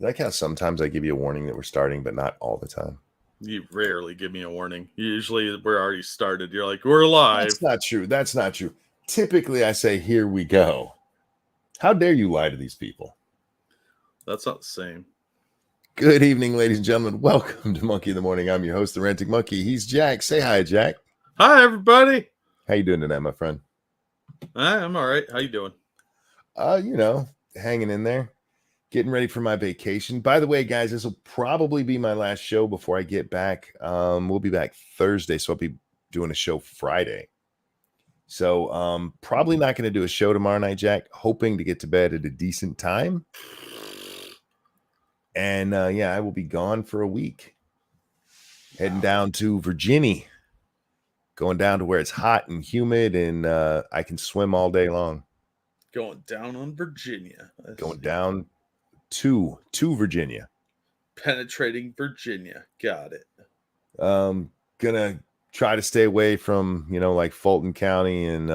Like how sometimes I give you a warning that we're starting, but not all the time. You rarely give me a warning. Usually we're already started. You're like, we're That's live. not true. That's not true. Typically, I say, here we go. How dare you lie to these people? That's not the same. Good evening, ladies and gentlemen. Welcome to Monkey in the Morning. I'm your host, the Ranting Monkey. He's Jack. Say hi, Jack. Hi, everybody. How you doing tonight, my friend? I'm all right. How you doing? Hanging in there, getting ready for my vacation. By the way, guys, this will probably be my last show before I get back. We'll be back Thursday, so I'll be doing a show Friday. So probably not going to do a show tomorrow night, Jack. Hoping to get to bed at a decent time. And I will be gone for a week. Heading down to Virginia. Going down to where it's hot and humid and I can swim all day long. Going down on Virginia. Going down to Virginia. Penetrating Virginia. Got it. Gonna try to stay away from, like Fulton County and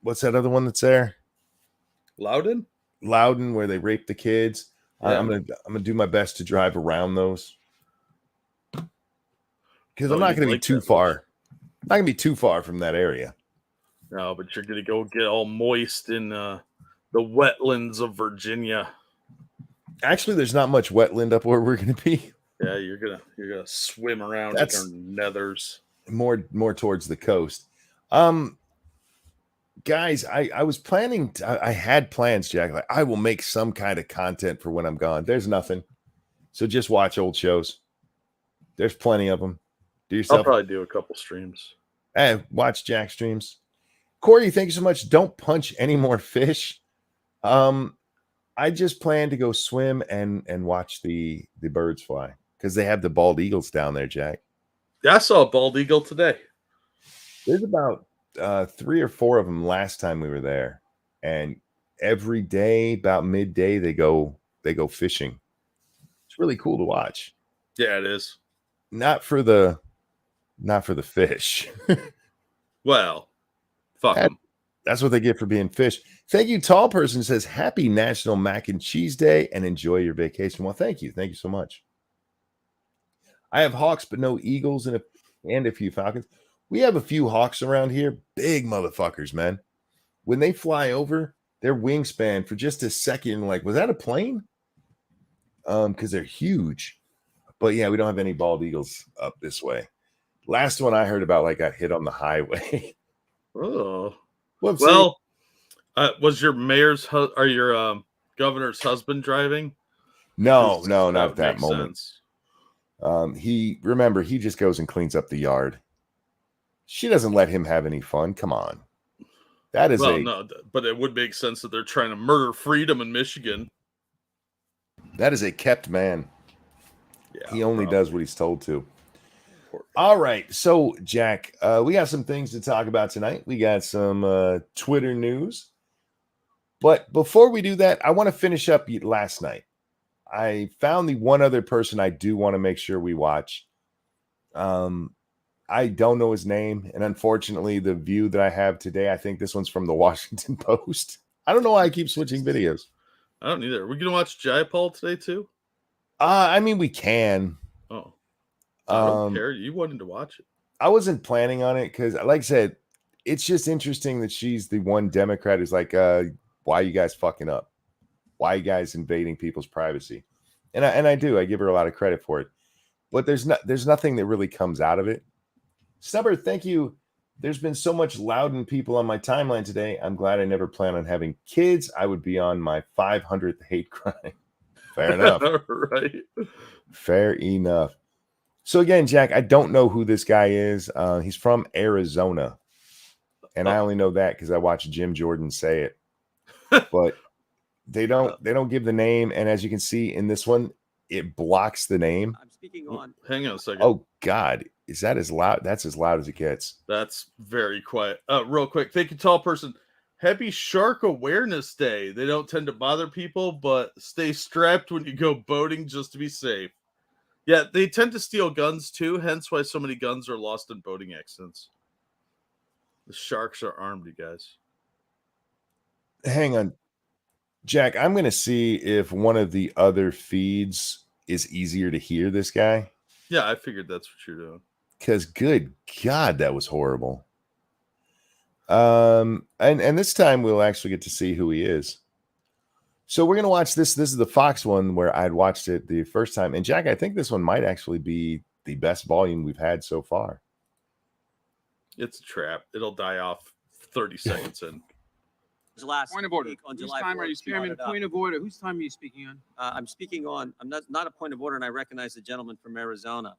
what's that other one that's there? Loudon, where they rape the kids. Yeah. I'm gonna do my best to drive around those because I'm not gonna be too far. Not gonna be too far from that area. No, but you're gonna go get all moist in the wetlands of Virginia. Actually, there's not much wetland up where we're gonna be. Yeah, you're gonna swim around in our nethers. More towards the coast. Guys, I was planning. I had plans, Jack. Like I will make some kind of content for when I'm gone. There's nothing, so just watch old shows. There's plenty of them. Do yourself. I'll probably do a couple streams. Watch Jack streams. Corey, thank you so much. Don't punch any more fish. I just plan to go swim and watch the birds fly because they have the bald eagles down there, Jack. Yeah, I saw a bald eagle today. There's about 3 or 4 of them last time we were there, and every day about midday they go fishing. It's really cool to watch. Yeah, it is. Not for the fish. Well, fuck them. That's what they get for being fish. Thank you. Tall person says happy National Mac and Cheese Day and enjoy your vacation. Well, thank you so much. I have hawks but no eagles and a few falcons. We have a few hawks around here. Big motherfuckers, man. When they fly over, their wingspan for just a second, like, was that a plane? Because they're huge. But yeah, we don't have any bald eagles up this way. Last one I heard about, like, got hit on the highway. Oh. Well, was your mayor's or your governor's husband driving? No, not at that moment. He just goes and cleans up the yard. She doesn't let him have any fun. Come on. That is no, but it would make sense that they're trying to murder freedom in Michigan. That is a kept man. Yeah, he only does what he's told to. All right. So, Jack, we got some things to talk about tonight. We got some Twitter news. But before we do that, I want to finish up last night. I found the one other person I do want to make sure we watch. I don't know his name. And unfortunately, the view that I have today, I think this one's from the Washington Post. I don't know why I keep switching videos. I don't either. Are we going to watch Jayapal today, too? I mean, we can. Oh. I don't care. You wanted to watch it. I wasn't planning on it because, like I said, it's just interesting that she's the one Democrat who's like, why are you guys fucking up? Why are you guys invading people's privacy? And I do. I give her a lot of credit for it. But there's nothing that really comes out of it. Stubber, thank you. There's been so much Loudon people on my timeline today. I'm glad I never plan on having kids. I would be on my 500th hate crime. Fair enough. Right. Fair enough. So again, Jack, I don't know who this guy is. He's from Arizona. And I only know that because I watched Jim Jordan say it. But they don't give the name. And as you can see in this one, it blocks the name. I'm speaking on. Hang on a second. Oh, God. Is that as loud? That's as loud as it gets. That's very quiet. Real quick. Thank you, tall person. Happy Shark Awareness Day. They don't tend to bother people, but stay strapped when you go boating just to be safe. Yeah, they tend to steal guns too, hence why so many guns are lost in boating accidents. The sharks are armed, you guys. Hang on. Jack, I'm going to see if one of the other feeds is easier to hear this guy. Yeah, I figured that's what you're doing. Because good God, that was horrible. And this time we'll actually get to see who he is. So we're going to watch this. This is the Fox one where I'd watched it the first time. And Jack, I think this one might actually be the best volume we've had so far. It's a trap. It'll die off 30 seconds in. Last point of order. On Whose July time 4th, are you, Chairman? Point of order. Whose time are you speaking on? I'm speaking on. I'm not a point of order, and I recognize the gentleman from Arizona.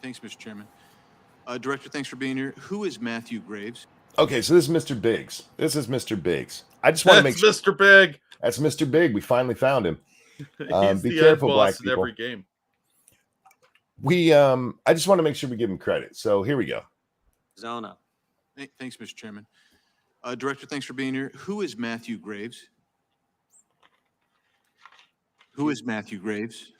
Thanks, Mr. Chairman. Director, thanks for being here. Who is Matthew Graves? Okay, so this is Mr. Biggs. This is Mr. Biggs. I just want to make That's sure. Mr. Big. That's Mr. Big. We finally found him. He's Be the careful, end black boss in people. every game. I just want to make sure we give him credit. So here we go. Arizona. Thanks, Mr. Chairman. Director, thanks for being here. Who is Matthew Graves? Who is Matthew Graves?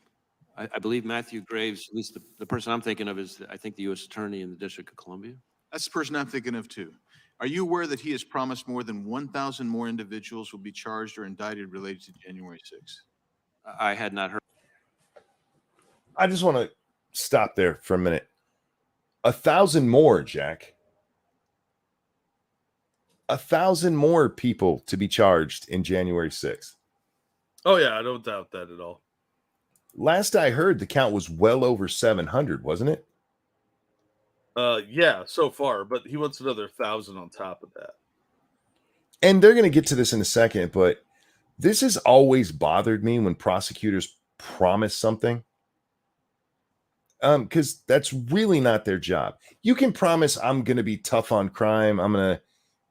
I believe Matthew Graves, at least the person I'm thinking of is, I think, the U.S. Attorney in the District of Columbia. That's the person I'm thinking of, too. Are you aware that he has promised more than 1,000 more individuals will be charged or indicted related to January 6th? I had not heard. I just want to stop there for a minute. 1,000 more, Jack. 1,000 more people to be charged in January 6th. Oh, yeah, I don't doubt that at all. Last I heard, the count was well over 700, wasn't it? Yeah, so far, but he wants another 1,000 on top of that. And they're going to get to this in a second, but this has always bothered me when prosecutors promise something. Because that's really not their job. You can promise I'm going to be tough on crime. I'm going to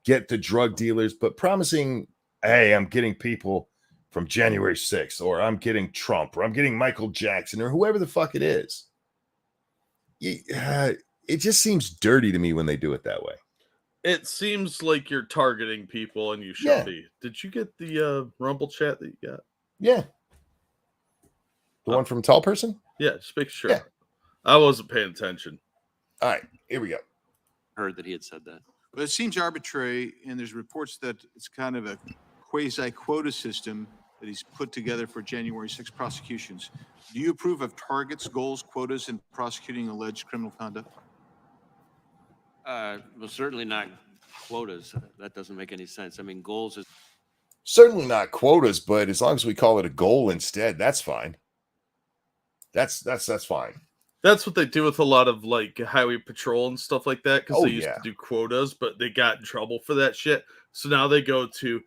get the drug dealers, but promising, hey, I'm getting people from January 6th, or I'm getting Trump, or I'm getting Michael Jackson, or whoever the fuck it is. It just seems dirty to me when they do it that way. It seems like you're targeting people, and you should be. Did you get the Rumble chat that you got? Yeah. The one from Tall Person? Yeah, just make sure. Yeah. I wasn't paying attention. All right, here we go. Heard that he had said that. But it seems arbitrary, and there's reports that it's kind of a quasi-quota system that he's put together for January 6 prosecutions. Do you approve of targets, goals, quotas in prosecuting alleged criminal conduct? Well, certainly not quotas. That doesn't make any sense. I mean, goals is Certainly not quotas, but as long as we call it a goal instead, that's fine. That's fine. That's what they do with a lot of like highway patrol and stuff like that, because they used to do quotas, but they got in trouble for that shit. So now they go to,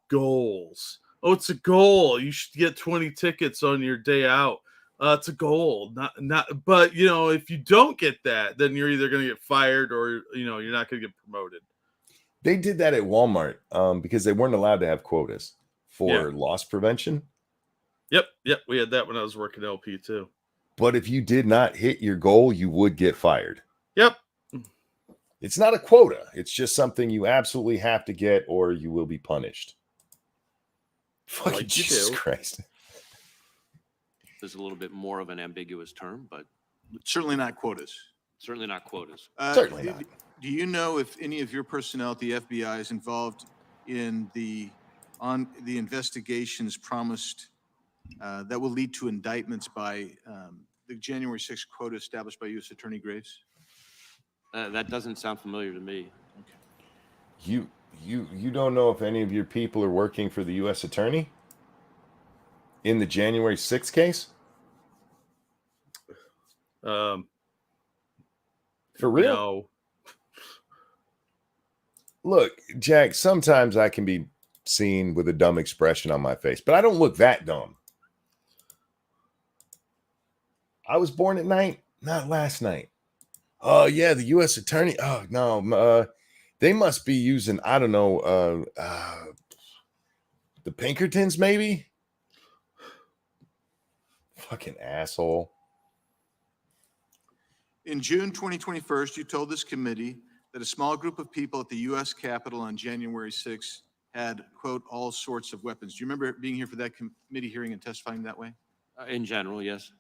goals. Oh, it's a goal. You should get 20 tickets on your day out. It's a goal. But if you don't get that, then you're either going to get fired or, you're not going to get promoted. They did that at Walmart because they weren't allowed to have quotas for loss prevention. Yep. We had that when I was working LP too. But if you did not hit your goal, you would get fired. Yep. It's not a quota. It's just something you absolutely have to get or you will be punished. Fucking Like Jesus Christ. there's a little bit more of an ambiguous term, but Certainly not quotas. certainly not quotas. Certainly not. Do you know if any of your personnel at the FBI is involved in the investigations promised that will lead to indictments by the January 6th quota established by U.S. Attorney Graves? That doesn't sound familiar to me. You don't know if any of your people are working for the U.S. Attorney in the January 6th case? For real? No. Look, Jack, sometimes I can be seen with a dumb expression on my face, but I don't look that dumb. I was born at night, not last night. Oh, yeah, the U.S. Attorney. Oh, no. They must be using, I don't know, the Pinkertons, maybe? Fucking asshole. In June 2021, you told this committee that a small group of people at the U.S. Capitol on January 6th had, quote, all sorts of weapons. Do you remember being here for that committee hearing and testifying that way? In general, yes.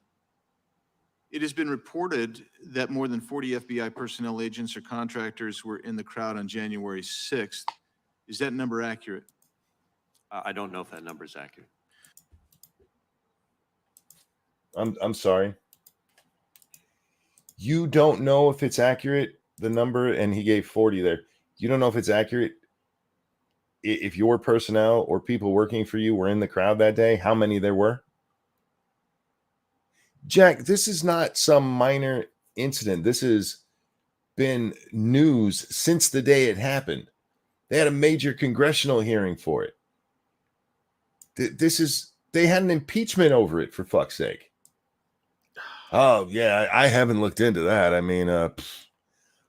It has been reported that more than 40 FBI personnel, agents, or contractors were in the crowd on January 6th. Is that number accurate? I don't know if that number is accurate. I'm sorry. You don't know if it's accurate, the number, and he gave 40 there. You don't know if it's accurate. If your personnel or people working for you were in the crowd that day, how many there were? Jack, this is not some minor incident. This has been news since the day it happened. They had a major congressional hearing for it. They had an impeachment over it, for fuck's sake. Oh, yeah, I haven't looked into that. I mean,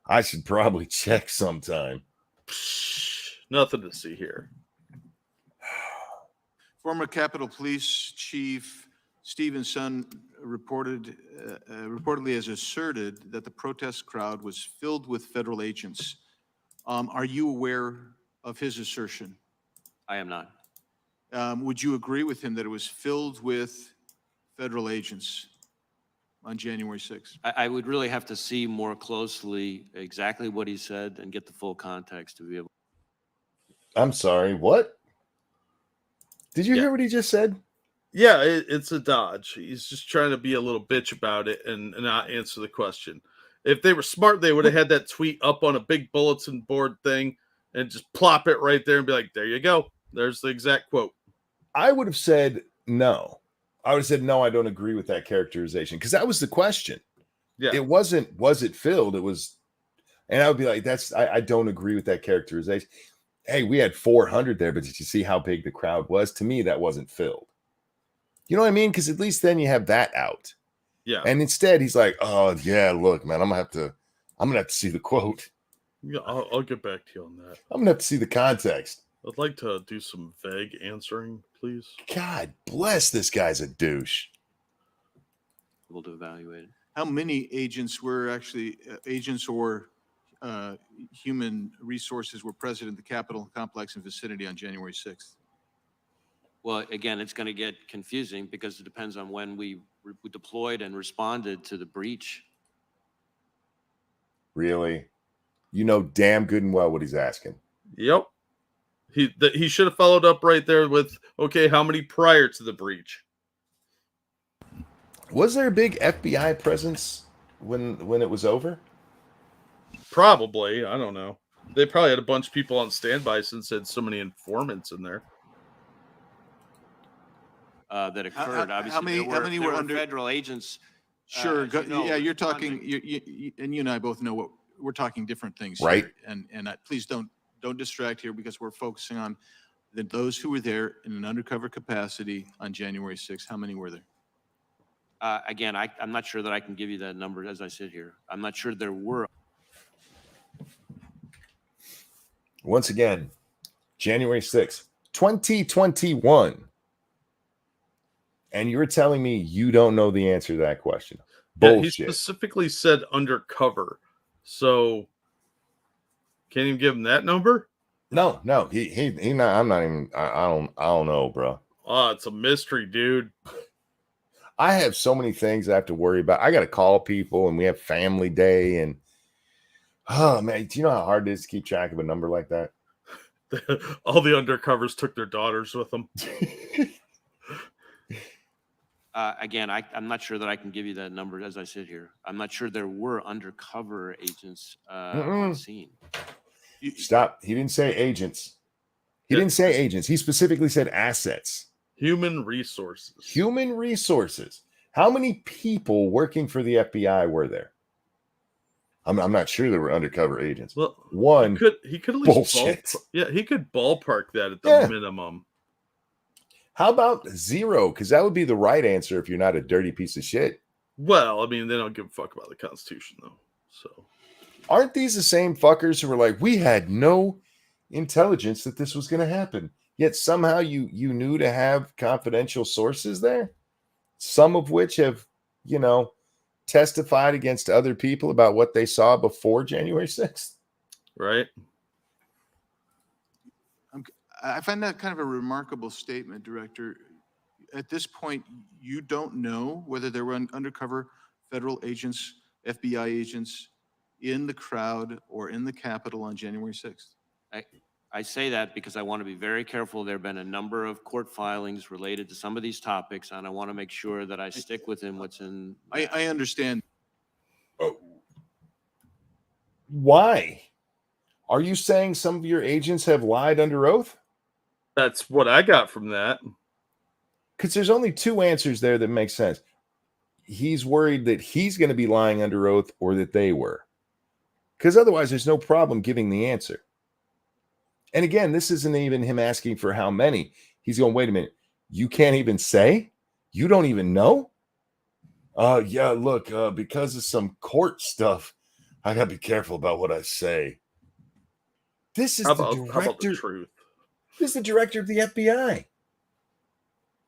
I should probably check sometime. Nothing to see here. Former Capitol Police Chief Stevenson reportedly has asserted that the protest crowd was filled with federal agents. Are you aware of his assertion? I am not. Would you agree with him that it was filled with federal agents on January 6th? I would really have to see more closely exactly what he said and get the full context to be able. I'm sorry, what? Did you hear what he just said? Yeah, it's a dodge. He's just trying to be a little bitch about it and not answer the question. If they were smart, they would have had that tweet up on a big bulletin board thing and just plop it right there and be like, there you go. There's the exact quote. I would have said no. I would have said, no, I don't agree with that characterization, because that was the question. Yeah. It wasn't, was it filled? It was, and I would be like, I don't agree with that characterization. Hey, we had 400 there, but did you see how big the crowd was? To me, that wasn't filled. You know what I mean? Because at least then you have that out. Yeah. And instead, he's like, oh, yeah, look, man, I'm gonna have to see the quote. Yeah, I'll get back to you on that. I'm gonna have to see the context. I'd like to do some vague answering, please. God bless, this guy's a douche. Able to evaluate it. How many agents were actually agents or human resources were present in the Capitol complex and vicinity on January 6th? Well, again, it's going to get confusing because it depends on when we deployed and responded to the breach. Really? You know damn good and well what he's asking. Yep. He should have followed up right there with, okay, how many prior to the breach? Was there a big FBI presence when it was over? Probably. I don't know. They probably had a bunch of people on standby since they had so many informants in there. That occurred. Obviously, how many were under federal agents? Sure. as you know, Yeah, you're talking, responding. and you and I both know what we're talking different things, Right. here. And please don't distract here, because we're focusing on those who were there in an undercover capacity on January 6th. How many were there? Again, I'm not sure that I can give you that number as I sit here. I'm not sure there were. Once again, January 6th, 2021. And you're telling me you don't know the answer to that question? Yeah, he Bullshit. specifically said undercover. So can't even give him that number? No, he not. I'm not even. I don't know, bro. Oh, it's a mystery, dude. I have so many things I have to worry about. I got to call people, and we have family day, and oh man, do you know how hard it is to keep track of a number like that? All the undercovers took their daughters with them. Again, I'm not sure that I can give you that number as I sit here. I'm not sure there were undercover agents on scene. Stop. He didn't say agents. He didn't say agents. He specifically said assets. Human resources. Human resources. How many people working for the FBI were there? I'm not sure there were undercover agents. Well, One. he could at least bullshit. he could ballpark that at the minimum. How about zero? Because that would be the right answer if you're not a dirty piece of shit. Well, I mean, they don't give a fuck about the Constitution, though. So, aren't these the same fuckers who were like, we had no intelligence that this was going to happen, yet somehow you knew to have confidential sources there, some of which have, testified against other people about what they saw before January 6th? Right. I find that kind of a remarkable statement, Director. At this point, you don't know whether there were undercover federal agents, FBI agents in the crowd or in the Capitol on January 6th. I say that because I want to be very careful. There have been a number of court filings related to some of these topics, and I want to make sure that I stick within what's in. I understand. Why? Are you saying some of your agents have lied under oath? That's what I got from that. Because there's only two answers there that make sense. He's worried that he's going to be lying under oath or that they were. Because otherwise, there's no problem giving the answer. And again, this isn't even him asking for how many. He's going, wait a minute. You can't even say? You don't even know? Yeah, look, because of some court stuff, I got to be careful about what I say. This is How the about the director. truth? This is the director of the FBI.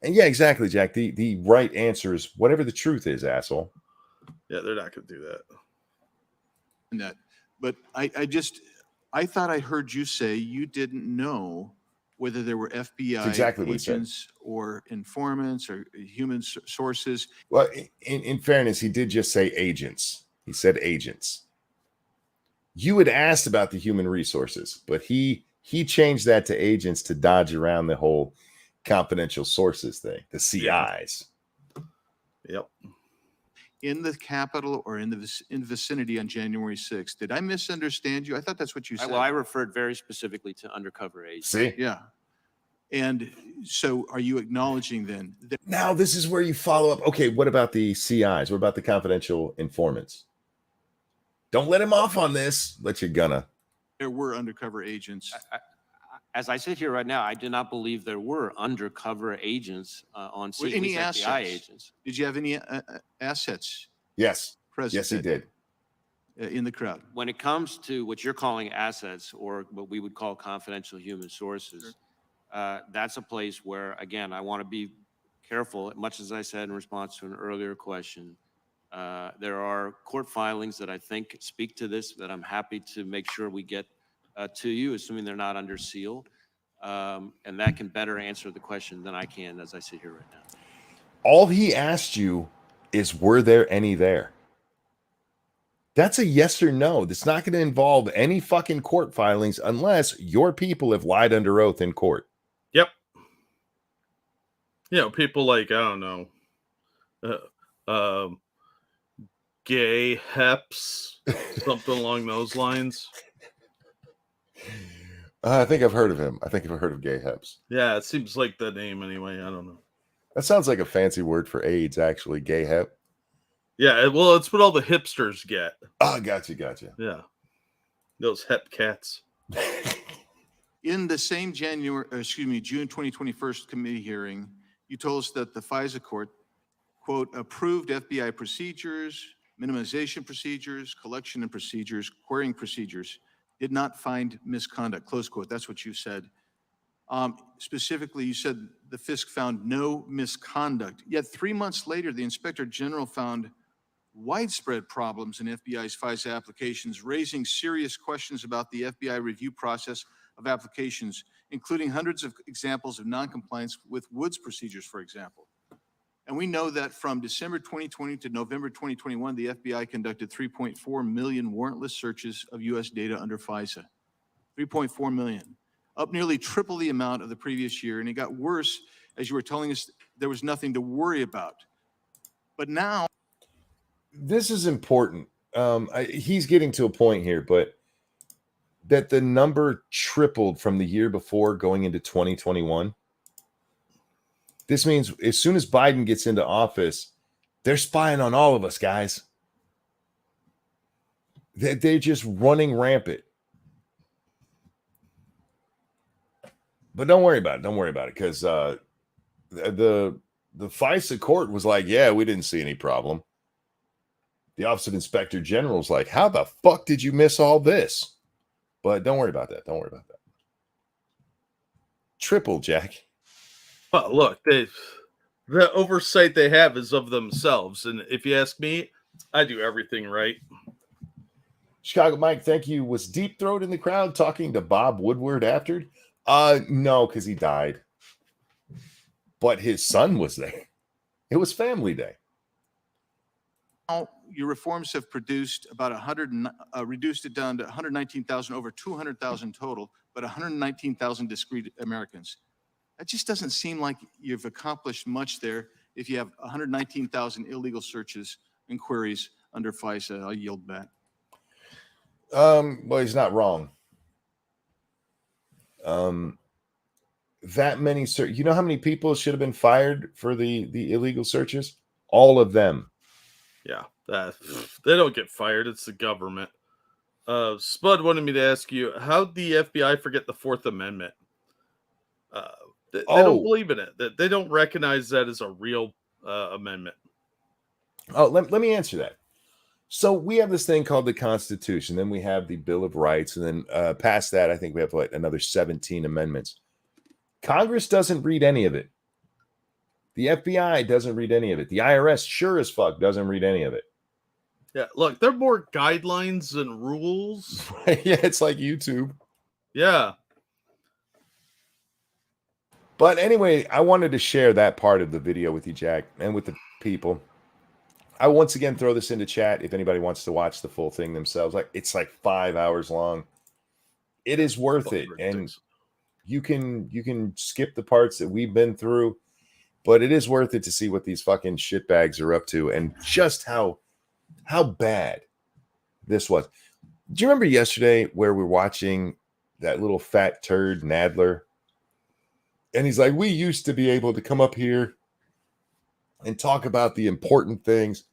And yeah, exactly, Jack. The right answer is whatever the truth is, asshole. Yeah, they're not going to do that. That, but I thought I heard you say you didn't know whether there were FBI exactly what he said. agents or informants or human sources. Well, in fairness, he did just say agents. He said agents. You had asked about the human resources, but he changed that to agents to dodge around the whole confidential sources thing, the CIs. Yep. In the Capitol or in the vicinity on January 6th. Did I misunderstand you? I thought that's what you said. Well, I referred very specifically to undercover agents. See? Yeah. And so are you acknowledging then that Now, this is where you follow up. Okay, what about the CIs? What about the confidential informants? Don't let him off on this. Let you gonna. there were undercover agents? As I sit here right now, I do not believe there were undercover agents on scene. Any FBI assets? agents. Did you have any assets Yes. present? Yes, he did. In the crowd? When it comes to what you're calling assets or what we would call confidential human sources, that's a place where, again, I want to be careful, much as I said in response to an earlier question. There are court filings that I think speak to this that I'm happy to make sure we get to you, assuming they're not under seal. And that can better answer the question than I can as I sit here right now. All he asked you is, were there any there? That's a yes or no. That's not going to involve any fucking court filings unless your people have lied under oath in court. Yep. You know, people like, I don't know, gay heps, something along those lines. I think I've heard of him. I think I've heard of Gay Heps. Yeah, it seems like the name anyway. I don't know. That sounds like a fancy word for AIDS, actually. Gay Hep. Yeah, well, it's what all the hipsters get. Oh, gotcha. Yeah. Those hep cats. In the same June 2021 committee hearing, you told us that the FISA court, quote, approved FBI procedures, minimization procedures, collection and procedures, querying procedures, did not find misconduct, close quote. That's what you said. Specifically, you said the FISC found no misconduct. Yet 3 months later, the Inspector General found widespread problems in FBI's FISA applications, raising serious questions about the FBI review process of applications, including hundreds of examples of noncompliance with Woods procedures, for example. And we know that from December 2020 to November 2021, the FBI conducted 3.4 million warrantless searches of U.S. data under FISA. 3.4 million, up nearly triple the amount of the previous year. And it got worse as you were telling us there was nothing to worry about. But now, this is important. He's getting to a point here, but that the number tripled from the year before going into 2021. This means as soon as Biden gets into office, they're spying on all of us, guys. They're just running rampant. But don't worry about it. Don't worry about it, because the FISA court was like, yeah, we didn't see any problem. The Office of Inspector General was like, how the fuck did you miss all this? But don't worry about that. Don't worry about that. Triple, Jack. Well, look, the oversight they have is of themselves. And if you ask me, I do everything right. Chicago Mike, thank you. Was Deep Throat in the crowd talking to Bob Woodward after? No, because he died. But his son was there. It was family day. your reforms have produced about reduced it down to 119,000, over 200,000 total, but but 119,000 discrete Americans. That just doesn't seem like you've accomplished much there if you have 119,000 illegal searches and queries under FISA. I'll yield back. Well, he's not wrong. That many you know how many people should have been fired for the illegal searches? All of them. Yeah, they don't get fired. It's the government. Spud wanted me to ask you, how'd the FBI forget the Fourth Amendment? They don't believe in it. They don't recognize that as a real amendment. Oh, let me answer that. So we have this thing called the Constitution. Then we have the Bill of Rights. And then past that, I think we have like another 17 amendments. Congress doesn't read any of it. The FBI doesn't read any of it. The IRS sure as fuck doesn't read any of it. Yeah, look, they're more guidelines than rules. Yeah, it's like YouTube. Yeah. But anyway, I wanted to share that part of the video with you, Jack, and with the people. I once again throw this into chat if anybody wants to watch the full thing themselves. It's like 5 hours long. It is worth it. And you can skip the parts that we've been through, but it is worth it to see what these fucking shitbags are up to and just how bad this was. Do you remember yesterday where we're watching that little fat turd Nadler? And he's like, we used to be able to come up here and talk about the important things.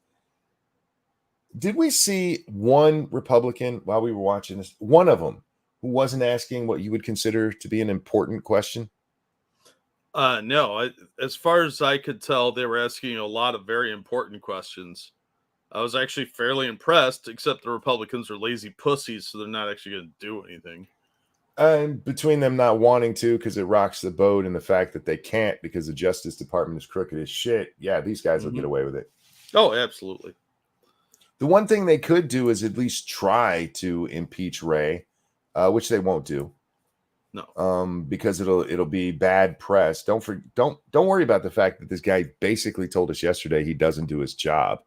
Did we see one Republican while we were watching this? One of them who wasn't asking what you would consider to be an important question? No. As far as I could tell, they were asking a lot of very important questions. I was actually fairly impressed, except the Republicans are lazy pussies, so they're not actually going to do anything. Between them not wanting to because it rocks the boat and the fact that they can't because the Justice Department is crooked as shit. Yeah, these guys will get away with it. Oh, absolutely. The one thing they could do is at least try to impeach Ray, which they won't do. No. Because it'll be bad press. Don't worry about the fact that this guy basically told us yesterday he doesn't do his job.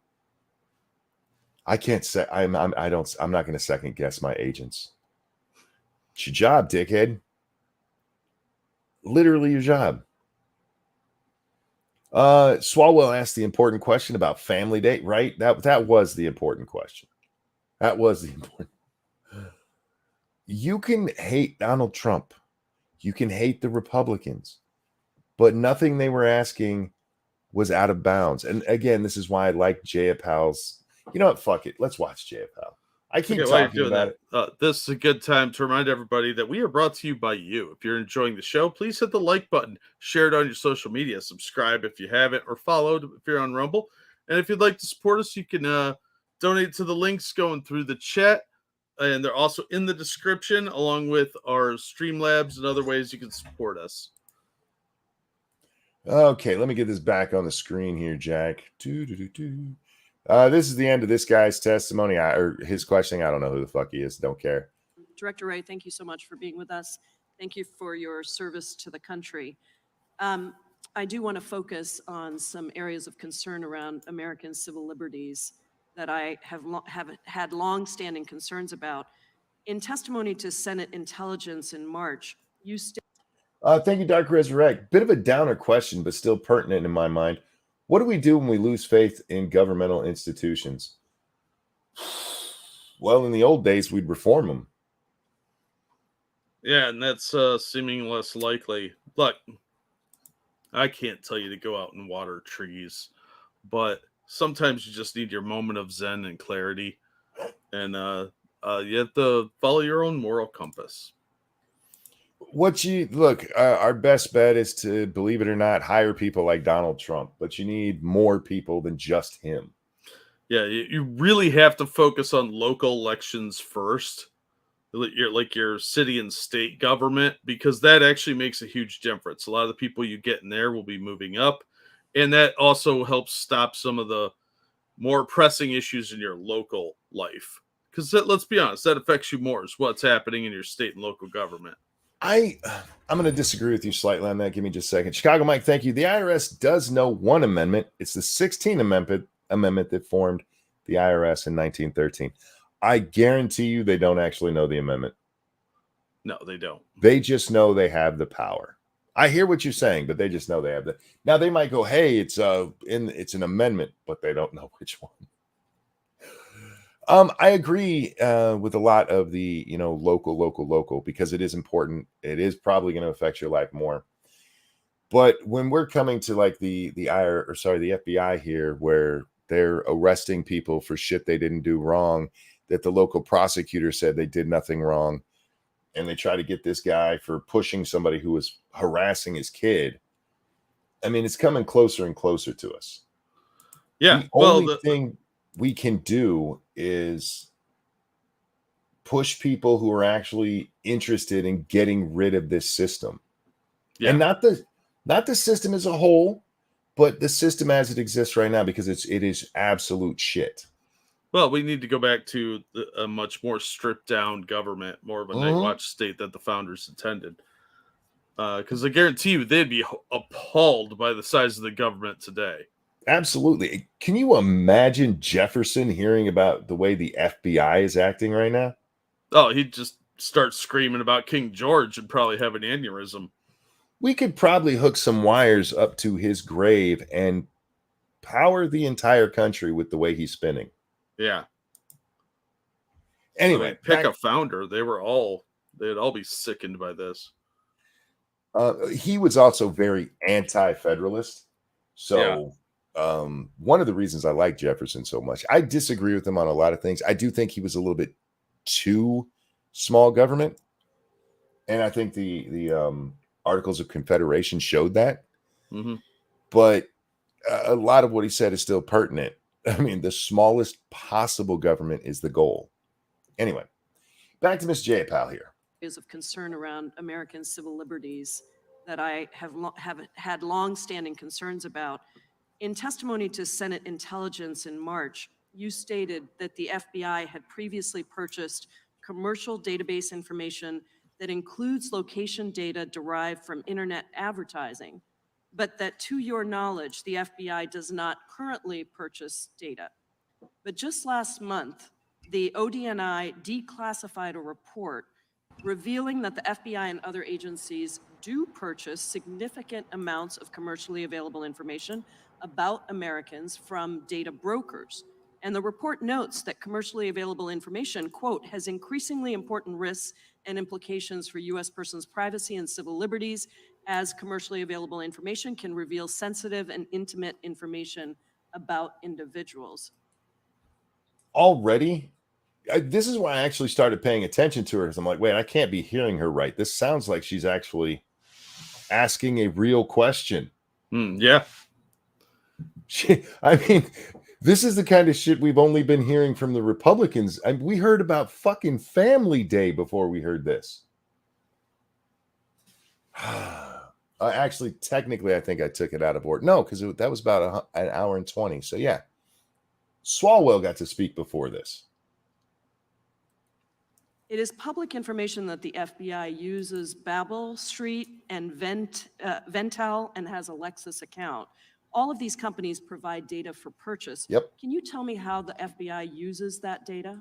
I can't say I'm not going to second guess my agents. It's your job, dickhead. Literally your job. Swalwell asked the important question about family day, right? That was the important question. That was the important. You can hate Donald Trump. You can hate the Republicans, but nothing they were asking was out of bounds. And again, this is why I like Jayapal's. You know what? Fuck it. Let's watch Jayapal. I keep talking about it. This is a good time to remind everybody that we are brought to you by you. If you're enjoying the show, please hit the like button, share it on your social media, subscribe if you haven't, or follow if you're on Rumble. And if you'd like to support us, you can donate to the links going through the chat. And they're also in the description, along with our Streamlabs and other ways you can support us. Okay, let me get this back on the screen here, Jack. This is the end of this guy's testimony or his questioning. I don't know who the fuck he is. Don't care. Director Ray, thank you so much for being with us. Thank you for your service to the country. I do want to focus on some areas of concern around American civil liberties that I have had long-standing concerns about. In testimony to Senate Intelligence in March, you stated... Thank you, Dark Resurrect. Bit of a downer question, but still pertinent in my mind. What do we do when we lose faith in governmental institutions? Well, in the old days, we'd reform them. Yeah, and that's seeming less likely. Look, I can't tell you to go out and water trees, but sometimes you just need your moment of zen and clarity, and you have to follow your own moral compass. Our best bet is to, believe it or not, hire people like Donald Trump, but you need more people than just him. Yeah, you really have to focus on local elections first, like your city and state government, because that actually makes a huge difference. A lot of the people you get in there will be moving up, and that also helps stop some of the more pressing issues in your local life. Because let's be honest, that affects you more is what's happening in your state and local government. I'm going to disagree with you slightly on that. Give me just a second. Chicago Mike, thank you. The IRS does know one amendment. It's the 16th amendment that formed the IRS in 1913. I guarantee you they don't actually know the amendment. No, they don't. They just know they have the power. I hear what you're saying, but they just know they have the. Now they might go, "Hey, it's an amendment," but they don't know which one. I agree with a lot of the local because it is important. It is probably going to affect your life more. But when we're coming to like the FBI here, where they're arresting people for shit they didn't do wrong, that the local prosecutor said they did nothing wrong, and they try to get this guy for pushing somebody who was harassing his kid. I mean, it's coming closer and closer to us. Yeah. The only thing we can do is push people who are actually interested in getting rid of this system. Yeah. And not the system as a whole, but the system as it exists right now, because it is absolute shit. Well, we need to go back to a much more stripped down government, more of a night watch state that the founders intended. Because I guarantee you they'd be appalled by the size of the government today. Absolutely. Can you imagine Jefferson hearing about the way the FBI is acting right now? Oh, he'd just start screaming about King George and probably have an aneurysm. We could probably hook some wires up to his grave and power the entire country with the way he's spinning. Yeah. Anyway, pick a founder. They'd all be sickened by this. He was also very anti-federalist. So one of the reasons I like Jefferson so much, I disagree with him on a lot of things. I do think he was a little bit too small government. And I think the Articles of Confederation showed that. Mm-hmm. But a lot of what he said is still pertinent. I mean, the smallest possible government is the goal. Anyway, back to Miss Jayapal here. Areas of concern around American civil liberties that I have had long-standing concerns about. In testimony to Senate Intelligence in March, you stated that the FBI had previously purchased commercial database information that includes location data derived from internet advertising, but that to your knowledge, the FBI does not currently purchase data. But just last month, the ODNI declassified a report revealing that the FBI and other agencies do purchase significant amounts of commercially available information about Americans from data brokers. And the report notes that commercially available information, quote, has increasingly important risks and implications for U.S. persons' privacy and civil liberties, as commercially available information can reveal sensitive and intimate information about individuals. Already? This is why I actually started paying attention to her, because I'm like, wait, I can't be hearing her right. This sounds like she's actually asking a real question. Yeah. I mean, this is the kind of shit we've only been hearing from the Republicans. We heard about fucking Family Day before we heard this. Actually, technically, I think I took it out of order. No, because that was about an hour and 20. So, yeah. Swalwell got to speak before this. It is public information that the FBI uses Babel Street and Ventel and has a Lexus account. All of these companies provide data for purchase. Yep. Can you tell me how the FBI uses that data?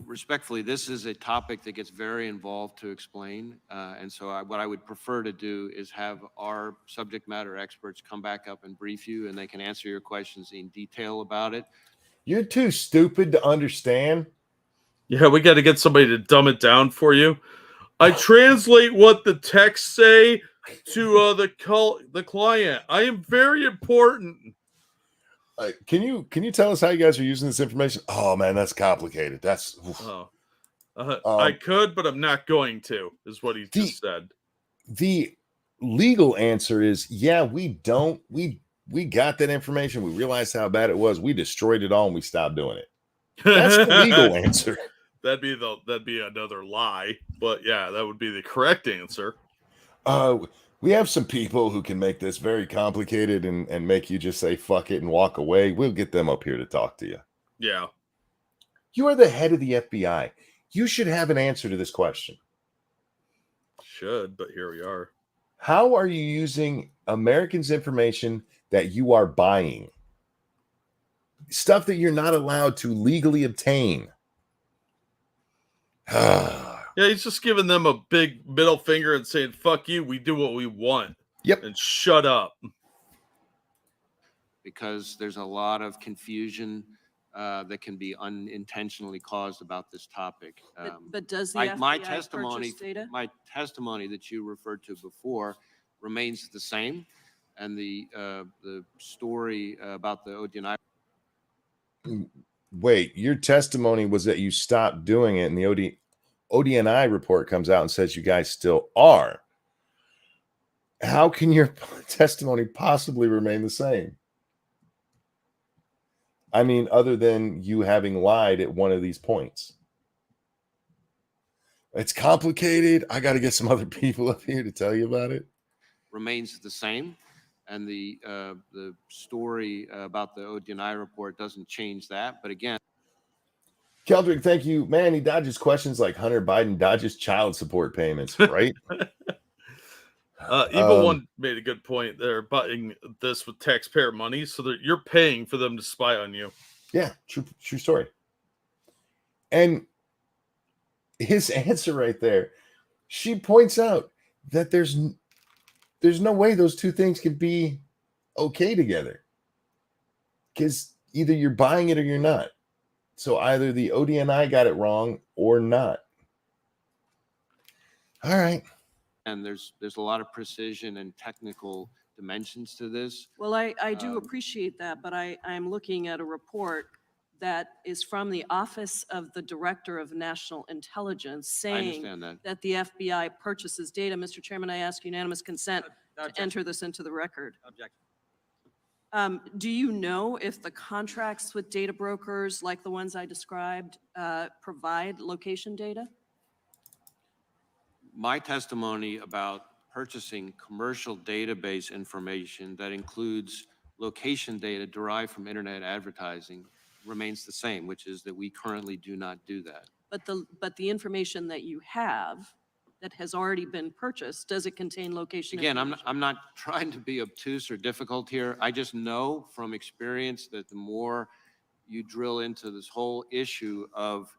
Respectfully, this is a topic that gets very involved to explain. And so what I would prefer to do is have our subject matter experts come back up and brief you, and they can answer your questions in detail about it. You're too stupid to understand. Yeah, we got to get somebody to dumb it down for you. I translate what the texts say to the client. I am very important. Can you tell us how you guys are using this information? Oh man, that's complicated. That's I could, but I'm not going to. Is what he just said. The legal answer is yeah. We got that information. We realized how bad it was. We destroyed it all and we stopped doing it. That's the legal answer. That'd be another lie, but yeah, that would be the correct answer. We have some people who can make this very complicated and make you just say fuck it and walk away. We'll get them up here to talk to you. Yeah. You are the head of the FBI. You should have an answer to this question. Should, but here we are. How are you using Americans' information that you are buying? Stuff that you're not allowed to legally obtain. Yeah, he's just giving them a big middle finger and saying, fuck you, we do what we want. Yep. And shut up. Because there's a lot of confusion that can be unintentionally caused about this topic. But does the My FBI testimony, purchase data? my testimony that you referred to before remains the same, and the story about the ODNI. Wait, your testimony was that you stopped doing it, and the ODNI report comes out and says you guys still are. How can your testimony possibly remain the same? I mean, other than you having lied at one of these points. It's complicated. I got to get some other people up here to tell you about it. Remains the same, and the story about the ODNI report doesn't change that. But again, Keldrick, thank you. Man, he dodges questions like Hunter Biden dodges child support payments, right? Evil One made a good point. They're buying this with taxpayer money, so that you're paying for them to spy on you. Yeah, true story. And his answer right there, she points out that there's no way those two things can be okay together, because either you're buying it or you're not. So either the ODNI got it wrong or not. All right. and there's a lot of precision and technical dimensions to this. Well, I do appreciate that, but I'm looking at a report that is from the Office of the Director of National Intelligence I saying understand that. that the FBI purchases data. Mr. Chairman, I ask unanimous consent to enter this into the record. Do you know if the contracts with data brokers like the ones I described provide location data? My testimony about purchasing commercial database information that includes location data derived from internet advertising remains the same, which is that we currently do not do that. But the information that you have that has already been purchased, does it contain location Again, information? I'm not trying to be obtuse or difficult here. I just know from experience that the more you drill into this whole issue of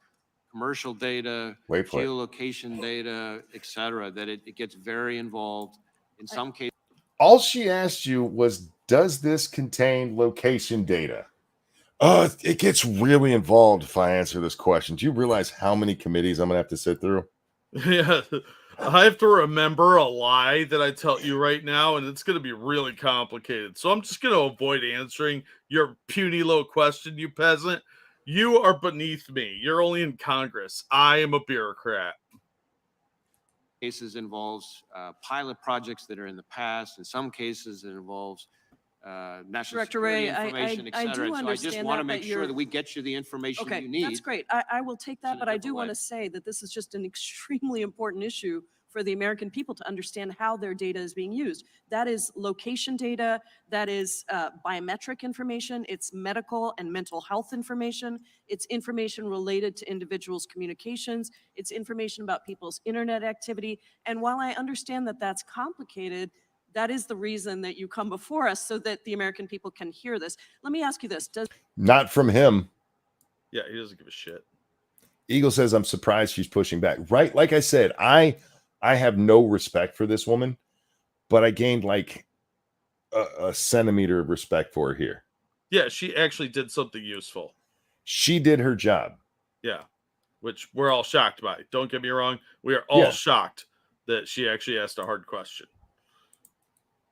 commercial data, Wait for it. geolocation data, et cetera, that it gets very involved. In some cases, All she asked you was, does this contain location data? It gets really involved if I answer this question. Do you realize how many committees I'm going to have to sit through? Yeah, I have to remember a lie that I tell you right now, and it's going to be really complicated. So I'm just going to avoid answering your puny little question, you peasant. You are beneath me. You're only in Congress. I am a bureaucrat. cases involves pilot projects that are in the past. In some cases, it involves national Director security Ray, information, et I cetera. do And so I just understand want to that, make but sure you're- that we get you the information Okay, you need. that's great. I will take that, in a but I do different want way. to say that this is just an extremely important issue for the American people to understand how their data is being used. That is location data, that is biometric information, it's medical and mental health information, it's information related to individuals' communications, it's information about people's internet activity. And while I understand that that's complicated, that is the reason that you come before us, so that the American people can hear this. Let me ask you this, does Not from him. Yeah, he doesn't give a shit. Eagle says, I'm surprised she's pushing back. Right? Like I said, I have no respect for this woman, but I gained like a centimeter of respect for her here. Yeah, she actually did something useful. She did her job. Yeah, which we're all shocked by. Don't get me wrong. We are all Yeah. shocked that she actually asked a hard question.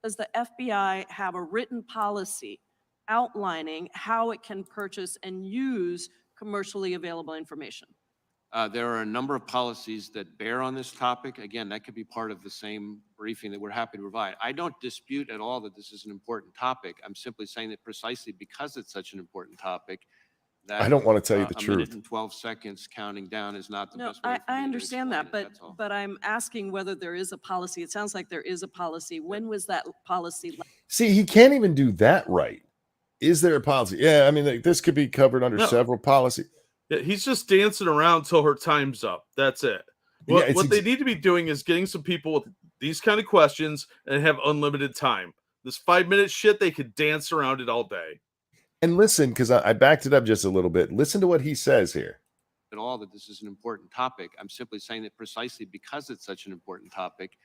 does the FBI have a written policy outlining how it can purchase and use commercially available information? There are a number of policies that bear on this topic. Again, that could be part of the same briefing that we're happy to provide. I don't dispute at all that this is an important topic. I'm simply saying that precisely because it's such an important topic, that I don't want to tell you the a truth. minute and 12 seconds counting down is not the No, best way for me I to understand explain that, it, but, that's all. but I'm asking whether there is a policy. It sounds like there is a policy. When was that policy? See, he can't even do that right. Is there a policy? Yeah, I mean, like, this could be covered under No. several policies. Yeah, he's just dancing around till her time's up. That's it. Yeah, What, it's what they need to be doing is getting some people with these kind of questions and have unlimited time. This 5-minute shit, they could dance around it all day. And listen, because I backed it up just a little bit. Listen to what he says here. at all that this is an important topic. I'm simply saying that precisely because it's such an important topic,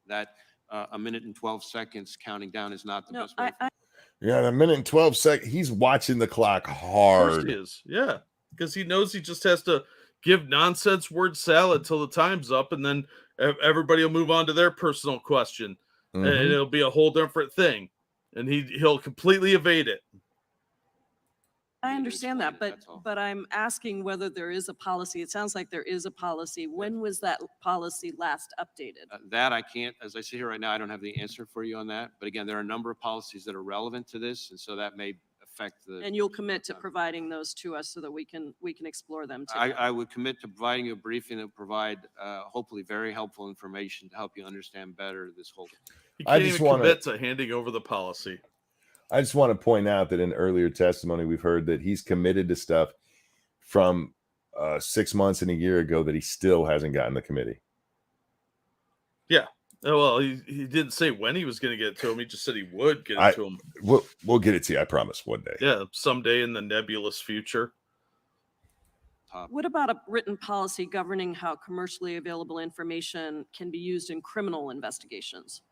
that a minute and 12 seconds counting down is not the No, best way. Yeah, a minute and 12 seconds. He's watching the clock Of course hard. he is. Yeah. Because he knows he just has to give nonsense word salad till the time's up, and then everybody will move on to their personal question. And Mhm. it'll be a whole different thing. And he'll completely evade it. I to understand explain that, it, but that's all. but I'm asking whether there is a policy. It sounds like there is a policy. When was that policy last updated? That I can't, as I sit here right now, I don't have the answer for you on that. But again, there are a number of policies that are relevant to this, and so that may affect the. And you'll commit to providing those to us so that we can explore them too. I would commit to providing you a briefing that will provide hopefully very helpful information to help you understand better this whole. He I can't just even wanna- commit to handing over the policy. I just want to point out that in earlier testimony, we've heard that he's committed to stuff from 6 months and a year ago that he still hasn't gotten the committee. Yeah. Well, he didn't say when he was going to get it to him. He just said he would get it to him. We'll get it to you, I promise, one day. Yeah, someday in the nebulous future. What about a written policy governing how commercially available information can be used in criminal investigations?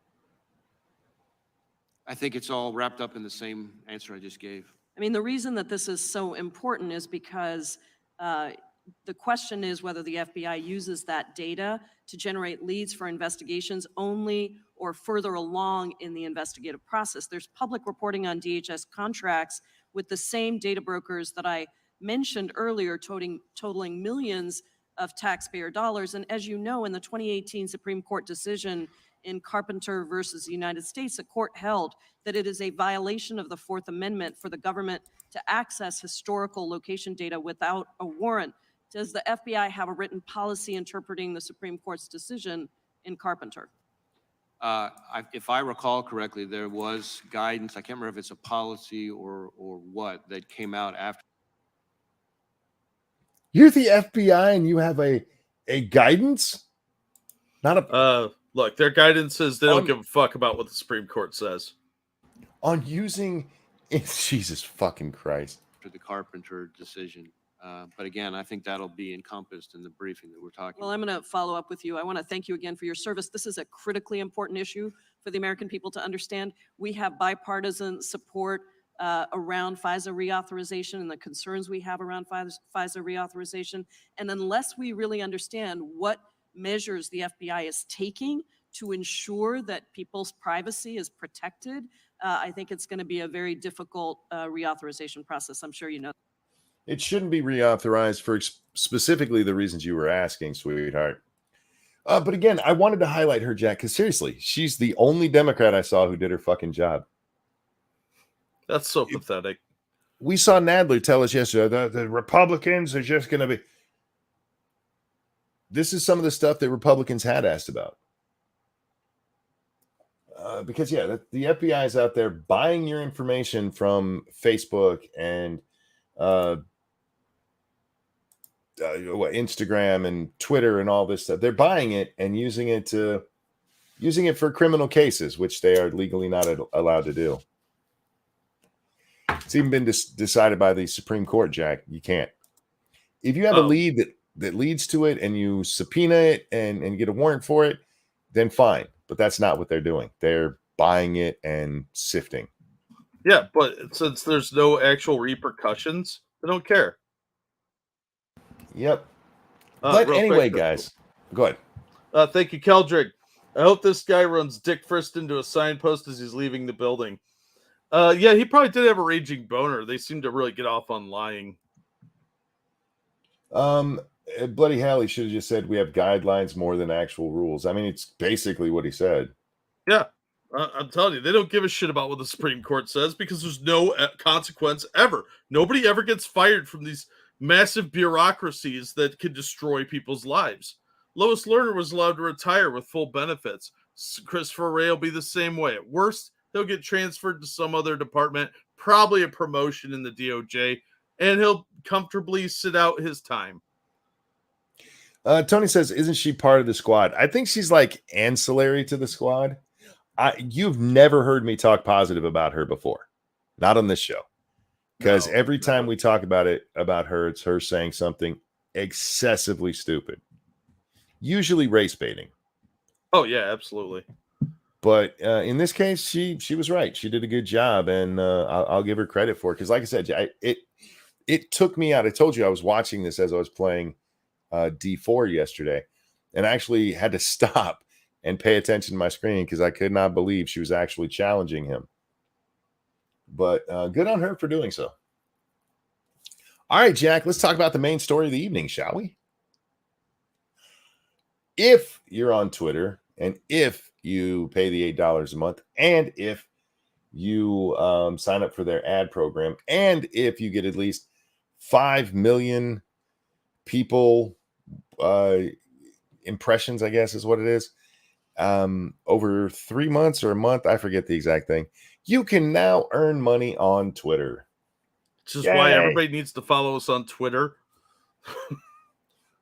I think it's all wrapped up in the same answer I just gave. I mean, the reason that this is so important is because the question is whether the FBI uses that data to generate leads for investigations only or further along in the investigative process. There's public reporting on DHS contracts with the same data brokers that I mentioned earlier, totaling millions of taxpayer dollars. And as you know, in the 2018 Supreme Court decision in Carpenter versus the United States, the court held that it is a violation of the Fourth Amendment for the government to access historical location data without a warrant. Does the FBI have a written policy interpreting the Supreme Court's decision in Carpenter? If I recall correctly, there was guidance, I can't remember if it's a policy or what, that came out after. You're the FBI and you have a guidance? Not a Look, their guidance says they don't On- give a fuck about what the Supreme Court says. on using Jesus fucking Christ. The Carpenter decision. But again, I think that'll be encompassed in the briefing that we're talking Well, about. I'm going to follow up with you. I want to thank you again for your service. This is a critically important issue for the American people to understand. We have bipartisan support around FISA reauthorization and the concerns we have around FISA reauthorization. And unless we really understand what measures the FBI is taking to ensure that people's privacy is protected, I think it's going to be a very difficult reauthorization process. I'm sure you know. It shouldn't be reauthorized for specifically the reasons you were asking, sweetheart. But again, I wanted to highlight her, Jack, because seriously, she's the only Democrat I saw who did her fucking job. That's so pathetic. We saw Nadler tell us yesterday the Republicans are just going to be. This is some of the stuff that Republicans had asked about. Because, yeah, the FBI is out there buying your information from Facebook and Instagram and Twitter and all this stuff. They're buying it and using it for criminal cases, which they are legally not allowed to do. It's even been decided by the Supreme Court, Jack. You can't. If you have a lead that leads to it and you subpoena it and get a warrant for it, then fine. But that's not what they're doing. They're buying it and sifting. Yeah, but since there's no actual repercussions, they don't care. Yep. But real anyway, quick, guys, go ahead. Thank you, Keldrick. I hope this guy runs Dick Frist into a signpost as he's leaving the building. Yeah, he probably did have a raging boner. They seem to really get off on lying. Bloody hell, he should have just said we have guidelines more than actual rules. I mean, it's basically what he said. Yeah, I'm telling you, they don't give a shit about what the Supreme Court says because there's no consequence ever. Nobody ever gets fired from these massive bureaucracies that could destroy people's lives. Lois Lerner was allowed to retire with full benefits. Christopher Wray will be the same way. At worst, he'll get transferred to some other department, probably a promotion in the DOJ, and he'll comfortably sit out his time. Tony says, isn't she part of the squad? I think she's like ancillary to the squad. You've never heard me talk positive about her before. Not on this show. Because every time we talk about her, it's her saying something excessively stupid. Usually race baiting. Oh yeah, absolutely. But in this case, she was right. She did a good job, and I'll give her credit for it. Because like I said, it took me out. I told you I was watching this as I was playing D4 yesterday, and I actually had to stop and pay attention to my screen because I could not believe she was actually challenging him. But good on her for doing so. All right, Jack, let's talk about the main story of the evening, shall we? If you're on Twitter, and if you pay the $8 a month, and if you sign up for their ad program, and if you get at least 5 million people impressions, I guess is what it is, over 3 months or a month, I forget the exact thing, you can now earn money on Twitter. Which is Yay. why everybody needs to follow us on Twitter.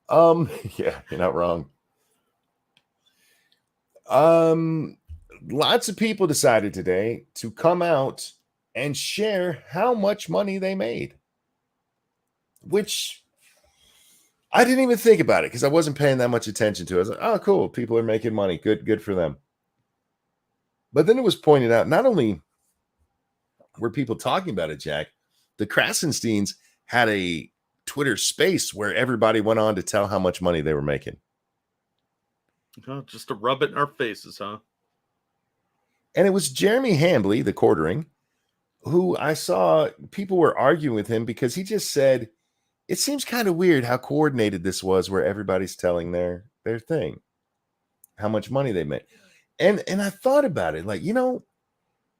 Yeah, you're not wrong. Lots of people decided today to come out and share how much money they made, which I didn't even think about it because I wasn't paying that much attention to it. I was like, oh, cool. People are making money. Good for them. But then it was pointed out, not only were people talking about it, Jack, the Krasensteins had a Twitter space where everybody went on to tell how much money they were making. Oh, just to rub it in our faces, huh? And it was Jeremy Hambley, the quartering, who I saw people were arguing with him because he just said, it seems kind of weird how coordinated this was where everybody's telling their thing, how much money they made. And I thought about it, like,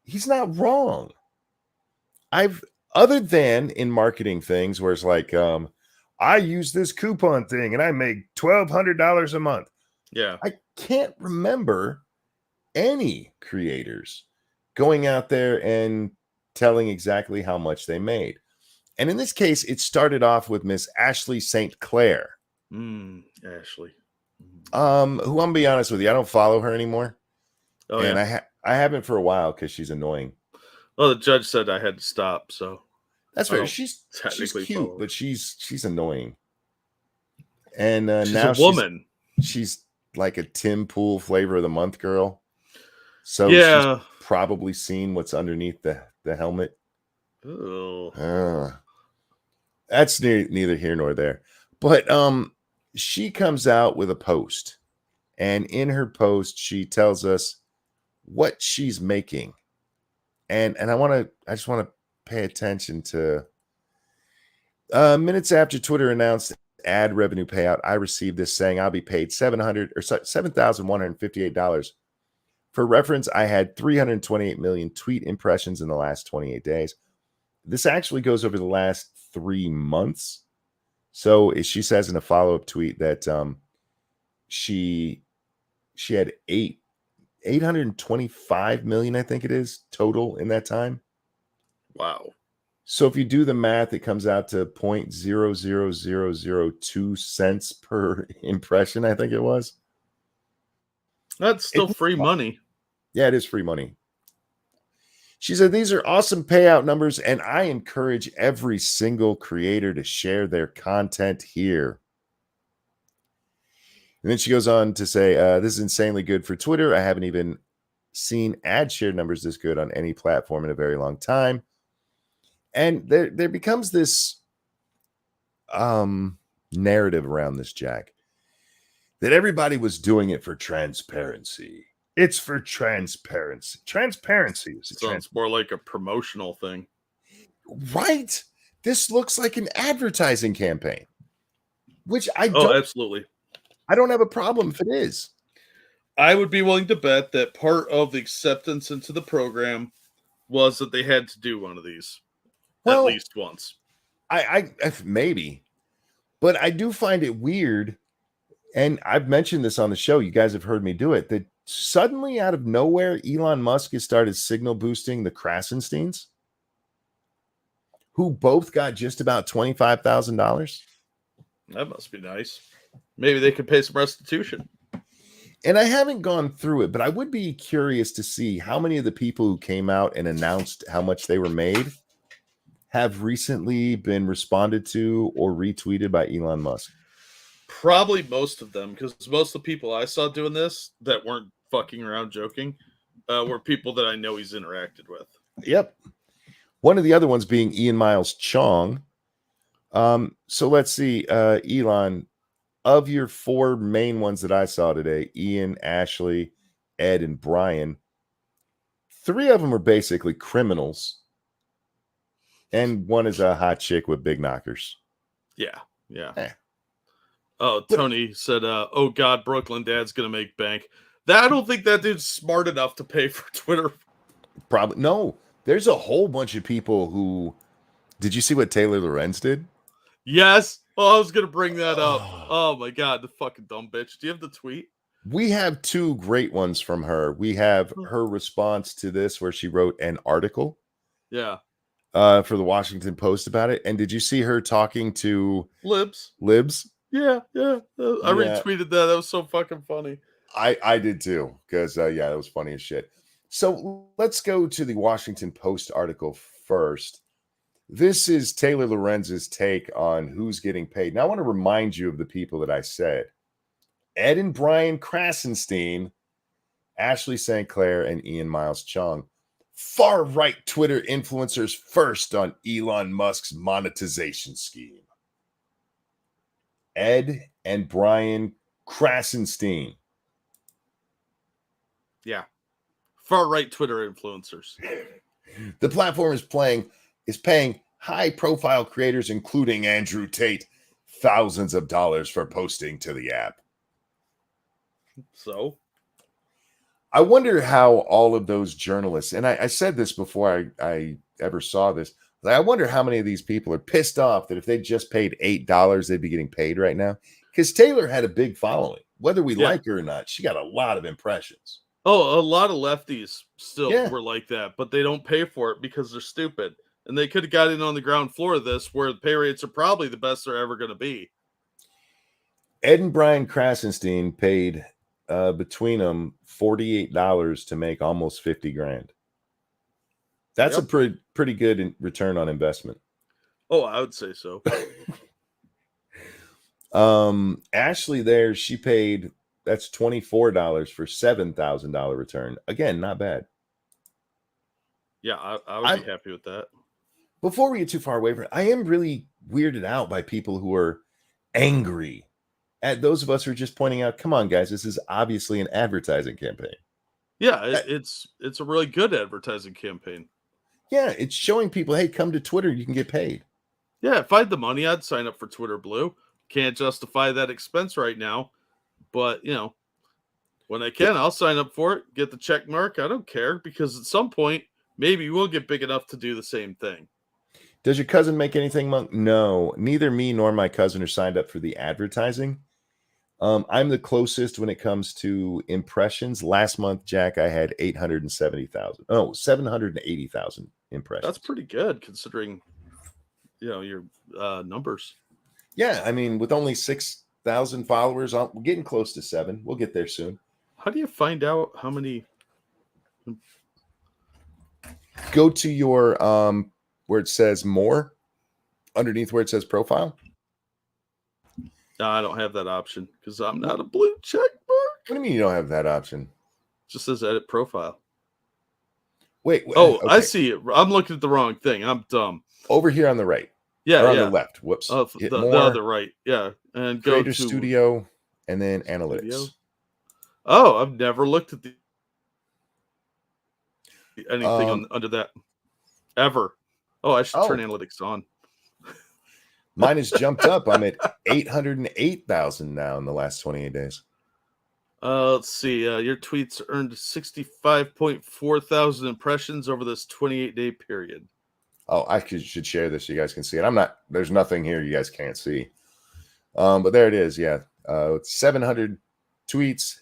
he's not wrong. Other than in marketing things where it's like, I use this coupon thing and I make $1,200 a month. Yeah. I can't remember any creators going out there and telling exactly how much they made. And in this case, it started off with Miss Ashley St. Clair. Ashley. Who I'm gonna be honest with you, I don't follow her anymore. Oh, and yeah. I haven't for a while because she's annoying. Well, the judge said I had to stop, so that's fair. She's cute, but she's annoying. And she's now a woman. She's like a Tim Pool flavor of the month girl. So yeah, she's probably seen what's underneath the helmet. That's neither here nor there. But she comes out with a post, and in her post, she tells us what she's making. And I just want to pay attention to minutes after Twitter announced ad revenue payout, I received this saying I'll be paid $7,158. For reference, I had 328 million tweet impressions in the last 28 days. This actually goes over the last 3 months. So she says in a follow-up tweet that she had 825 million, I think it is, total in that time. Wow. So if you do the math, it comes out to 0.00002 cents per impression, I think it was. That's still free money. Yeah, it is free money. She said, these are awesome payout numbers, and I encourage every single creator to share their content here. And then she goes on to say, this is insanely good for Twitter. I haven't even seen ad share numbers this good on any platform in a very long time. And there becomes this narrative around this, Jack, that everybody was doing it for transparency. It's for transparency. Transparency sounds more like a promotional thing. Right? This looks like an advertising campaign, which absolutely. I don't have a problem if it is. I would be willing to bet that part of the acceptance into the program was that they had to do one of these. At least once. I maybe, but I do find it weird, and I've mentioned this on the show. You guys have heard me do it. That suddenly, out of nowhere, Elon Musk has started signal boosting the Krasensteins, who both got just about $25,000. That must be nice. Maybe they could pay some restitution. And I haven't gone through it, but I would be curious to see how many of the people who came out and announced how much they were made have recently been responded to or retweeted by Elon Musk. Probably most of them, because most of the people I saw doing this that weren't fucking around joking were people that I know he's interacted with. Yep. One of the other ones being Ian Miles Chong. So let's see, Elon, of your 4 main ones that I saw today, Ian, Ashley, Ed, and Brian, 3 of them are basically criminals. And one is a hot chick with big knockers. Yeah. Eh. Oh, Tony said, oh God, Brooklyn Dad's going to make bank. I don't think that dude's smart enough to pay for Twitter. Probably. No, there's a whole bunch of people who... Did you see what Taylor Lorenz did? Yes. Oh, I was going to bring that up. Oh my God, the fucking dumb bitch. Do you have the tweet? We have 2 great ones from her. We have her response to this where she wrote an article Yeah. for the Washington Post about it. And did you see her talking to Libs? Yeah. I retweeted that. That was so fucking funny. I did too, because yeah, that was funny as shit. So let's go to the Washington Post article first. This is Taylor Lorenz's take on who's getting paid. Now, I want to remind you of the people that I said. Ed and Brian Krasenstein, Ashley St. Clair, and Ian Miles Chong. Far-right Twitter influencers first on Elon Musk's monetization scheme. Ed and Brian Krasenstein. Yeah. Far-right Twitter influencers. The platform is paying high-profile creators, including Andrew Tate, thousands of dollars for posting to the app. So? I wonder how all of those journalists, and I said this before I ever saw this, I wonder how many of these people are pissed off that if they just paid $8, they'd be getting paid right now. Because Taylor had a big following. Whether we like her or not, she got a lot of impressions. Oh, a lot of lefties still Yeah. were like that, but they don't pay for it because they're stupid. And they could have got in on the ground floor of this, where the pay rates are probably the best they're ever going to be. Ed and Brian Krasenstein paid between them $48 to make almost 50 grand. That's a pretty good return on investment. Oh, I would say so. Ashley there, she paid, that's $24 for $7,000 return. Again, not bad. Yeah, I would be happy with that. Before we get too far away from it, I am really weirded out by people who are angry at those of us who are just pointing out, come on, guys, this is obviously an advertising campaign. Yeah, it's a really good advertising campaign. Yeah, it's showing people, hey, come to Twitter, you can get paid. Yeah, if I had the money, I'd sign up for Twitter Blue. Can't justify that expense right now, but you know, when I can, I'll sign up for it, get the check mark. I don't care, because at some point, maybe we'll get big enough to do the same thing. Does your cousin make anything, Monk? No, neither me nor my cousin are signed up for the advertising. I'm the closest when it comes to impressions. Last month, Jack, I had 780,000 impressions. That's pretty good considering, you know, your numbers. Yeah, I mean, with only 6,000 followers, we're getting close to 7. We'll get there soon. How do you find out how many? Go to your where it says more, underneath where it says profile. No, I don't have that option because I'm not a blue check mark. What do you mean you don't have that option? It just says edit profile. Wait. Oh, okay. I see it. I'm looking at the wrong thing. I'm dumb. Over here on the right. Yeah, or on yeah. the left. Whoops. The other right. Yeah, and go Creator to Studio and then Analytics. Studio. Oh, I've never looked at anything under that ever. Oh, I should turn analytics on. Mine has jumped up. I'm at 808,000 now in the last 28 days. Let's see. Your tweets earned 65.4 thousand impressions over this 28-day period. Oh, I should share this so you guys can see it. There's nothing here you guys can't see. But there it is. Yeah. It's 700 tweets,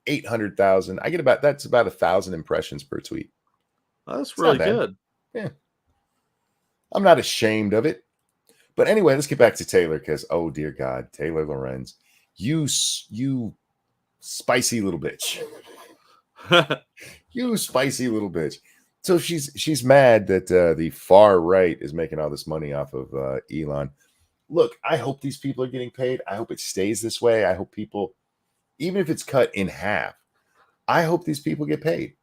800,000. I get that's about 1,000 impressions per tweet. Oh, that's really good. Yeah. I'm not ashamed of it. But anyway, let's get back to Taylor because, oh, dear God, Taylor Lorenz, you spicy little bitch. You spicy little bitch. So she's mad that the far right is making all this money off of Elon. look, I hope these people are getting paid. I hope it stays this way. I hope people, even if it's cut in half, I hope these people get paid.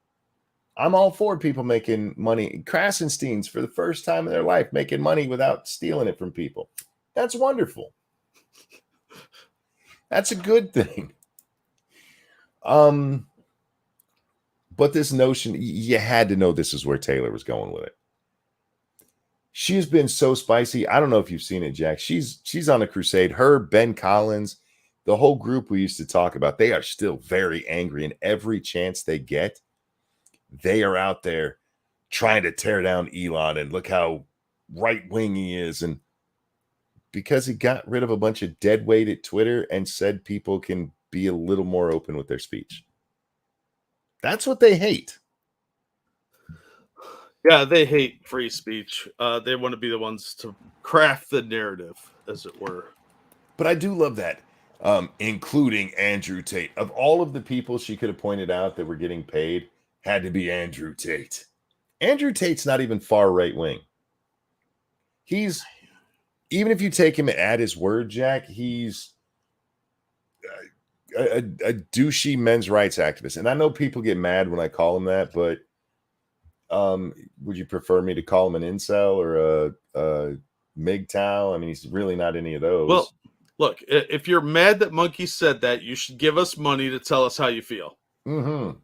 I'm all for people making money. Krasenstein's, for the first time in their life, making money without stealing it from people. That's wonderful. That's a good thing. But this notion, you had to know this is where Taylor was going with it. She's been so spicy. I don't know if you've seen it, Jack. She's on a crusade. Her, Ben Collins, the whole group we used to talk about, they are still very angry. And every chance they get, they are out there trying to tear down Elon and look how right-wing he is. And because he got rid of a bunch of dead weight at Twitter and said people can be a little more open with their speech. That's what they hate. Yeah, they hate free speech. They want to be the ones to craft the narrative, as it were. But I do love that, including Andrew Tate. Of all of the people she could have pointed out that were getting paid, had to be Andrew Tate. Andrew Tate's not even far right wing. He's, even if you take him at his word, Jack, he's a douchey men's rights activist. And I know people get mad when I call him that, but would you prefer me to call him an incel or a MGTOW? I mean, he's really not any of those. Well, look, if you're mad that Monkey said that, you should give us money to tell us how you feel. Mm-hmm.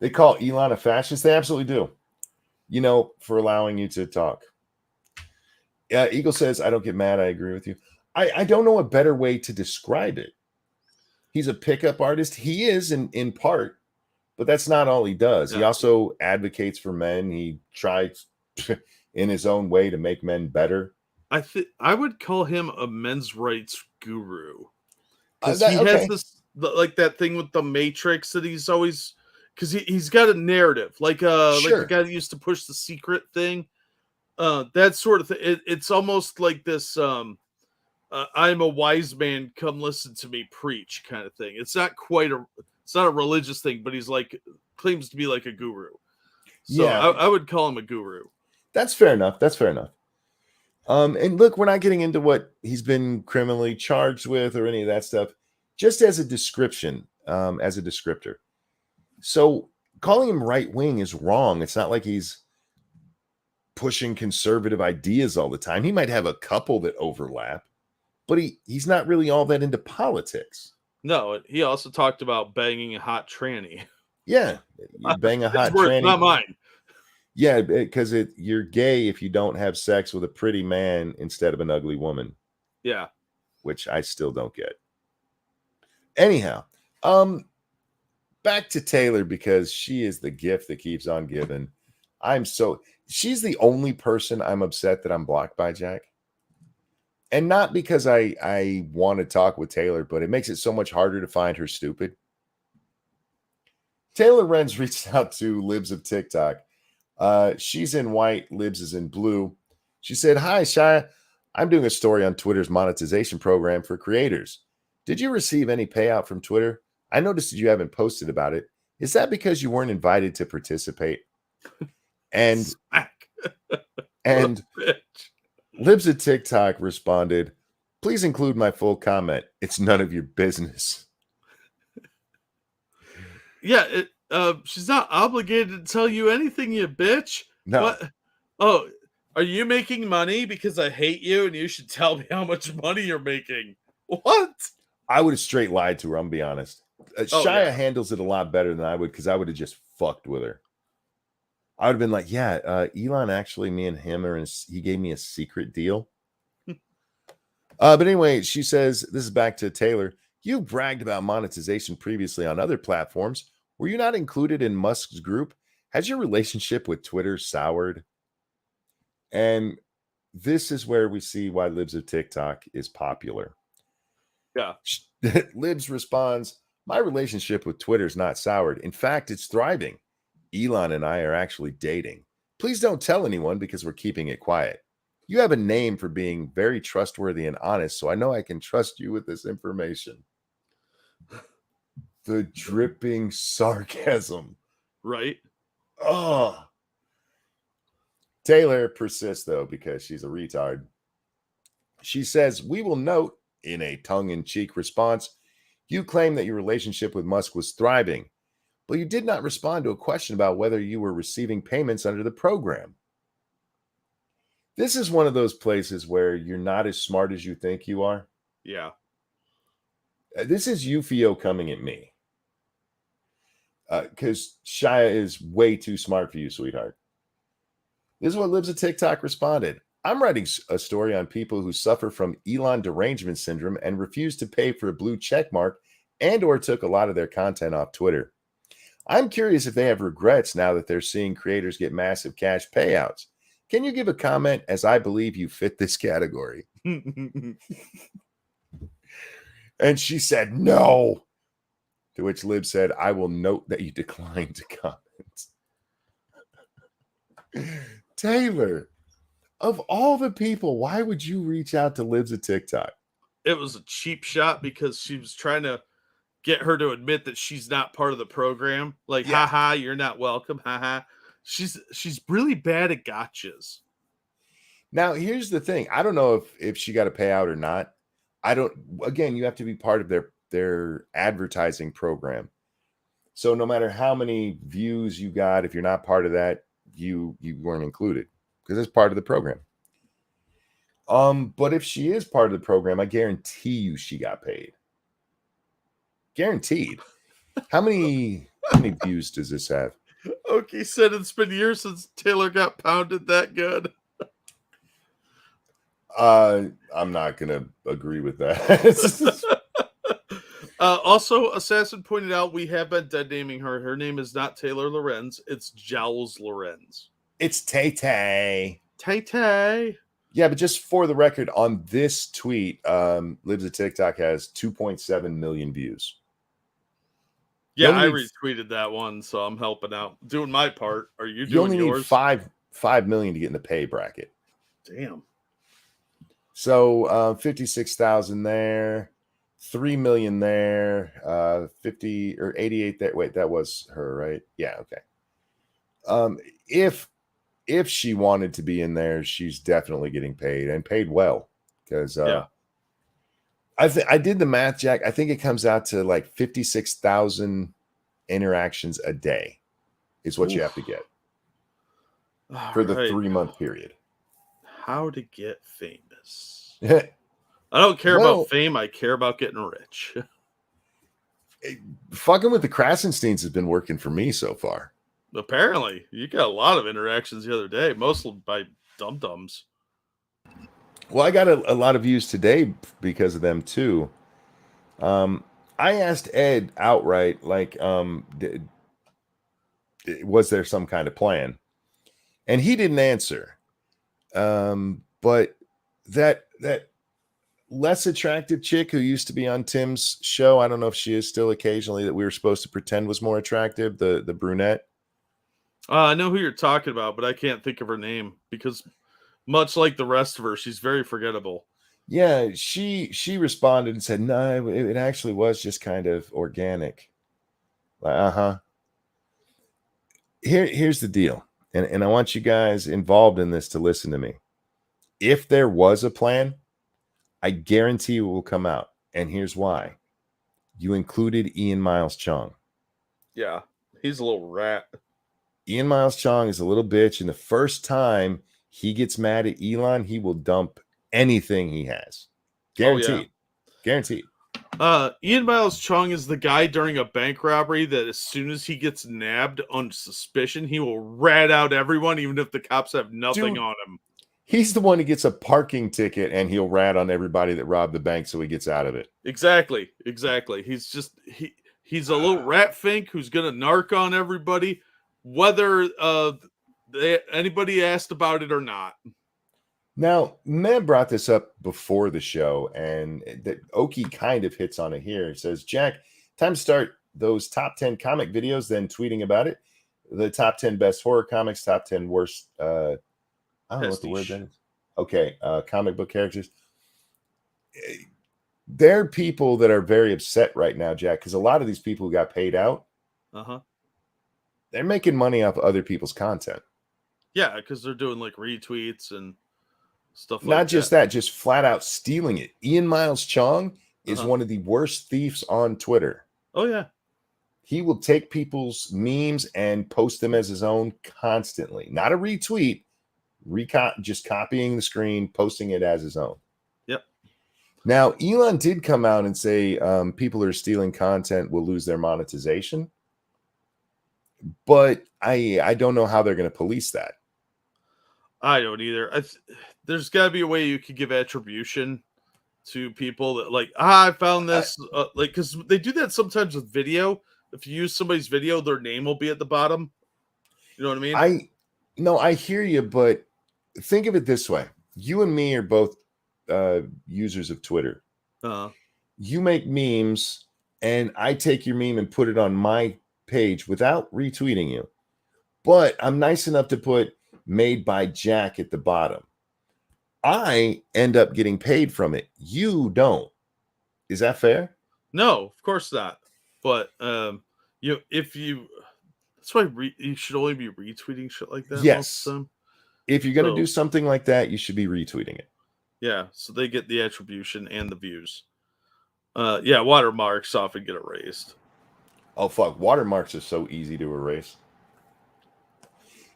They call Elon a fascist. They absolutely do. You know, for allowing you to talk. Yeah, Eagle says, I don't get mad. I agree with you. I don't know a better way to describe it. He's a pickup artist. He is in part, but that's not all he does. Yeah. He also advocates for men. He tries in his own way to make men better. I would call him a men's rights guru. Because That- he okay. has this, like that thing with the Matrix that he's always, because he's got a narrative, like like Sure. the guy that used to push the secret thing, that sort of thing. It's almost like this, I'm a wise man, come listen to me preach kind of thing. It's not a religious thing, but he's like, claims to be like a guru. So Yeah. I would call him a guru. That's fair enough. That's fair enough. And look, we're not getting into what he's been criminally charged with or any of that stuff, just as a description, as a descriptor. So calling him right wing is wrong. It's not like he's pushing conservative ideas all the time. He might have a couple that overlap, but he's not really all that into politics. No, he also talked about banging a hot tranny. Yeah, you bang a hot It's worth, tranny. not mine. Yeah, because you're gay if you don't have sex with a pretty man instead of an ugly woman, Yeah. which I still don't get. Anyhow, back to Taylor, because she is the gift that keeps on giving. She's the only person I'm upset that I'm blocked by, Jack. And not because I want to talk with Taylor, but it makes it so much harder to find her stupid. Taylor Renz reached out to Libs of TikTok. She's in white, Libs is in blue. She said, "Hi, Shia. I'm doing a story on Twitter's monetization program for creators. Did you receive any payout from Twitter? I noticed that you haven't posted about it. Is that because you weren't invited to participate?" And Smack. and Bitch. Libs of TikTok responded, "Please include my full comment. It's none of your business." Yeah, she's not obligated to tell you anything, you bitch. No. What? Oh, are you making money because I hate you and you should tell me how much money you're making? What? I would have straight lied to her, I'm gonna be honest. Shia yeah. handles it a lot better than I would, because I would have just fucked with her. I would have been like, yeah, Elon actually, me and him he gave me a secret deal. But anyway, she says, this is back to Taylor. You bragged about monetization previously on other platforms. Were you not included in Musk's group? Has your relationship with Twitter soured? And this is where we see why Libs of TikTok is popular. Yeah. Libs responds, my relationship with Twitter is not soured. In fact, it's thriving. Elon and I are actually dating. Please don't tell anyone because we're keeping it quiet. You have a name for being very trustworthy and honest, so I know I can trust you with this information. The dripping sarcasm. Right? Oh. Taylor persists, though, because she's a retard. She says, we will note in a tongue-in-cheek response, you claim that your relationship with Musk was thriving, but you did not respond to a question about whether you were receiving payments under the program. This is one of those places where you're not as smart as you think you are. Yeah. This is Ufio coming at me. Because Shia is way too smart for you, sweetheart. This is what Lives of TikTok responded. I'm writing a story on people who suffer from Elon derangement syndrome and refuse to pay for a blue check mark and or took a lot of their content off Twitter. I'm curious if they have regrets now that they're seeing creators get massive cash payouts. Can you give a comment, as I believe you fit this category? And she said, no. To which Lib said, I will note that you declined to comment. Taylor, of all the people, why would you reach out to Libs of TikTok? It was a cheap shot because she was trying to get her to admit that she's not part of the program. Like, Yeah. haha, you're not welcome. Haha. She's really bad at gotchas. Now, here's the thing. I don't know if she got a payout or not. Again, you have to be part of their advertising program. So no matter how many views you got, if you're not part of that, you weren't included because it's part of the program. But if she is part of the program, I guarantee you she got paid. Guaranteed. How many views does this have? Okay, said it's been years since Taylor got pounded that good. I'm not gonna agree with that. Also, Assassin pointed out we have been dead naming her. Her name is not Taylor Lorenz. It's Jowls Lorenz. It's Tay Tay. Tay Tay. Yeah, but just for the record, on this tweet, Libs of TikTok has 2.7 million views. Yeah, only I need- retweeted that one, so I'm helping out. Doing my part. Are you You doing only yours? need 5 million to get in the pay bracket. Damn. So 56,000 there, 3 million there, 50 or 88 there. Wait, that was her, right? Yeah, okay. If she wanted to be in there, she's definitely getting paid and paid well. Because Yeah. I did the math, Jack. I think it comes out to like 56,000 interactions a day is what you have to get for the Alright. 3-month period. How to get famous. Yeah. I don't care Well- about fame. I care about getting rich. Fucking with the Krasensteins has been working for me so far. Apparently, you got a lot of interactions the other day, mostly by dum-dums. Well, I got a lot of views today because of them too. I asked Ed outright, like, was there some kind of plan? And he didn't answer. But that less attractive chick who used to be on Tim's show, I don't know if she is still occasionally, that we were supposed to pretend was more attractive, the brunette. I know who you're talking about, but I can't think of her name because, much like the rest of her, she's very forgettable. Yeah, she responded and said, no, it actually was just kind of organic. Like, Here's the deal. And I want you guys involved in this to listen to me. If there was a plan, I guarantee you it will come out. And here's why. You included Ian Miles Chong. Yeah, he's a little rat. Ian Miles Chong is a little bitch, and the first time he gets mad at Elon, he will dump anything he has. Guaranteed. Guaranteed. Ian Miles Chung is the guy during a bank robbery that as soon as he gets nabbed on suspicion, he will rat out everyone, even if the cops have nothing Dude. on him. He's the one who gets a parking ticket, and he'll rat on everybody that robbed the bank so he gets out of it. Exactly. He's just he's a little rat fink who's gonna narc on everybody, whether anybody asked about it or not. Now, Meb brought this up before the show, and that Oki kind of hits on it here. It says, Jack, time to start those top 10 comic videos, then tweeting about it. The top 10 best horror comics, top 10 worst, I don't know what the word that is. Okay, comic book characters. There are people that are very upset right now, Jack, because a lot of these people who got paid out, they're making money off other people's content. Yeah, because they're doing like retweets and stuff like Not just that, just flat out stealing it. Ian Miles Chong is Uh-huh. one of the worst thieves on Twitter. Oh yeah. He will take people's memes and post them as his own constantly. Not a retweet, just copying the screen, posting it as his own. Yep. Now, Elon did come out and say people who are stealing content will lose their monetization. But I don't know how they're going to police that. I don't either. There's got to be a way you could give attribution to people that like, I found this, like, because they do that sometimes with video. If you use somebody's video, their name will be at the bottom. You know what I mean? I hear you, but think of it this way. You and me are both users of Twitter. You make memes, and I take your meme and put it on my page without retweeting you. But I'm nice enough to put made by Jack at the bottom. I end up getting paid from it. You don't. Is that fair? No, of course not. But that's why you should only be retweeting shit like that. Yes. Most of the time. If you're going to do something like that, you should be retweeting it. Yeah, so they get the attribution and the views. Yeah, watermarks often get erased. Oh, fuck. Watermarks are so easy to erase.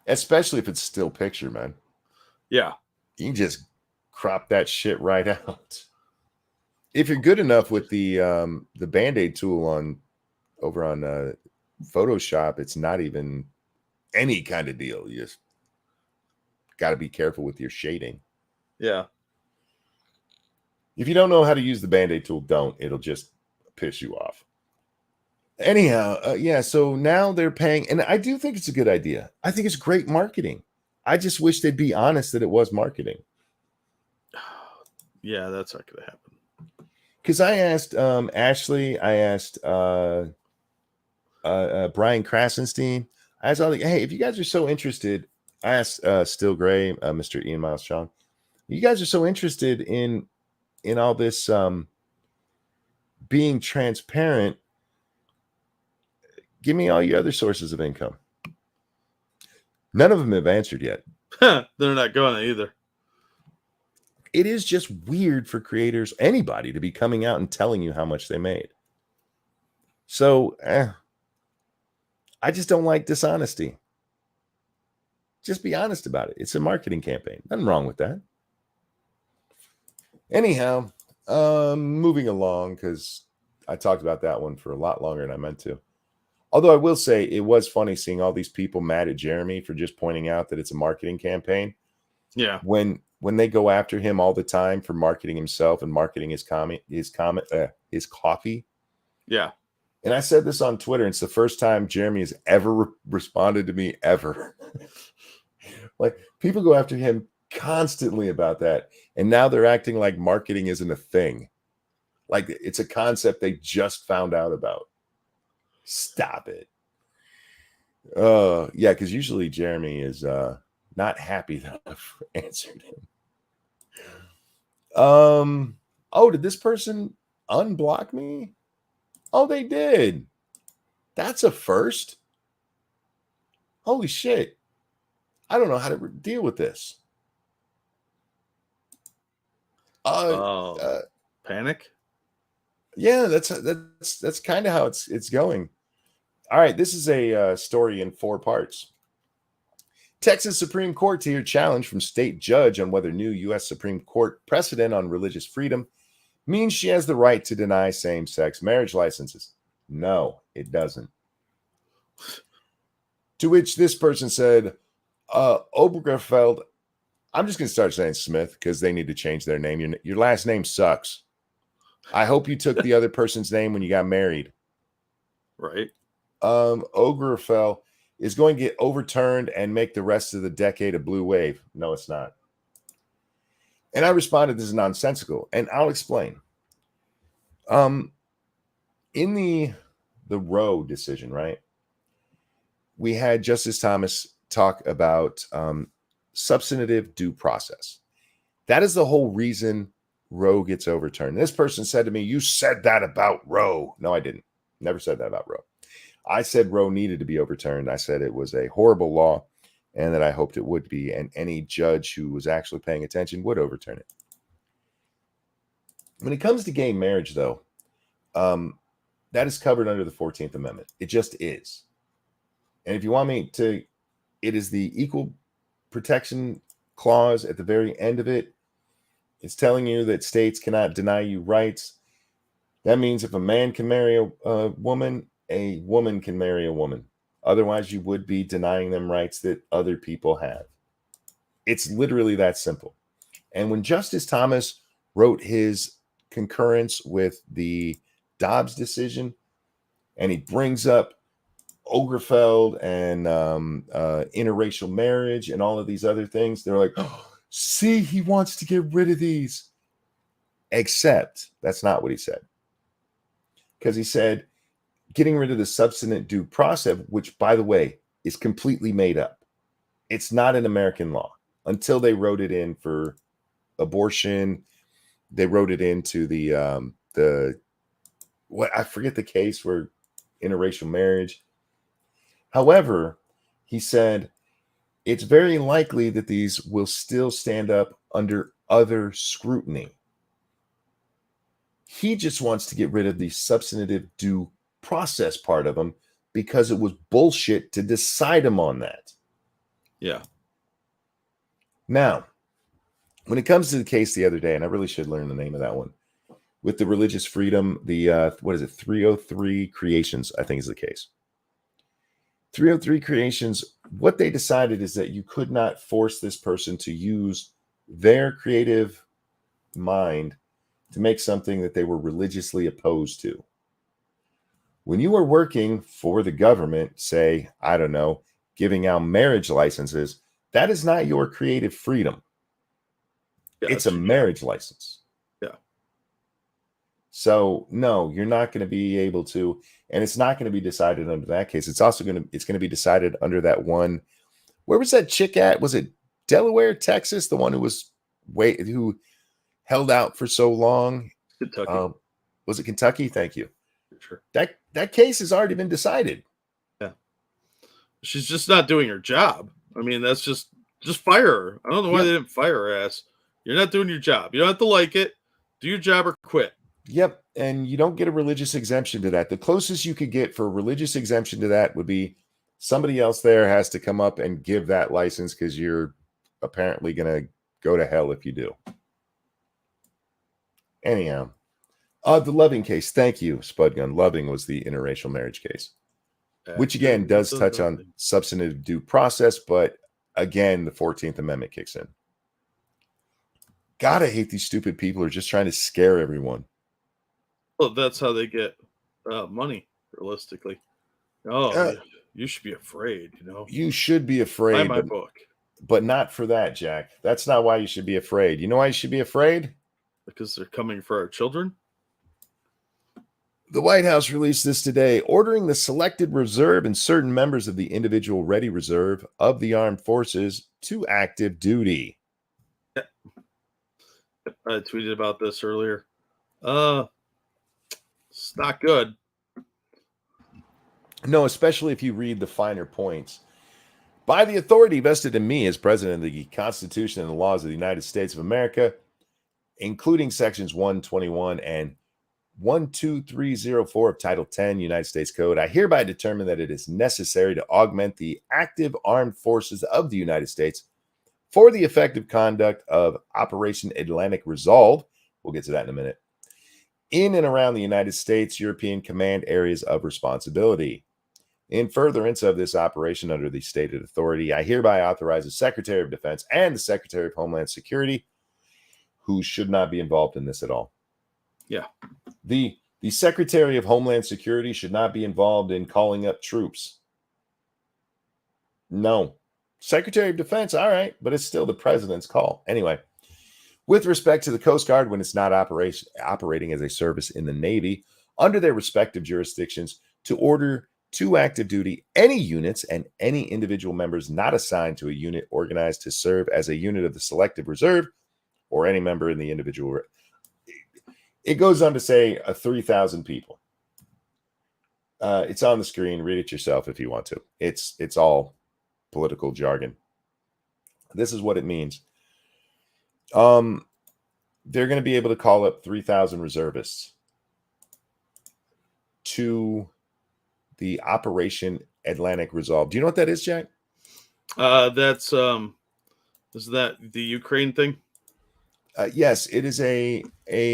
Especially if it's still picture, man. Yeah. You can just crop that shit right out. If you're good enough with the Band-Aid tool over on Photoshop, it's not even any kind of deal. You just got to be careful with your shading. Yeah. If you don't know how to use the Band-Aid tool, don't. It'll just piss you off. Anyhow, yeah, so now they're paying, and I do think it's a good idea. I think it's great marketing. I just wish they'd be honest that it was marketing. Yeah, that's not going to happen. Because I asked Ashley, I asked Brian Krasenstein, I asked all hey, if you guys are so interested, I asked Still Gray, Mr. Ian Miles Chong, you guys are so interested in all this being transparent, give me all your other sources of income. None of them have answered yet. They're not going to either. It is just weird for creators, anybody, to be coming out and telling you how much they made. So, I just don't like dishonesty. Just be honest about it. It's a marketing campaign. Nothing wrong with that. Anyhow, moving along, because I talked about that one for a lot longer than I meant to. Although I will say it was funny seeing all these people mad at Jeremy for just pointing out that it's a marketing campaign. Yeah. When they go after him all the time for marketing himself and marketing his coffee. Yeah. And I said this on Twitter. It's the first time Jeremy has ever responded to me ever. Like, people go after him constantly about that. And now they're acting like marketing isn't a thing. Like it's a concept they just found out about. Stop it. Yeah, because usually Jeremy is not happy that I've answered him. Oh, did this person unblock me? Oh, they did. That's a first. Holy shit. I don't know how to deal with this. Panic? Yeah, that's kind of how it's going. All right, this is a story in 4 parts. Texas Supreme Court to hear challenge from state judge on whether new U.S. Supreme Court precedent on religious freedom means she has the right to deny same-sex marriage licenses. No, it doesn't. To which this person said, Obergefell, I'm just going to start saying Smith because they need to change their name. Your last name sucks. I hope you took the other person's name when you got married. Right. Obergefell is going to get overturned and make the rest of the decade a blue wave. No, it's not. And I responded, this is nonsensical. And I'll explain. In the Roe decision, right? We had Justice Thomas talk about substantive due process. That is the whole reason Roe gets overturned. This person said to me, you said that about Roe. No, I didn't. Never said that about Roe. I said Roe needed to be overturned. I said it was a horrible law and that I hoped it would be, and any judge who was actually paying attention would overturn it. When it comes to gay marriage, though, that is covered under the 14th Amendment. It just is. And if you want me to, it is the Equal Protection Clause at the very end of it. It's telling you that states cannot deny you rights. That means if a man can marry a woman can marry a woman. Otherwise, you would be denying them rights that other people have. It's literally that simple. And when Justice Thomas wrote his concurrence with the Dobbs decision, and he brings up Obergefell and interracial marriage and all of these other things, they're like, oh, see, he wants to get rid of these. Except that's not what he said. Because he said getting rid of the substantive due process, which, by the way, is completely made up. It's not an American law. Until they wrote it in for abortion, they wrote it into the what, I forget the case where interracial marriage. However, he said it's very likely that these will still stand up under other scrutiny. He just wants to get rid of the substantive due process part of them because it was bullshit to decide him on that. Yeah. Now, when it comes to the case the other day, and I really should learn the name of that one, with the religious freedom, the, what is it, 303 Creations, I think is the case. 303 Creations, what they decided is that you could not force this person to use their creative mind to make something that they were religiously opposed to. When you are working for the government, say, I don't know, giving out marriage licenses, that is not your creative freedom. Yeah, it's a marriage license. Yeah. So no, you're not going to be able to, and it's not going to be decided under that case. It's also going to be decided under that one. Where was that chick at? Was it Delaware, Texas? The one who held out for so long? Kentucky. Was it Kentucky? Thank you. Sure. That case has already been decided. Yeah. She's just not doing her job. I mean, that's just fire her. I don't know why they didn't fire her ass. You're not doing your job. You don't have to like it. Do your job or quit. Yep. And you don't get a religious exemption to that. The closest you could get for a religious exemption to that would be somebody else there has to come up and give that license because you're apparently going to go to hell if you do. Anyhow, the Loving case. Thank you, Spudgun. Loving was the interracial marriage case, which again does touch on substantive due process, but again, the 14th Amendment kicks in. God, I hate these stupid people who are just trying to scare everyone. Well, that's how they get money, realistically. Oh, you should be afraid, you know. You should be afraid. Buy my book. But not for that, Jack. That's not why you should be afraid. You know why you should be afraid? Because they're coming for our children. The White House released this today, ordering the selected reserve and certain members of the individual ready reserve of the armed forces to active duty. I tweeted about this earlier. It's not good. No, especially if you read the finer points. By the authority vested in me as President of the Constitution and the laws of the United States of America, including sections 121 and 12304 of Title 10 United States Code, I hereby determine that it is necessary to augment the active armed forces of the United States for the effective conduct of Operation Atlantic Resolve. We'll get to that in a minute. In and around the United States European Command areas of responsibility. In furtherance of this operation under the stated authority, I hereby authorize the Secretary of Defense and the Secretary of Homeland Security, who should not be involved in this at all. Yeah. The Secretary of Homeland Security should not be involved in calling up troops. No. Secretary of Defense, all right, but it's still the president's call. Anyway, with respect to the Coast Guard, when it's not operating as a service in the Navy, under their respective jurisdictions, to order to active duty any units and any individual members not assigned to a unit organized to serve as a unit of the selective reserve or any member in the individual. It goes on to say 3,000 people. It's on the screen. Read it yourself if you want to. It's all political jargon. This is what it means. They're going to be able to call up 3,000 reservists to the Operation Atlantic Resolve. Do you know what that is, Jack? That's is that the Ukraine thing? Yes, it is a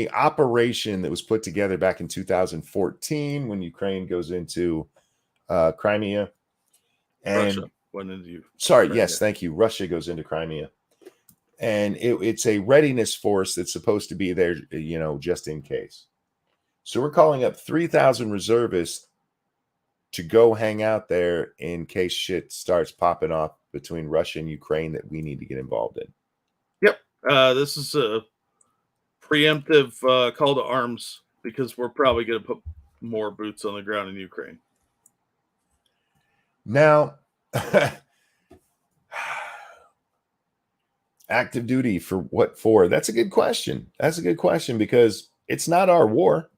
operation that was put together back in 2014 when Ukraine goes into Crimea. And Russia went into sorry, Crimea. yes, thank you. Russia goes into Crimea. And it's a readiness force that's supposed to be there, just in case. So we're calling up 3,000 reservists to go hang out there in case shit starts popping off between Russia and Ukraine that we need to get involved in. Yep. This is a preemptive call to arms because we're probably going to put more boots on the ground in Ukraine. Now, active duty for what for? That's a good question. That's a good question because it's not our war.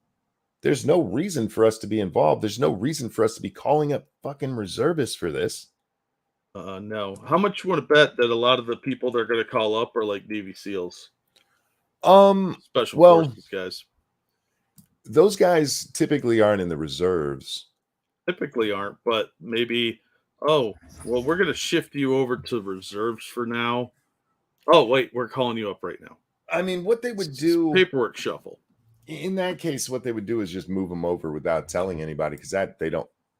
There's no reason for us to be involved. There's no reason for us to be calling up fucking reservists for this. No. How much you want to bet that a lot of the people they're going to call up are like Navy SEALs, special forces guys? Those guys typically aren't in the reserves. Typically aren't, but maybe. Oh, well, we're going to shift you over to reserves for now. Oh, wait, we're calling you up right now. I mean, what they would do paperwork shuffle. In that case, what they would do is just move them over without telling anybody because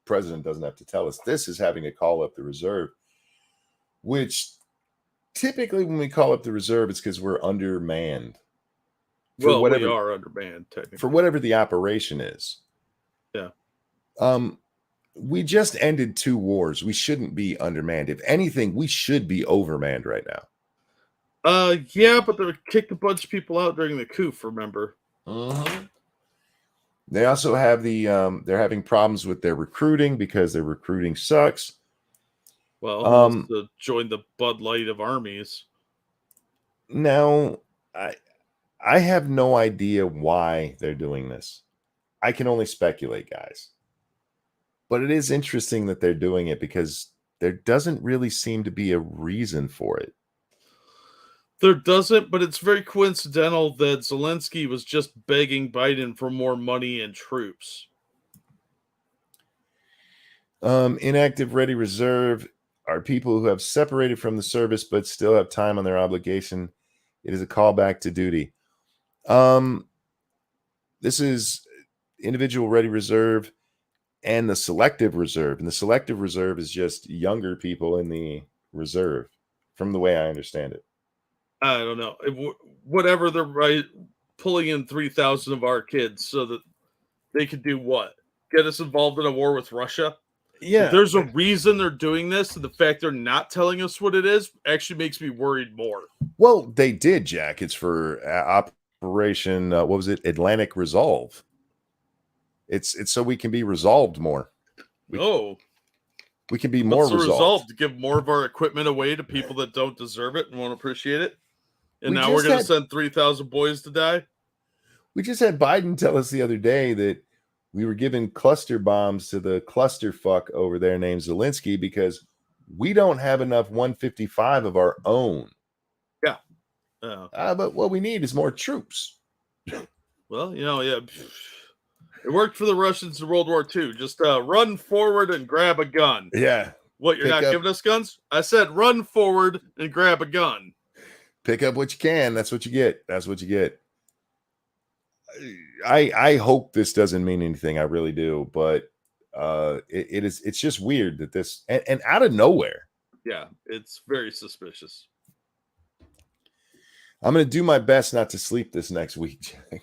president doesn't have to tell us. This is having to call up the reserve, which typically when we call up the reserve, it's because we're undermanned. We are undermanned, technically. For whatever the operation is. Yeah. We just ended 2 wars. We shouldn't be undermanned. If anything, we should be overmanned right now. Yeah, but they kicked a bunch of people out during the coup, remember? They also have they're having problems with their recruiting because their recruiting sucks. Well, who wants to join the Bud Light of armies? Now, I have no idea why they're doing this. I can only speculate, guys. But it is interesting that they're doing it because there doesn't really seem to be a reason for it. There doesn't, but it's very coincidental that Zelensky was just begging Biden for more money and troops. Inactive ready reserve are people who have separated from the service but still have time on their obligation. It is a callback to duty. This is individual ready reserve and the selective reserve. And the selective reserve is just younger people in the reserve, from the way I understand it. I don't know. Whatever they're pulling in 3,000 of our kids so that they could do what? Get us involved in a war with Russia? Yeah. If there's a reason they're doing this, and the fact they're not telling us what it is actually makes me worried more. Well, they did, Jack. It's for Operation, what was it? Atlantic Resolve. It's so we can be resolved more. We can be more What's the resolved. result? To give more of our equipment away to people that don't deserve it and won't appreciate it? And now we're going to send 3,000 boys to die? We just had Biden tell us the other day that we were giving cluster bombs to the clusterfuck over there named Zelensky because we don't have enough 155 of our own. Yeah. But what we need is more troops. Well, yeah. It worked for the Russians in World War II. Just run forward and grab a gun. Yeah. What, you're not giving us guns? I said run forward and grab a gun. Pick up what you can. That's what you get. That's what you get. I hope this doesn't mean anything. I really do. But it's just weird that this and out of nowhere. Yeah, it's very suspicious. I'm going to do my best not to sleep this next week, Jack.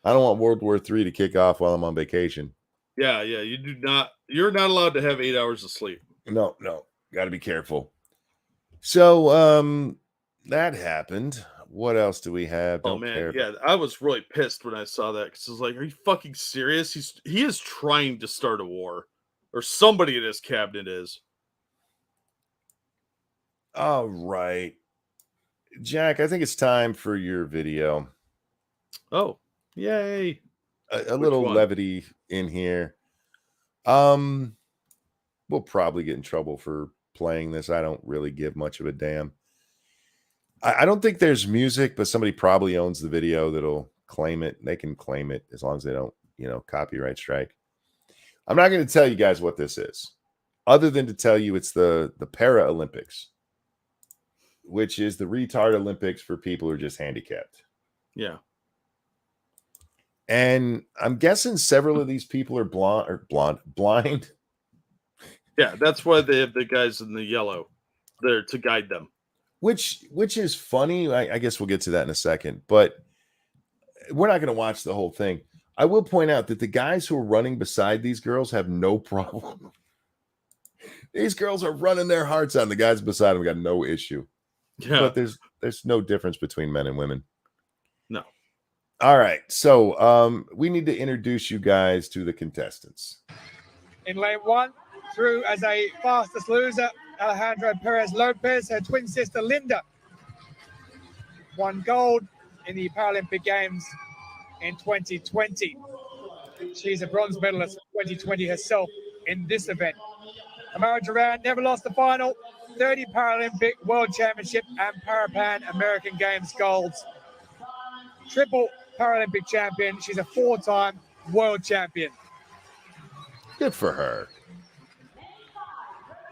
I don't want World War III to kick off while I'm on vacation. Yeah, you're not allowed to have 8 hours of sleep. No, got to be careful. So, that happened. What else do we have? Don't care. Yeah, I was really pissed when I saw that because I was like, "Are you fucking serious? He is trying to start a war, or somebody in his cabinet is." All right, Jack. I think it's time for your video. Oh, yay! A little levity in here. We'll probably get in trouble for playing this. I don't really give much of a damn. I don't think there's music, but somebody probably owns the video that'll claim it. They can claim it as long as they don't, copyright strike. I'm not going to tell you guys what this is, other than to tell you it's the Paralympics, which is the retard Olympics for people who are just handicapped. Yeah. And I'm guessing several of these people are blind. Yeah, that's why they have the guys in the yellow there to guide them. Which is funny. I guess we'll get to that in a second, but we're not going to watch the whole thing. I will point out that the guys who are running beside these girls have no problem. These girls are running their hearts out. The guys beside them got no issue. Yeah. But there's no difference between men and women. No. All right. So we need to introduce you guys to the contestants. In lane 1, through as a fastest loser, Alejandro Perez Lopez. Her twin sister Linda won gold in the Paralympic Games in 2020. She's a bronze medalist for 2020 herself in this event. Amara Duran never lost the final, 30 Paralympic World Championship and Parapan American Games golds. Triple Paralympic champion. She's a 4-time world champion. Good for her.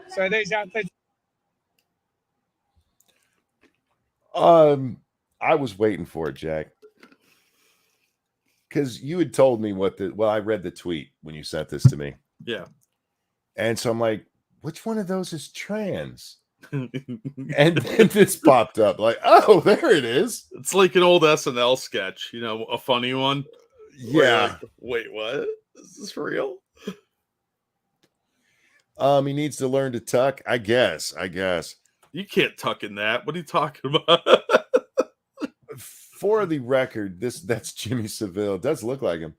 So these athletes. I was waiting for it, Jack. Because you had told me I read the tweet when you sent this to me. Yeah. And so I'm like, which one of those is trans? And then this popped up like, oh, there it is. It's like an old SNL sketch, a funny one. Yeah. Like, wait, what? Is this real? He needs to learn to tuck. I guess. You can't tuck in that. What are you talking about? For the record, that's Jimmy Seville. It does look like him.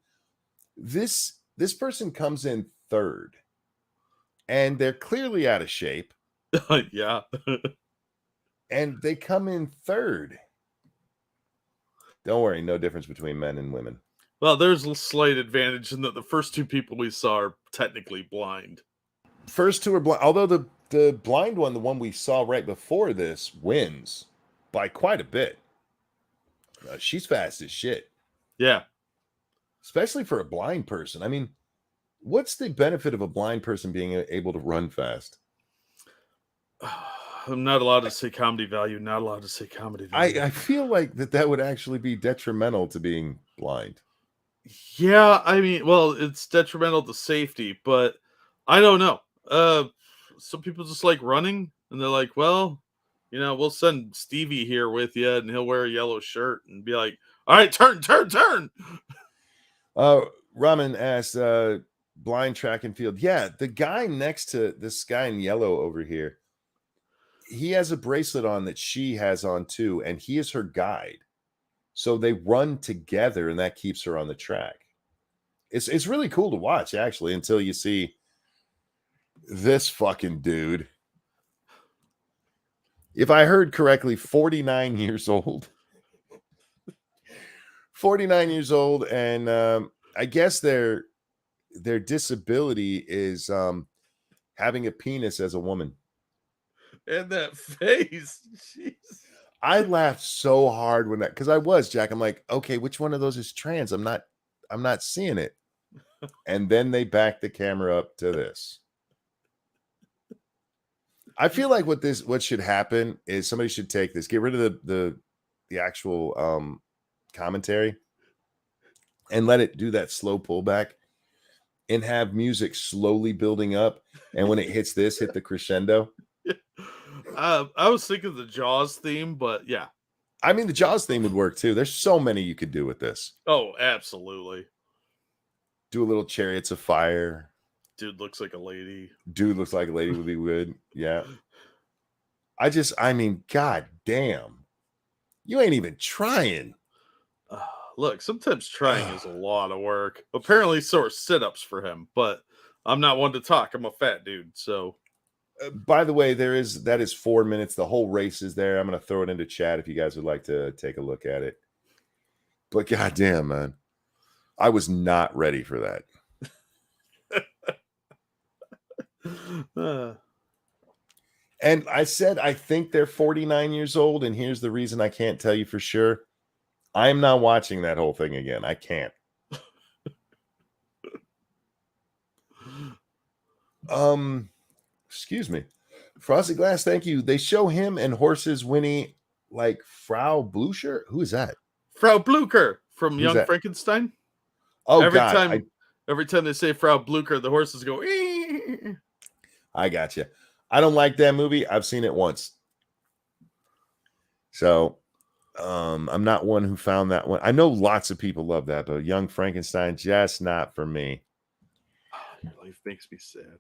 This person comes in third, and they're clearly out of shape. Yeah. And they come in third. Don't worry, no difference between men and women. Well, there's a slight advantage in that the first two people we saw are technically blind. First two are blind, although the blind one, the one we saw right before this, wins by quite a bit. She's fast as shit. Yeah. Especially for a blind person. I mean, what's the benefit of a blind person being able to run fast? I'm not allowed to say comedy value. Not allowed to say comedy value. I feel like that would actually be detrimental to being blind. Yeah, I mean, well, it's detrimental to safety, but I don't know. Some people just like running, and they're like, well, we'll send Stevie here with you, and he'll wear a yellow shirt and be like, all right, turn. Raman asked, blind track and field. Yeah, the guy next to this guy in yellow over here, he has a bracelet on that she has on too, and he is her guide. So they run together, and that keeps her on the track. It's really cool to watch, actually, until you see this fucking dude. If I heard correctly, 49 years old. 49 years old, and I guess their disability is having a penis as a woman. And that face. Jeez. I laughed so hard when because I was, Jack. I'm like, okay, which one of those is trans? I'm not seeing it. And then they back the camera up to this. I feel like what should happen is somebody should take this, get rid of the actual commentary, and let it do that slow pullback, and have music slowly building up, and when it hits this, hit the crescendo. I was thinking of the Jaws theme, but yeah. I mean, the Jaws theme would work too. There's so many you could do with this. Oh, absolutely. Do a little Chariots of Fire. Dude looks like a lady. Dude looks like a lady would be good. Yeah. I mean, god damn. You ain't even trying. Look, sometimes trying is a lot of work. Apparently, so are sit-ups for him, but I'm not one to talk. I'm a fat dude, so. By the way, that is 4 minutes. The whole race is there. I'm going to throw it into chat if you guys would like to take a look at it. But goddamn, man, I was not ready for that. And I said, I think they're 49 years old. And here's the reason I can't tell you for sure. I'm not watching that whole thing again. I can't. Excuse me. Frosted Glass, thank you. They show him and horses Winnie like Frau Blucher. Who is that? Frau Blucher from Who's Young that? Frankenstein. Oh, every God. Every time they say Frau Blucher, the horses go. "Ee." I got you. I don't like that movie. I've seen it once. So I'm not one who found that one. I know lots of people love that, but Young Frankenstein, just not for me. Your life makes me sad.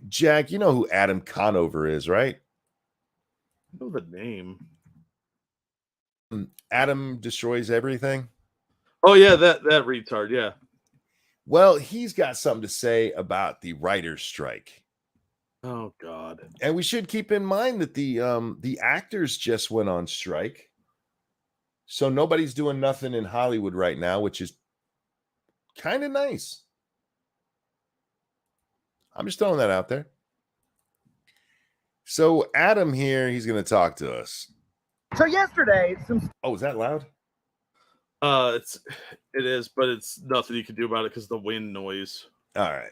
Jack, you know who Adam Conover is, right? I know the name. Adam Destroys Everything. Oh yeah, that retard. Yeah. Well, he's got something to say about the writer's strike. Oh God. And we should keep in mind that the actors just went on strike. So nobody's doing nothing in Hollywood right now, which is kind of nice. I'm just throwing that out there. So Adam here, he's going to talk to us. So yesterday, Oh, is that loud? It is, but it's nothing you can do about it because the wind noise. All right.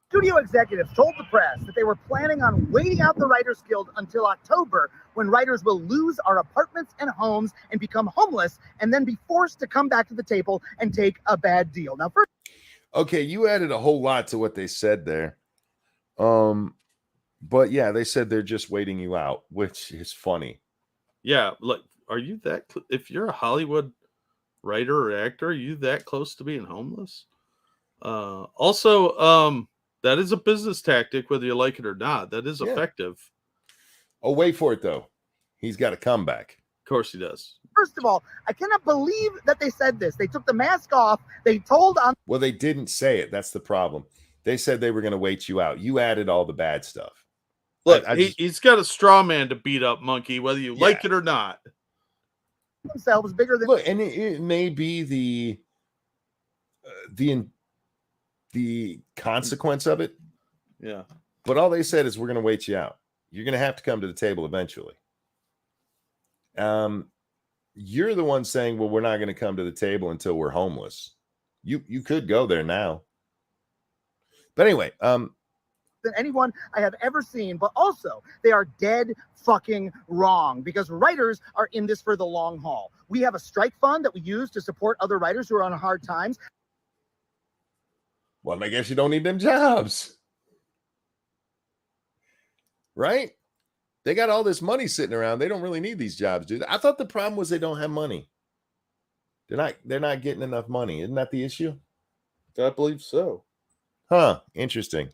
studio executives told the press that they were planning on waiting out the Writers Guild until October, when writers will lose our apartments and homes and become homeless, and then be forced to come back to the table and take a bad deal. Now, first, okay, you added a whole lot to what they said there. But yeah, they said they're just waiting you out, which is funny. Yeah, look, are you that? If you're a Hollywood writer or actor, are you that close to being homeless? Also, that is a business tactic, whether you like it or not. That is effective. Oh, wait for it though. He's got a comeback. Of course he does. first of all, I cannot believe that they said this. They took the mask off. They told on. Well, they didn't say it. That's the problem. They said they were going to wait you out. You added all the bad stuff. Look, he's got a straw man to beat up, Monkey, whether you like it or not. Themselves bigger than. Look, and it may be the consequence of it. Yeah. But all they said is we're going to wait you out. You're going to have to come to the table eventually. You're the one saying, well, we're not going to come to the table until we're homeless. You could go there now. But anyway, than anyone I have ever seen, but also they are dead fucking wrong, because writers are in this for the long haul. We have a strike fund that we use to support other writers who are on hard times. Well, I guess you don't need them jobs. Right? They got all this money sitting around. They don't really need these jobs, do they? I thought the problem was they don't have money. They're not getting enough money. Isn't that the issue? I believe so. Huh. Interesting.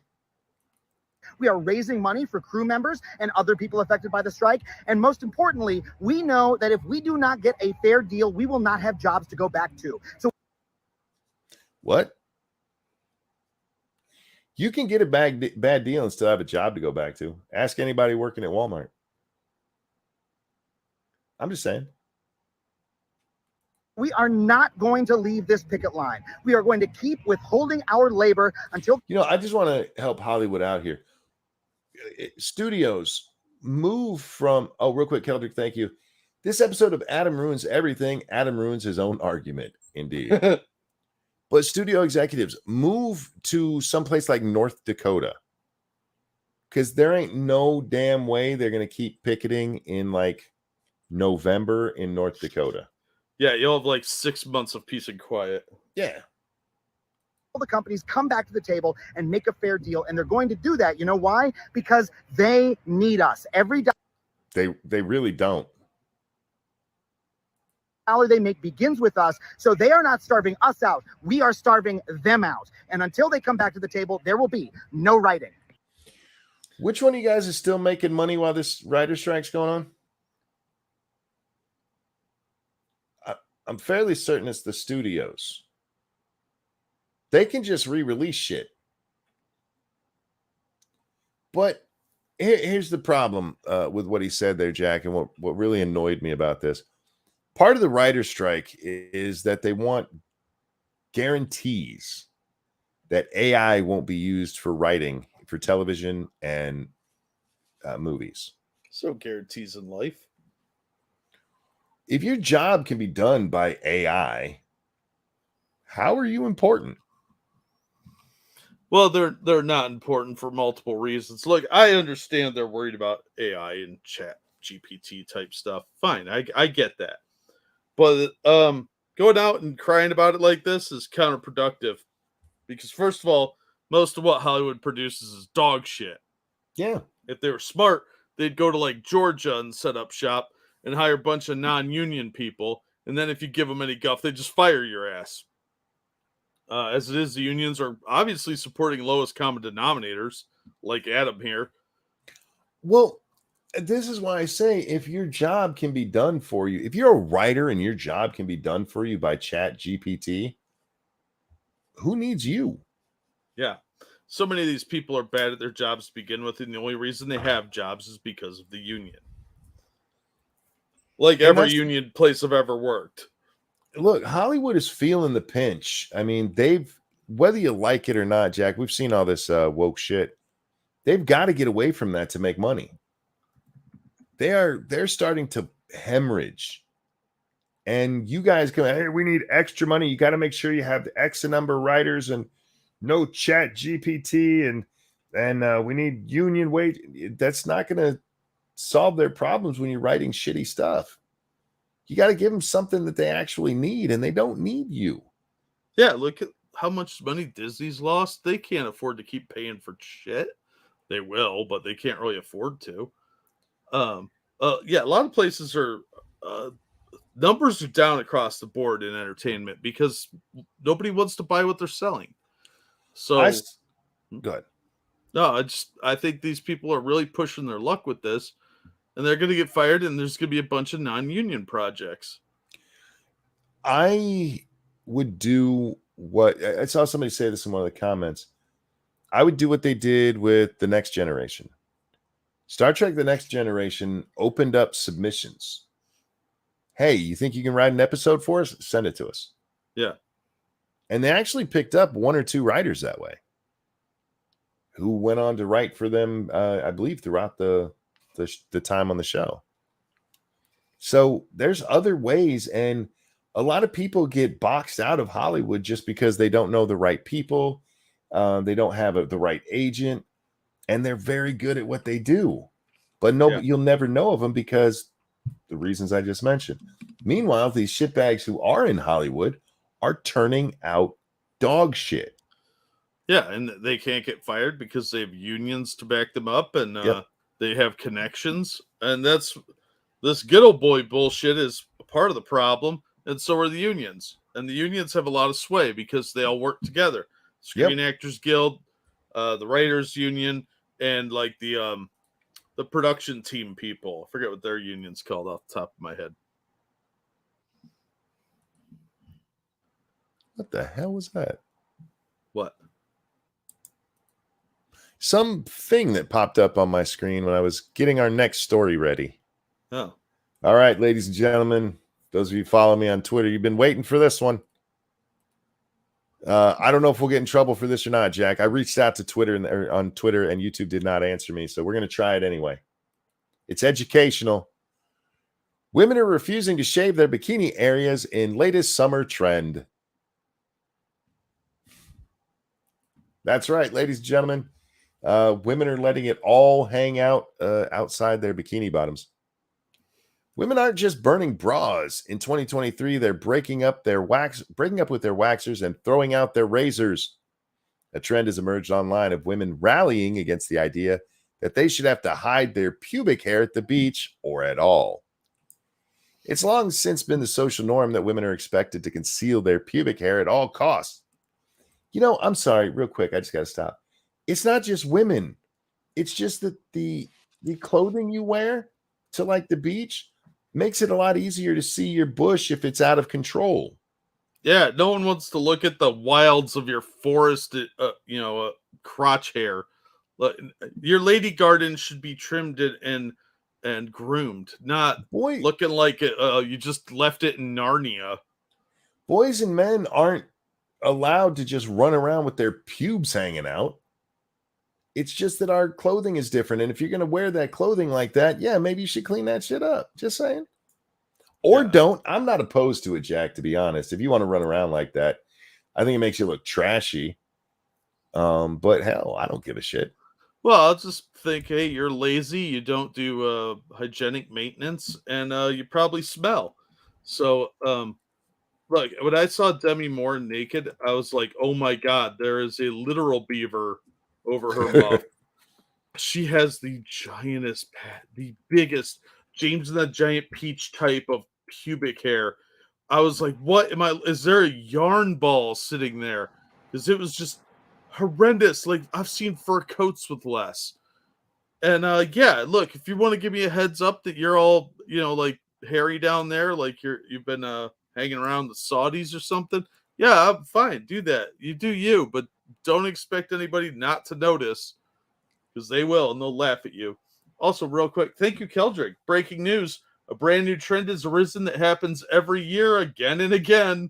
We are raising money for crew members and other people affected by the strike. And most importantly, we know that if we do not get a fair deal, we will not have jobs to go back to. So what? You can get a bad deal and still have a job to go back to. Ask anybody working at Walmart. I'm just saying. we are not going to leave this picket line. We are going to keep withholding our labor until. You know, I just want to help Hollywood out here. Studios move from. Oh, real quick, Keldrick, thank you. This episode of Adam Ruins Everything. Adam ruins his own argument, indeed. But studio executives move to someplace like North Dakota, because there ain't no damn way they're going to keep picketing in like November in North Dakota. Yeah, you'll have like 6 months of peace and quiet. Yeah. The companies come back to the table and make a fair deal, and they're going to do that. You know why? Because they need us. Every They really don't. dollar they make begins with us, so they are not starving us out. We are starving them out. And until they come back to the table, there will be no writing. Which one of you guys is still making money while this writer strike's going on? I'm fairly certain it's the studios. They can just re-release shit. But here's the problem with what he said there, Jack, and what really annoyed me about this. Part of the writer's strike is that they want guarantees that AI won't be used for writing for television and movies. So guarantees in life. If your job can be done by AI, how are you important? Well, they're not important for multiple reasons. Look, I understand they're worried about AI and chat GPT type stuff. Fine, I get that. But going out and crying about it like this is counterproductive. Because first of all, most of what Hollywood produces is dog shit. Yeah. If they were smart, they'd go to like Georgia and set up shop and hire a bunch of non-union people. And then if you give them any guff, they just fire your ass. As it is, the unions are obviously supporting lowest common denominators, like Adam here. Well, this is why I say if your job can be done for you, if you're a writer and your job can be done for you by Chat GPT, who needs you? Yeah. So many of these people are bad at their jobs to begin with, and the only reason they have jobs is because of the union. Like And every that's- union place I've ever worked. Look, Hollywood is feeling the pinch. I mean, whether you like it or not, Jack, we've seen all this woke shit. They've got to get away from that to make money. They're starting to hemorrhage. And you guys go, hey, we need extra money. You got to make sure you have the X number of writers and no Chat GPT and we need union wage. That's not going to solve their problems when you're writing shitty stuff. You got to give them something that they actually need, and they don't need you. Yeah, look at how much money Disney's lost. They can't afford to keep paying for shit. They will, but they can't really afford to. Yeah, a lot of places are numbers are down across the board in entertainment because nobody wants to buy what they're selling. So go ahead. No, I think these people are really pushing their luck with this, and they're going to get fired, and there's going to be a bunch of non-union projects. I would do what I saw somebody say this in one of the comments. I would do what they did with The Next Generation. Star Trek The Next Generation opened up submissions. Hey, you think you can write an episode for us? Send it to us. Yeah. And they actually picked up one or two writers that way who went on to write for them, I believe, throughout the time on the show. So there's other ways, and a lot of people get boxed out of Hollywood just because they don't know the right people. They don't have the right agent, and they're very good at what they do. But you'll never know of them because the reasons I just mentioned. Meanwhile, these shitbags who are in Hollywood are turning out dog shit. Yeah, and they can't get fired because they have unions to back them up, and they have connections. And this good old boy bullshit is part of the problem, and so are the unions. And the unions have a lot of sway because they all work together. Screen Actors Guild, the Writers Union, and like the production team people. I forget what their union's called off the top of my head. What the hell was that? What? Something that popped up on my screen when I was getting our next story ready. Oh. All right, ladies and gentlemen, those of you who follow me on Twitter, you've been waiting for this one. I don't know if we'll get in trouble for this or not, Jack. I reached out to Twitter on Twitter, and YouTube did not answer me, so we're going to try it anyway. It's educational. Women are refusing to shave their bikini areas in latest summer trend. That's right, ladies and gentlemen. Women are letting it all hang out outside their bikini bottoms. Women aren't just burning bras. In 2023, they're breaking up with their waxers and throwing out their razors. A trend has emerged online of women rallying against the idea that they should have to hide their pubic hair at the beach or at all. It's long since been the social norm that women are expected to conceal their pubic hair at all costs. You know, I'm sorry, real quick, I just got to stop. It's not just women. It's just that the clothing you wear to like the beach makes it a lot easier to see your bush if it's out of control. Yeah, no one wants to look at the wilds of your forest, crotch hair. Your lady garden should be trimmed and groomed, not looking like you just left it in Narnia. Boys and men aren't allowed to just run around with their pubes hanging out. It's just that our clothing is different. And if you're going to wear that clothing like that, yeah, maybe you should clean that shit up. Just saying. Or Yeah. don't. I'm not opposed to it, Jack, to be honest. If you want to run around like that, I think it makes you look trashy. But hell, I don't give a shit. Well, I'll just think, hey, you're lazy, you don't do hygienic maintenance, and you probably smell. So, look, when I saw Demi Moore naked, I was like, oh my God, there is a literal beaver over her muff. She has the giantest, the biggest James and the Giant Peach type of pubic hair. I was like, what am I? Is there a yarn ball sitting there? Because it was just horrendous. Like, I've seen fur coats with less. And yeah, look, if you want to give me a heads up that you're all, like hairy down there, like you've been hanging around the Saudis or something, yeah, I'm fine. Do that. You do you, but don't expect anybody not to notice, because they will, and they'll laugh at you. Also, real quick, thank you, Keldrick. Breaking news: a brand new trend has arisen that happens every year, again and again.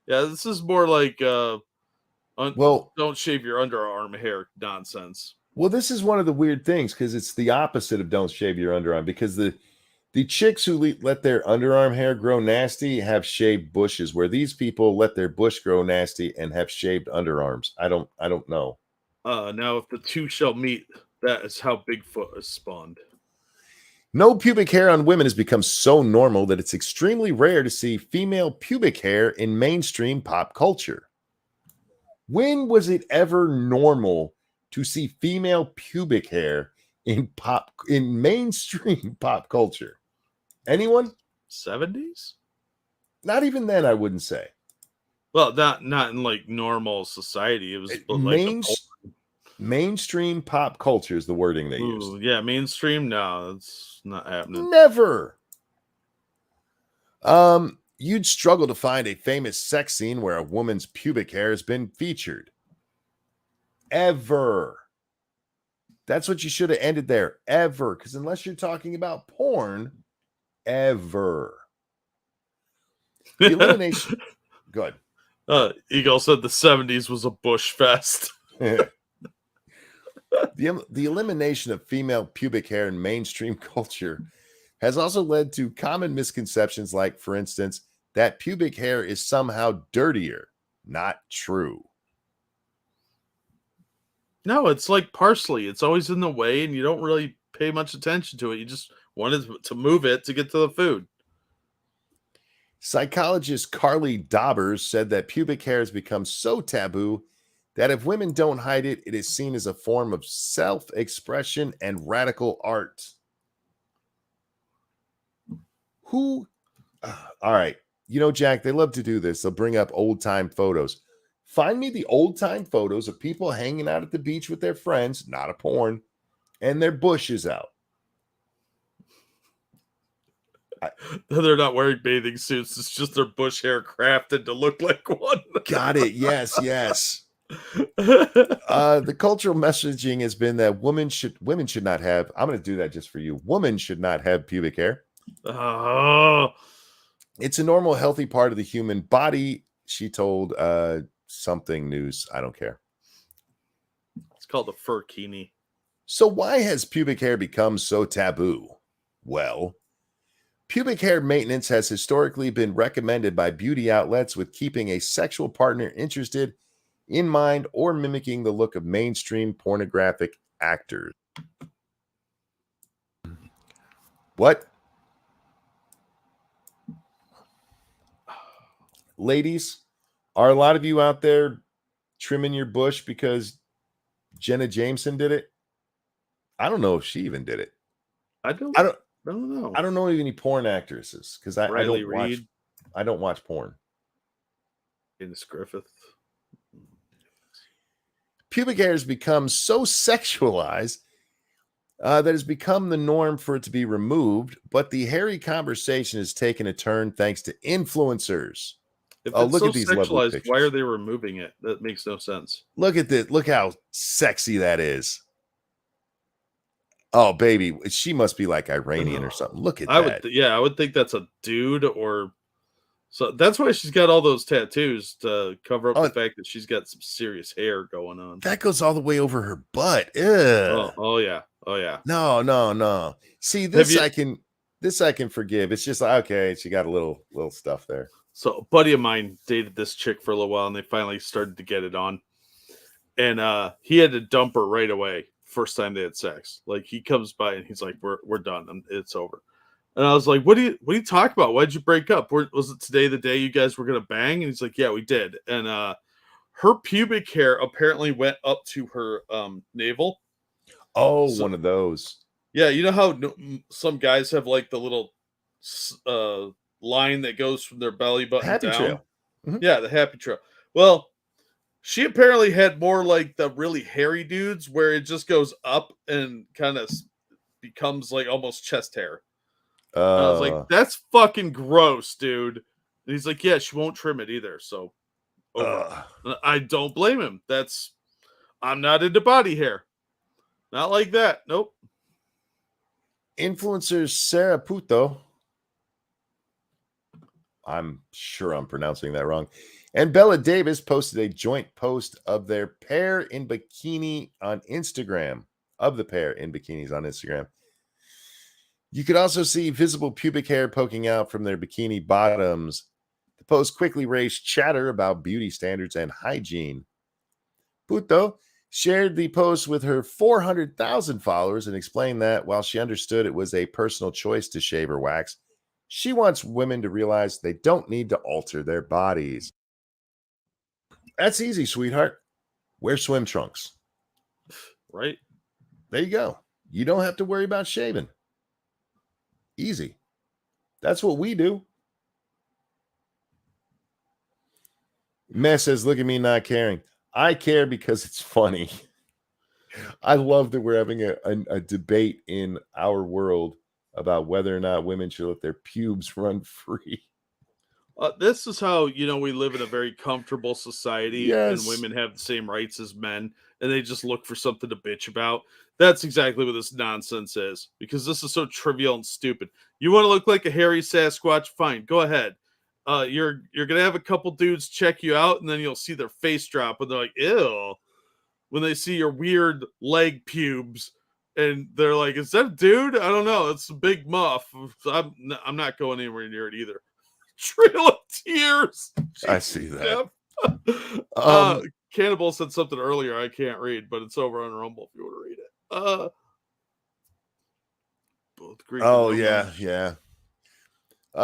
Yeah, this is more like Well, don't shave your underarm hair nonsense. Well, this is one of the weird things because it's the opposite of don't shave your underarm, because the chicks who let their underarm hair grow nasty have shaved bushes, where these people let their bush grow nasty and have shaved underarms. I don't know. Now, if the two shall meet, that is how Bigfoot is spawned. No pubic hair on women has become so normal that it's extremely rare to see female pubic hair in mainstream pop culture. When was it ever normal to see female pubic hair in mainstream pop culture? Anyone? 70s? Not even then, I wouldn't say. Well, not in like normal society. It was like mainstream pop culture is the wording they use. Yeah, mainstream. No, it's not happening. Never. You'd struggle to find a famous sex scene where a woman's pubic hair has been featured. Ever. That's what you should have ended there. Ever. Because unless you're talking about porn, ever. The elimination. Good. Eagle said the 70s was a bush fest. The elimination of female pubic hair in mainstream culture has also led to common misconceptions like, for instance, that pubic hair is somehow dirtier. Not true. No, it's like parsley. It's always in the way, and you don't really pay much attention to it. You just wanted to move it to get to the food. Psychologist Carly Daubers said that pubic hair has become so taboo that if women don't hide it, it is seen as a form of self-expression and radical art. All right. Jack, they love to do this. They'll bring up old-time photos. Find me the old-time photos of people hanging out at the beach with their friends, not a porn, and their bush is out. They're not wearing bathing suits. It's just their bush hair crafted to look like one. Got it. Yes. The cultural messaging has been that women should not have. I'm going to do that just for you. Women should not have pubic hair. Oh. It's a normal, healthy part of the human body, she told something news. I don't care. It's called a furkini. So why has pubic hair become so taboo? Well, pubic hair maintenance has historically been recommended by beauty outlets with keeping a sexual partner interested in mind or mimicking the look of mainstream pornographic actors. What? Ladies, are a lot of you out there trimming your bush because Jenna Jameson did it? I don't know if she even did it. I don't know. I don't know any porn actresses because I don't watch porn. Dennis Griffith. Pubic hair has become so sexualized that has become the norm for it to be removed, but the hairy conversation has taken a turn thanks to influencers. If it's look so at these lovely pictures. Why are they removing it? That makes no sense. Look at this. Look how sexy that is. Oh, baby. She must be like Iranian or something. Look at that. I would think that's a dude or So that's why she's got all those tattoos to cover up Oh, the fact that she's got some serious hair going on. that goes all the way over her butt. Oh, Ugh. oh yeah. Oh yeah. No. See, Have this you? I can forgive. It's just like, okay, she got a little stuff there. So a buddy of mine dated this chick for a little while, and they finally started to get it on. And he had to dump her right away. First time they had sex. Like he comes by and he's like, "We're done. It's over." And I was like, "What do you talk about? Why'd you break up? Was it today the day you guys were gonna bang?" And he's like, "Yeah, we did." And her pubic hair apparently went up to her navel. Oh, So, one of those. yeah, you know how some guys have like the little line that goes from their belly button Happy down. trail. Mhm. Yeah, the happy trail. Well, she apparently had more like the really hairy dudes where it just goes up and kind of becomes like almost chest hair. And I was like, that's fucking gross, dude. And he's like, yeah, she won't trim it either. So over. I don't blame him. I'm not into body hair. Not like that. Nope. Influencer Sarah Puto. I'm sure I'm pronouncing that wrong. And Bella Davis posted a joint post of their pair in bikini on Instagram. Of the pair in bikinis on Instagram. You could also see visible pubic hair poking out from their bikini bottoms. The post quickly raised chatter about beauty standards and hygiene. Puto shared the post with her 400,000 followers and explained that while she understood it was a personal choice to shave or wax, she wants women to realize they don't need to alter their bodies. That's easy, sweetheart. Wear swim trunks. Right? There you go. You don't have to worry about shaving. Easy. That's what we do. Mess says, look at me not caring. I care because it's funny. I love that we're having a debate in our world about whether or not women should let their pubes run free. This is how, we live in a very comfortable society. Yes. And women have the same rights as men, and they just look for something to bitch about. That's exactly what this nonsense is, because this is so trivial and stupid. You want to look like a hairy Sasquatch? Fine, go ahead. You're gonna have a couple dudes check you out, and then you'll see their face drop, and they're like, "Ew," when they see your weird leg pubes, and they're like, "Is that a dude? I don't know. It's a big muff. I'm not going anywhere near it either." Trail of Tears. I see that. Cannibal said something earlier I can't read, but it's over on Rumble if you want to read it. Both Greek and yeah.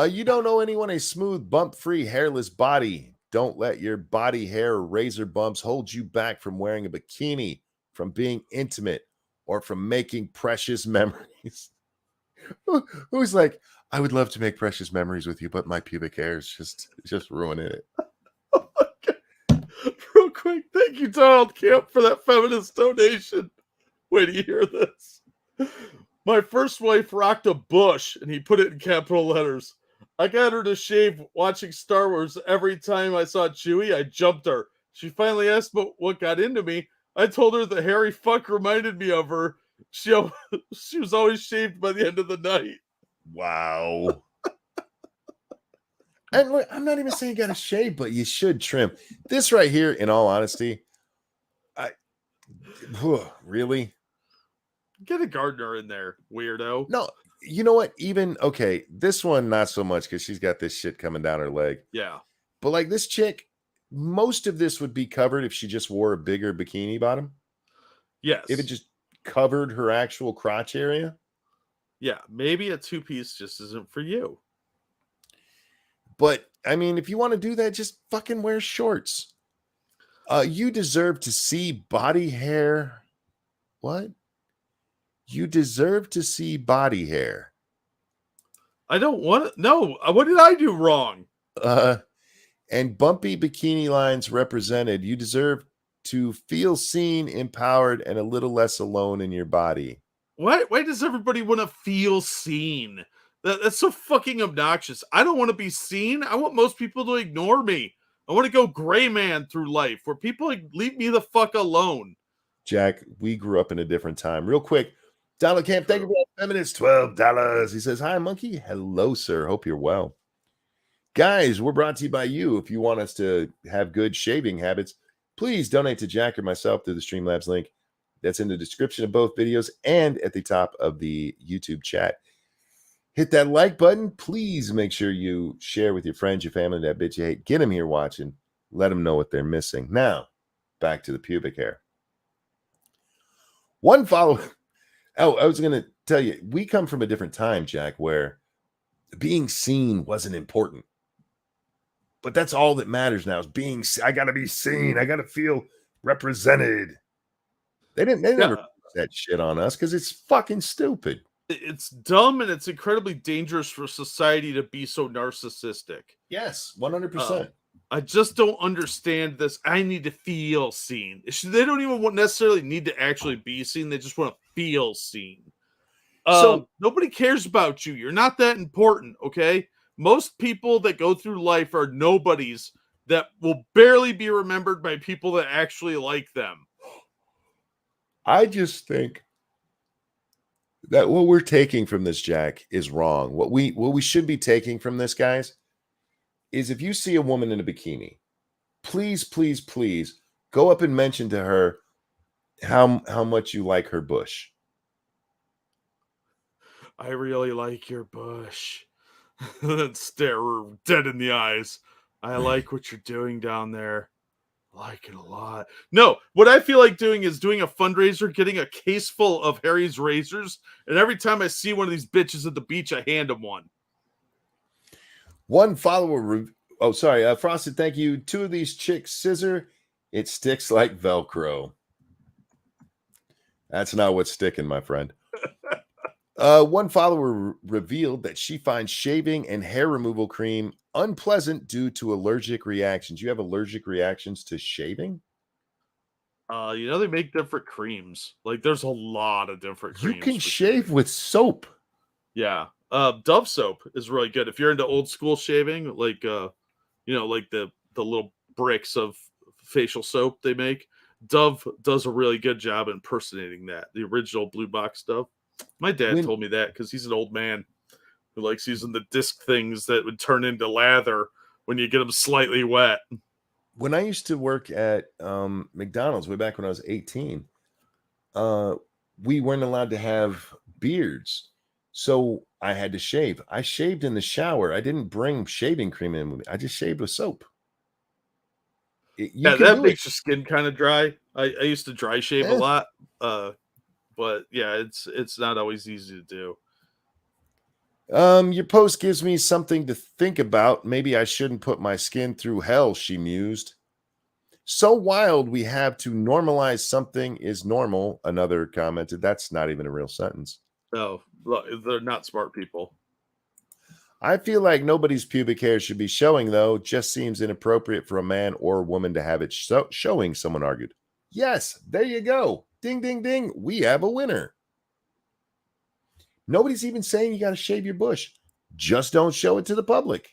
You don't know anyone a smooth, bump-free, hairless body. Don't let your body hair or razor bumps hold you back from wearing a bikini, from being intimate, or from making precious memories. Who's like, I would love to make precious memories with you, but my pubic hair is just ruining it. Oh my God. Real quick, thank you, Donald Camp, for that feminist donation. Wait till you hear this. My first wife rocked a bush, and he put it in capital letters. I got her to shave watching Star Wars. Every time I saw Chewie, I jumped her. She finally asked what got into me. I told her the hairy fuck reminded me of her. She was always shaved by the end of the night. Wow. And look, I'm not even saying you got to shave, but you should trim. This right here, in all honesty, really? Get a gardener in there, weirdo. No, you know what? Even, okay, this one, not so much because she's got this shit coming down her leg. Yeah. But like this chick, most of this would be covered if she just wore a bigger bikini bottom. Yes. If it just covered her actual crotch area. Yeah, maybe a two-piece just isn't for you. But, I mean, if you want to do that, just fucking wear shorts. You deserve to see body hair. What? You deserve to see body hair. I don't want to. No, what did I do wrong? And bumpy bikini lines represented. You deserve to feel seen, empowered, and a little less alone in your body. Why does everybody want to feel seen? That's so fucking obnoxious. I don't want to be seen. I want most people to ignore me. I want to go gray man through life where people like, leave me the fuck alone. Jack, we grew up in a different time. Real quick, Donald Camp, thank you for 10 minutes, $12. He says, hi, monkey. Hello, sir. Hope you're well. Guys, we're brought to you by you. If you want us to have good shaving habits, please donate to Jack or myself through the Streamlabs link that's in the description of both videos and at the top of the YouTube chat. Hit that like button. Please make sure you share with your friends, your family, that bitch you hate. Get them here watching. Let them know what they're missing. Now, back to the pubic hair. One follower. Oh, I was going to tell you, we come from a different time, Jack, where being seen wasn't important. But that's all that matters now is being, I got to be seen. I got to feel represented. They never put that shit on us because it's fucking stupid. It's dumb and it's incredibly dangerous for society to be so narcissistic. Yes, 100%. I just don't understand this. I need to feel seen. They don't even necessarily need to actually be seen. They just want to feel seen. So nobody cares about you. You're not that important, okay? Most people that go through life are nobodies that will barely be remembered by people that actually like them. I just think that what we're taking from this, Jack, is wrong. What we should be taking from this, guys, is if you see a woman in a bikini, please, please, please go up and mention to her how much you like her bush. I really like your bush. Then stare her dead in the eyes. I like what you're doing down there. I like it a lot. No, what I feel like doing is doing a fundraiser, getting a case full of Harry's razors, and every time I see one of these bitches at the beach, I hand them one. One follower. Oh, sorry. Frosted, thank you. 2 of these chicks scissor. It sticks like Velcro. That's not what's sticking, my friend. One follower revealed that she finds shaving and hair removal cream unpleasant due to allergic reactions. You have allergic reactions to shaving? They make different creams. Like, there's a lot of different creams. You can shave with soap. Yeah. Dove soap is really good. If you're into old school shaving, like, like the little bricks of facial soap they make, Dove does a really good job impersonating that. The original blue box stuff. My dad told me that because he's an old man who likes using the disc things that would turn into lather when you get them slightly wet. When I used to work at McDonald's way back when I was 18, we weren't allowed to have beards. So I had to shave. I shaved in the shower. I didn't bring shaving cream in with me. I just shaved with soap. That makes your skin kind of dry. I used to dry shave a lot. But yeah, it's not always easy to do. Your post gives me something to think about. Maybe I shouldn't put my skin through hell, she mused. So wild we have to normalize something is normal, another commented. That's not even a real sentence. No, they're not smart people. I feel like nobody's pubic hair should be showing, though. Just seems inappropriate for a man or a woman to have it showing, someone argued. Yes, there you go. Ding, ding, ding. We have a winner. Nobody's even saying you got to shave your bush. Just don't show it to the public.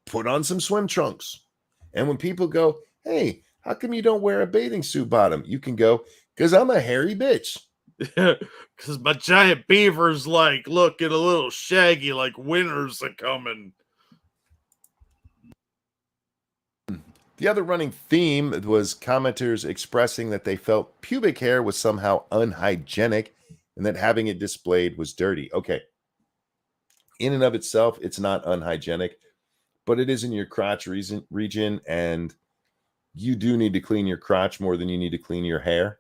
Put on some swim trunks. And when people go, hey, how come you don't wear a bathing suit bottom? You can go, because I'm a hairy bitch. Because my giant beaver's like looking a little shaggy, like winter's a coming. The other running theme was commenters expressing that they felt pubic hair was somehow unhygienic and that having it displayed was dirty. Okay. In and of itself, it's not unhygienic, but it is in your crotch region, and you do need to clean your crotch more than you need to clean your hair.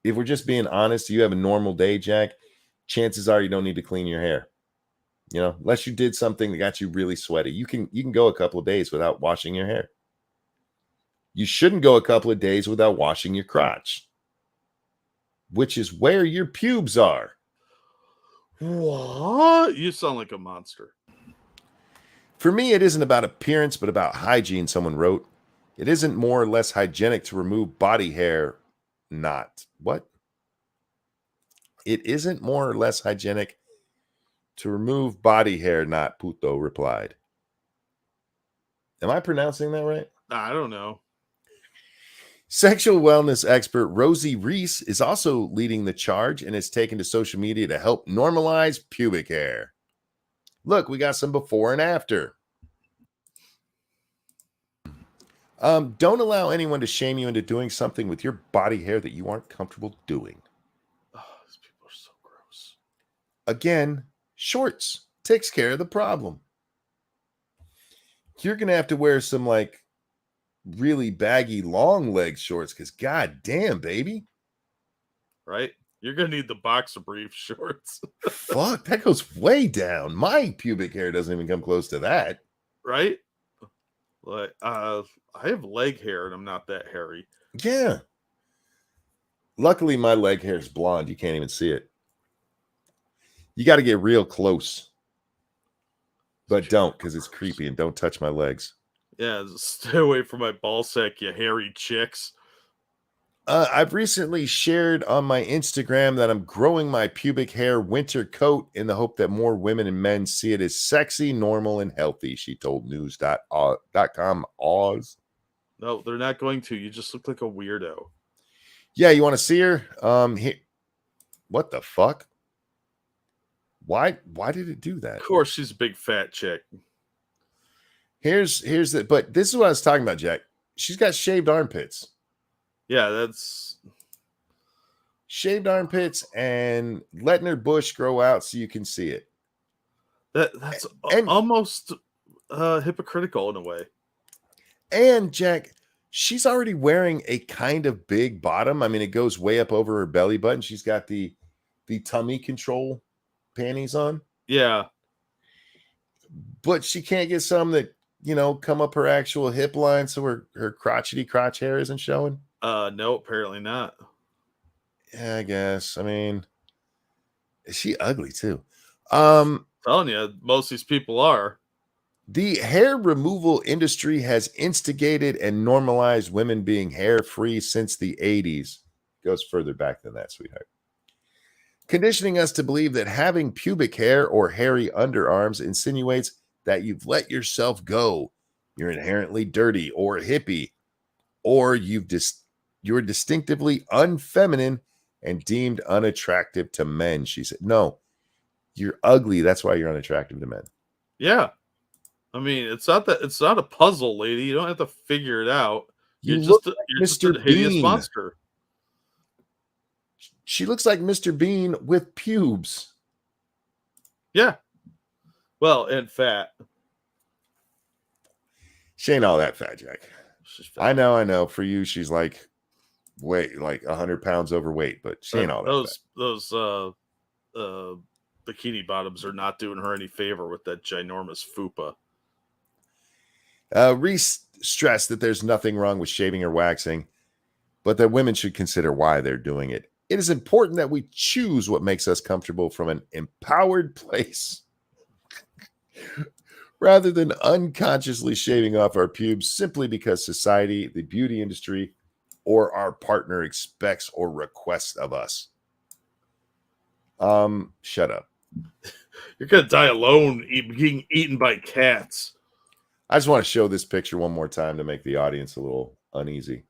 If we're just being honest, you have a normal day, Jack, chances are you don't need to clean your hair. Unless you did something that got you really sweaty. You can go a couple of days without washing your hair. You shouldn't go a couple of days without washing your crotch, which is where your pubes are. What? You sound like a monster. For me, it isn't about appearance, but about hygiene, someone wrote. It isn't more or less hygienic to remove body hair. Not. What? It isn't more or less hygienic to remove body hair, not, Puto replied. Am I pronouncing that right? I don't know. Sexual wellness expert Rosie Reese is also leading the charge and has taken to social media to help normalize pubic hair. Look, we got some before and after. Don't allow anyone to shame you into doing something with your body hair that you aren't comfortable doing. Oh, these people are so gross. Again, shorts takes care of the problem. You're going to have to wear some like really baggy long leg shorts because god damn, baby. Right? You're going to need the boxer brief shorts. Fuck, that goes way down. My pubic hair doesn't even come close to that. Right? Like, I have leg hair and I'm not that hairy. Yeah. Luckily, my leg hair is blonde. You can't even see it. You got to get real close. But don't, because it's creepy, and don't touch my legs. Yeah, stay away from my ball sack, you hairy chicks. I've recently shared on my Instagram that I'm growing my pubic hair winter coat in the hope that more women and men see it as sexy, normal, and healthy, she told news.com Oz. No, they're not going to. You just look like a weirdo. Yeah, you want to see her? What the fuck? Why did it do that? Of course, she's a big fat chick. Here's the, but this is what I was talking about, Jack. She's got shaved armpits. Yeah, that's Shaved armpits and letting her bush grow out so you can see it. that's And- almost hypocritical in a way. And Jack, she's already wearing a kind of big bottom. I mean, it goes way up over her belly button. She's got the tummy control panties on, Yeah, but she can't get some that, you know, come up her actual hip line so her crotchety crotch hair isn't showing. no, apparently not. Yeah, I guess. I mean, is she ugly too? Telling you, most of these people are. The hair removal industry has instigated and normalized women being hair free since the 80s. Goes further back than that, sweetheart. Conditioning us to believe that having pubic hair or hairy underarms insinuates that you've let yourself go, you're inherently dirty or hippie, or you're distinctively unfeminine and deemed unattractive to men. She said, no, you're ugly. That's why you're unattractive to men. Yeah, I mean, it's not a puzzle, lady. You don't have to figure it out. You You're look just like you're just Mr. a hideous Bean. monster. She looks like Mr. Bean with pubes. Yeah. Well, and fat. She ain't all that fat, Jack. She's fat. I know. For you, she's like 100 pounds overweight, but she ain't all that fat. Those bikini bottoms are not doing her any favor with that ginormous fupa. Reese stressed that there's nothing wrong with shaving or waxing, but that women should consider why they're doing it. It is important that we choose what makes us comfortable from an empowered place rather than unconsciously shaving off our pubes simply because society, the beauty industry, or our partner expects or requests of us. Shut up. You're gonna die alone, being eaten by cats. I just want to show this picture one more time to make the audience a little uneasy.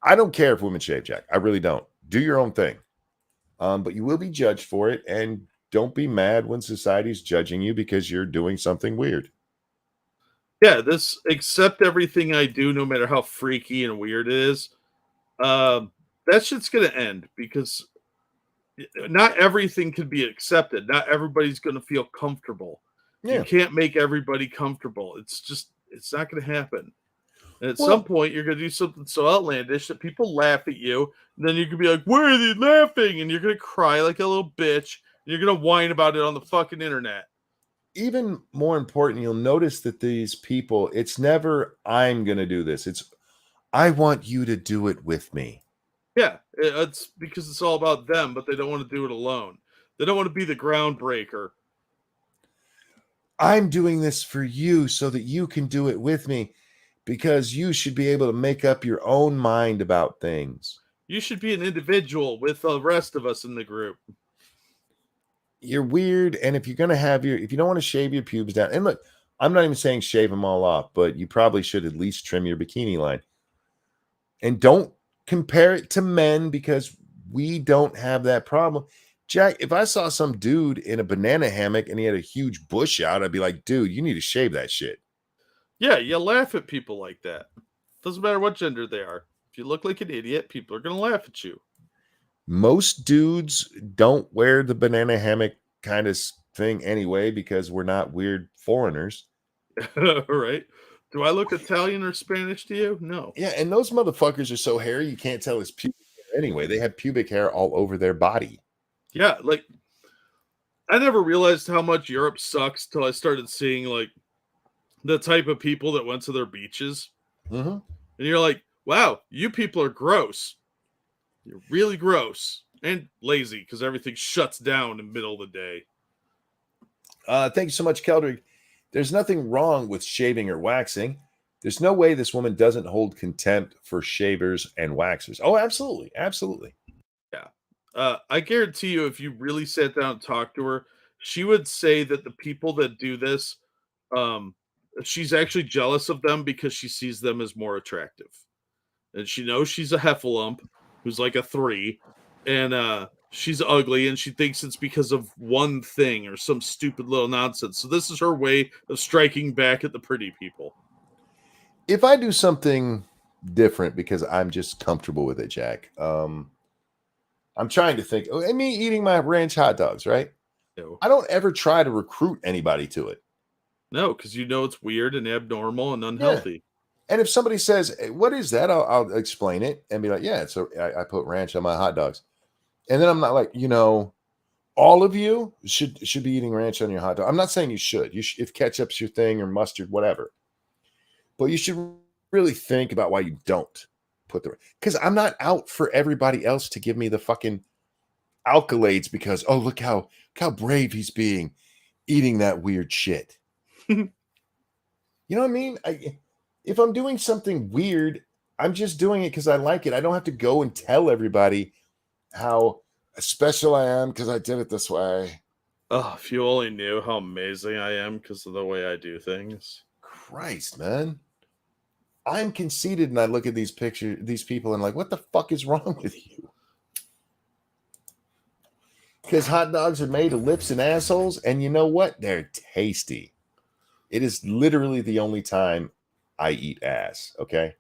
I don't care if women shave, Jack. I really don't. Do your own thing. But you will be judged for it, and don't be mad when society's judging you because you're doing something weird. Yeah, this accept everything I do, no matter how freaky and weird it is. That shit's gonna end because not everything can be accepted. Not everybody's gonna feel comfortable. Yeah. You can't make everybody comfortable. It's not gonna happen. And at Well- some point, you're going to do something so outlandish that people laugh at you. And then you can be like, why are they laughing? And you're going to cry like a little bitch. And you're going to whine about it on the fucking internet. Even more important, you'll notice that these people, it's never, I'm going to do this. It's, I want you to do it with me. Yeah, it's because it's all about them, but they don't want to do it alone. They don't want to be the groundbreaker. I'm doing this for you so that you can do it with me, because you should be able to make up your own mind about things. You should be an individual with the rest of us in the group. You're weird, and if you're going to have if you don't want to shave your pubes down, and look, I'm not even saying shave them all off, but you probably should at least trim your bikini line. And don't compare it to men, because we don't have that problem. Jack, if I saw some dude in a banana hammock and he had a huge bush out, I'd be like, dude, you need to shave that shit. Yeah, you laugh at people like that. Doesn't matter what gender they are. If you look like an idiot, people are going to laugh at you. Most dudes don't wear the banana hammock kind of thing anyway because we're not weird foreigners. Right? Do I look Italian or Spanish to you? No. Yeah, and those motherfuckers are so hairy you can't tell it's pubic hair anyway. They have pubic hair all over their body. Yeah, like I never realized how much Europe sucks till I started seeing like the type of people that went to their beaches. Mm-hmm. And you're like, wow, you people are gross. You're really gross and lazy because everything shuts down in the middle of the day. Thank you so much, Keldrick. There's nothing wrong with shaving or waxing. There's no way this woman doesn't hold contempt for shavers and waxers. Oh, absolutely. Absolutely. I guarantee you, if you really sat down and talked to her, she would say that the people that do this, she's actually jealous of them because she sees them as more attractive. And she knows she's a heffalump who's like a 3, and she's ugly, and she thinks it's because of one thing or some stupid little nonsense. So this is her way of striking back at the pretty people. If I do something different because I'm just comfortable with it, Jack, I'm trying to think. Me eating my ranch hot dogs, right? No, I don't ever try to recruit anybody to it. no, because you know it's weird and abnormal and unhealthy. And if somebody says, hey, what is that? I'll explain it and be like, yeah, I put ranch on my hot dogs. And then I'm not like, all of you should be eating ranch on your hot dog. I'm not saying you should. If ketchup's your thing or mustard, whatever. But you should really think about why you don't put because I'm not out for everybody else to give me the fucking accolades because, oh, look how brave he's being eating that weird shit. You know what I mean? If I'm doing something weird, I'm just doing it because I like it. I don't have to go and tell everybody how special I am because I did it this way. Oh, if you only knew how amazing I am because of the way I do things. Christ, man. I'm conceited and I look at these people and like, what the fuck is wrong with you? Because hot dogs are made of lips and assholes, and you know what? They're tasty. It is literally the only time I eat ass, okay?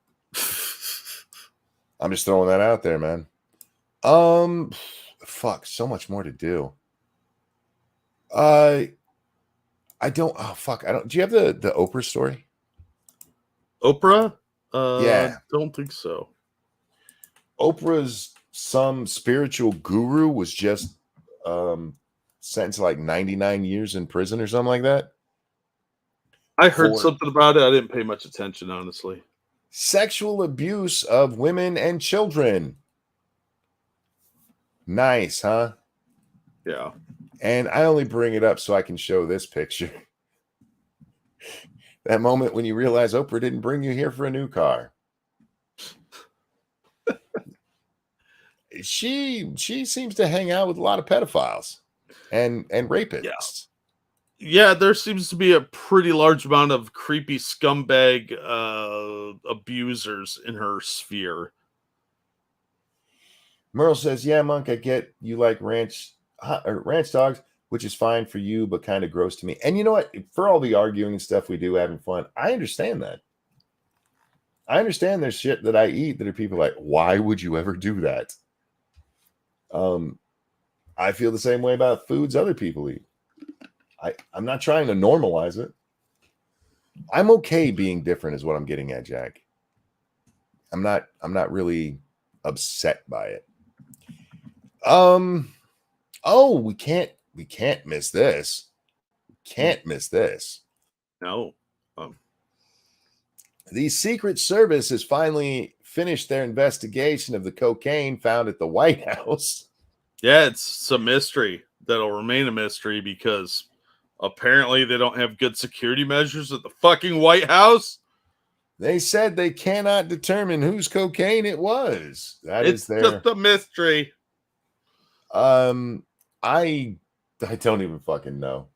I'm just throwing that out there, man. Fuck, so much more to do. I don't do you have the Oprah story? Oprah? Yeah. Don't think so. Oprah's some spiritual guru was just sentenced to like 99 years in prison or something like that. I heard something about it. I didn't pay much attention, honestly. Sexual abuse of women and children. Nice, huh? Yeah. And I only bring it up so I can show this picture. That moment when you realize Oprah didn't bring you here for a new car. She seems to hang out with a lot of pedophiles and rapists. Yeah, there seems to be a pretty large amount of creepy scumbag abusers in her sphere. Merle says, yeah, Monk, I get you like ranch dogs, which is fine for you, but kind of gross to me. And you know what? For all the arguing and stuff we do, having fun, I understand that. I understand there's shit that I eat that are people like, why would you ever do that? I feel the same way about foods other people eat. I'm not trying to normalize it. I'm okay being different is what I'm getting at, Jack. I'm not really upset by it. Oh, we can't miss this. Can't miss this. No. The Secret Service has finally finished their investigation of the cocaine found at the White House. Yeah, it's a mystery that'll remain a mystery because apparently they don't have good security measures at the fucking White House. They said they cannot determine whose cocaine it was. It's just a mystery. I don't even fucking know.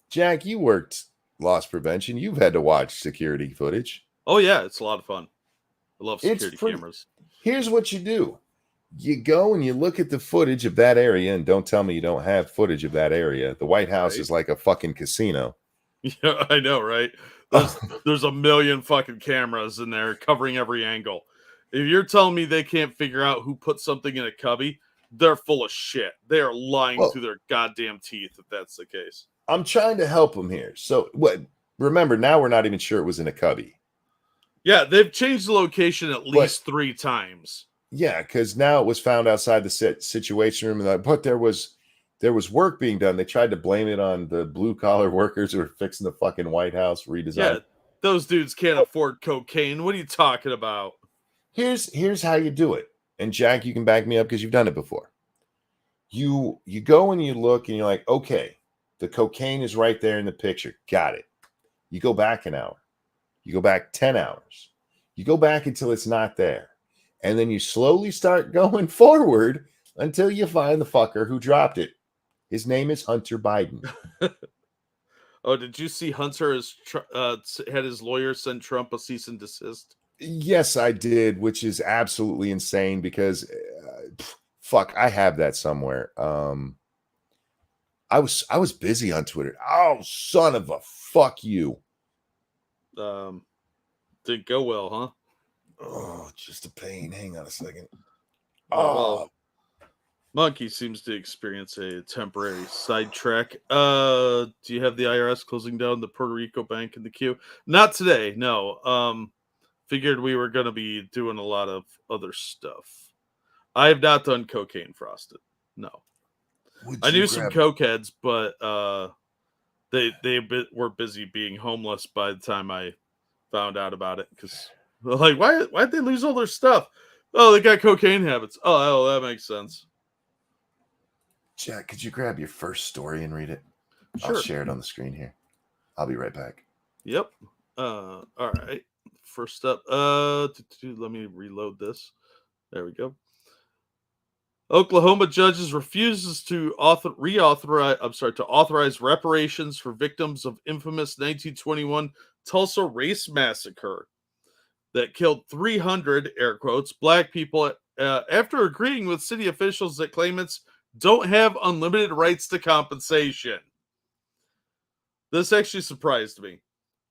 Jack, you worked loss prevention. You've had to watch security footage. Oh yeah, it's a lot of fun. I love security cameras. Here's what you do. you go and you look at the footage of that area, and don't tell me you don't have footage of that area. The White House Right. is like a fucking casino. Yeah, I know, right? There's a million fucking cameras in there covering every angle. If you're telling me they can't figure out who put something in a cubby, they're full of shit. They are lying Well- through their goddamn teeth if that's the case. I'm trying to help them here. So what? Remember, now we're not even sure it was in a cubby. Yeah, they've changed the location at least 3 times. Yeah, because now it was found outside the situation room, but there was work being done. They tried to blame it on the blue collar workers who were fixing the fucking White House redesign. Yeah, those dudes can't afford cocaine. What are you talking about? Here's how you do it. And Jack, you can back me up because you've done it before. You go and you look and you're like, okay, the cocaine is right there in the picture. Got it. You go back an hour. You go back 10 hours. You go back until it's not there. And then you slowly start going forward until you find the fucker who dropped it. His name is Hunter Biden. Oh, did you see Hunter had his lawyer send Trump a cease and desist? Yes, I did, which is absolutely insane because fuck, I have that somewhere. I was busy on Twitter. Oh, son of a fuck you. Didn't go well, huh? Oh, just a pain. Hang on a second. Well, Monkey seems to experience a temporary sidetrack. Do you have the IRS closing down the Puerto Rico bank in the queue? Not today, no. Figured we were going to be doing a lot of other stuff. I have not done cocaine frosted. No. I knew some cokeheads, but they were busy being homeless by the time I found out about it. Because like, why'd they lose all their stuff? Oh, they got cocaine habits. Oh, that makes sense. Jack, could you grab your first story and read it? Sure. I'll share it on the screen here. I'll be right back. Yep. All right. First up, let me reload this. There we go. Oklahoma judges refuses to authorize reparations for victims of infamous 1921 Tulsa race massacre that killed 300 air quotes black people after agreeing with city officials that claimants don't have unlimited rights to compensation. This actually surprised me.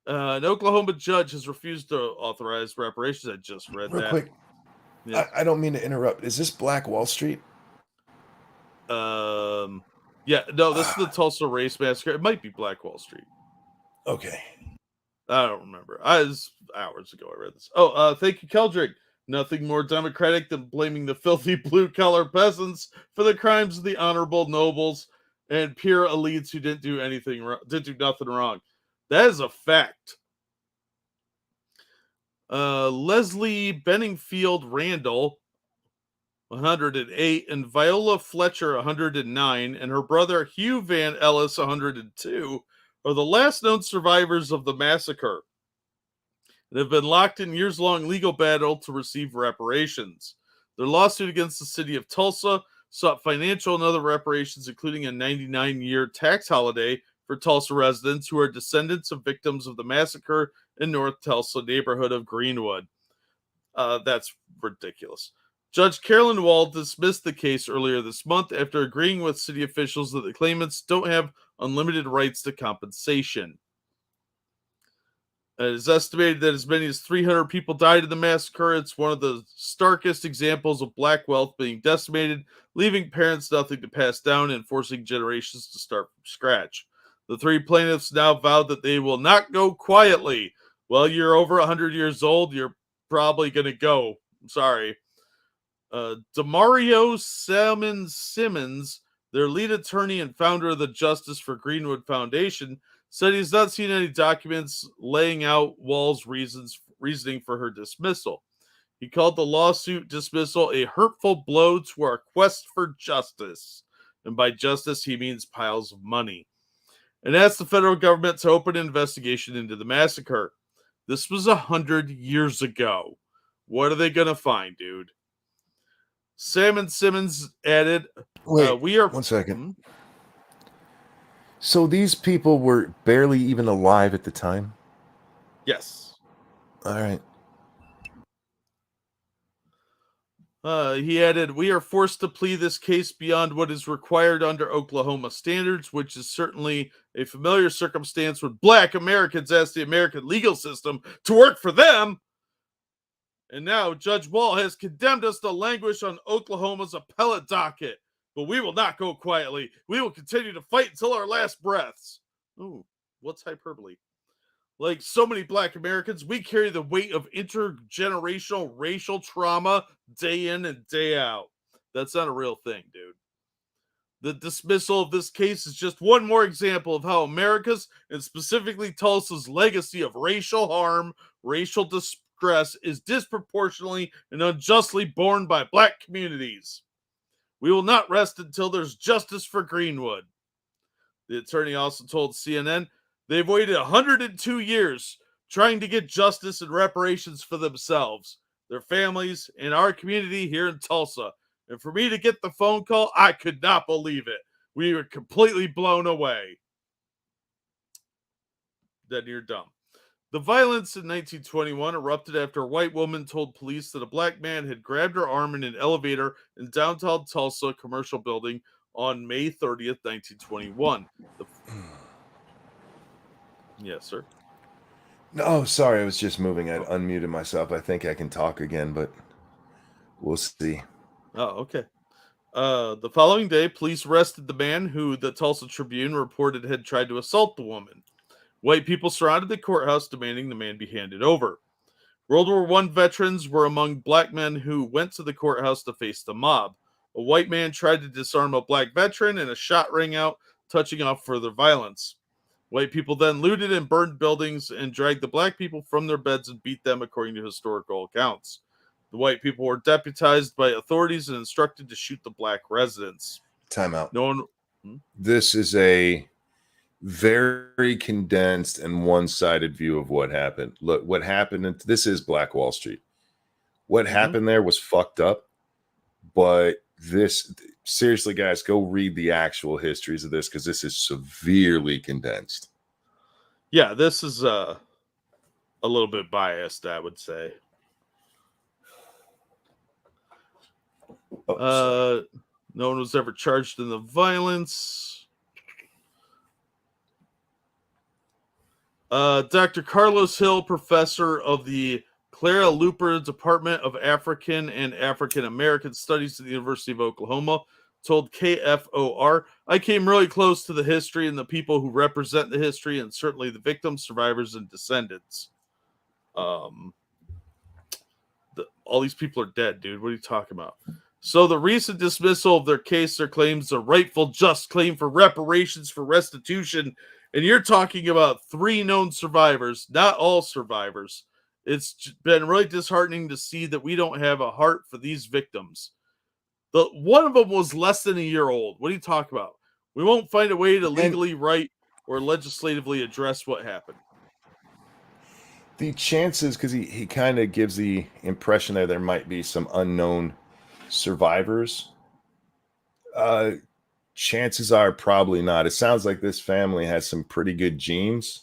An Oklahoma judge has refused to authorize reparations. I just read Real that. quick. Yeah. I don't mean to interrupt. Is this Black Wall Street? Yeah, no, this is the Tulsa race massacre. It might be Black Wall Street. Okay. I don't remember. It was hours ago I read this. Oh, thank you, Keldrick. Nothing more democratic than blaming the filthy blue-collar peasants for the crimes of the honorable nobles and pure elites who didn't do nothing wrong. That is a fact. Leslie Benningfield Randall, 108, and Viola Fletcher, 109, and her brother Hugh Van Ellis, 102, are the last known survivors of the massacre and have been locked in years-long legal battle to receive reparations. Their lawsuit against the city of Tulsa sought financial and other reparations, including a 99-year tax holiday for Tulsa residents who are descendants of victims of the massacre in North Tulsa neighborhood of Greenwood. That's ridiculous. Judge Carolyn Wall dismissed the case earlier this month after agreeing with city officials that the claimants don't have unlimited rights to compensation. It is estimated that as many as 300 people died in the massacre. It's one of the starkest examples of black wealth being decimated, leaving parents nothing to pass down and forcing generations to start from scratch. The 3 plaintiffs now vowed that they will not go quietly. Well, you're over 100 years old. You're probably going to go. I'm sorry. Demario Salmon Simmons, their lead attorney and founder of the Justice for Greenwood Foundation, said he's not seen any documents laying out Wall's reasoning for her dismissal. He called the lawsuit dismissal a hurtful blow to our quest for justice. And by justice, he means piles of money. And asked the federal government to open an investigation into the massacre. This was 100 years ago. What are they going to find, dude? Salmon Simmons added, Wait, we are... one second. So these people were barely even alive at the time? Yes. All right. He added, "We are forced to plead this case beyond what is required under Oklahoma standards, which is certainly a familiar circumstance when Black Americans ask the American legal system to work for them. And now Judge Wall has condemned us to languish on Oklahoma's appellate docket. But we will not go quietly. We will continue to fight until our last breaths." Ooh, what's hyperbole? Like so many Black Americans, we carry the weight of intergenerational racial trauma day in and day out. That's not a real thing, dude. The dismissal of this case is just one more example of how America's, and specifically Tulsa's, legacy of racial harm, racial distress is disproportionately and unjustly borne by Black communities. We will not rest until there's justice for Greenwood. The attorney also told CNN they've waited 102 years trying to get justice and reparations for themselves, their families, and our community here in Tulsa. And for me to get the phone call, I could not believe it. We were completely blown away. Then you're dumb. The violence in 1921 erupted after a white woman told police that a Black man had grabbed her arm in an elevator in downtown Tulsa commercial building on May 30th, 1921. Yes, sir. No, sorry, I was just moving. I unmuted myself. I think I can talk again, but we'll see. Oh, okay. The following day, police arrested the man who the Tulsa Tribune reported had tried to assault the woman. White people surrounded the courthouse demanding the man be handed over. World War I veterans were among Black men who went to the courthouse to face the mob. A white man tried to disarm a Black veteran and a shot rang out, touching off further violence. White people then looted and burned buildings and dragged the Black people from their beds and beat them, according to historical accounts. The white people were deputized by authorities and instructed to shoot the Black residents. Time out. No one. This is a very condensed and one-sided view of what happened. Look, what happened, and this is Black Wall Street. What happened there was fucked up, but this, seriously, guys, go read the actual histories of this because this is severely condensed. Yeah, this is a little bit biased, I would say. No one was ever charged in the violence. Dr. Carlos Hill, professor of the Clara Luper Department of African and African American Studies at the University of Oklahoma, told KFOR, "I came really close to the history and the people who represent the history, and certainly the victims, survivors, and descendants." All these people are dead, dude. What are you talking about? So the recent dismissal of their case, their claims, a rightful just claim for reparations for restitution, and you're talking about 3 known survivors, not all survivors. It's been really disheartening to see that we don't have a heart for these victims. One of them was less than a year old. What are you talking about? We won't find a way to legally write or legislatively address what happened. The chances, because he kind of gives the impression that there might be some unknown survivors. Chances are probably not. It sounds like this family has some pretty good genes.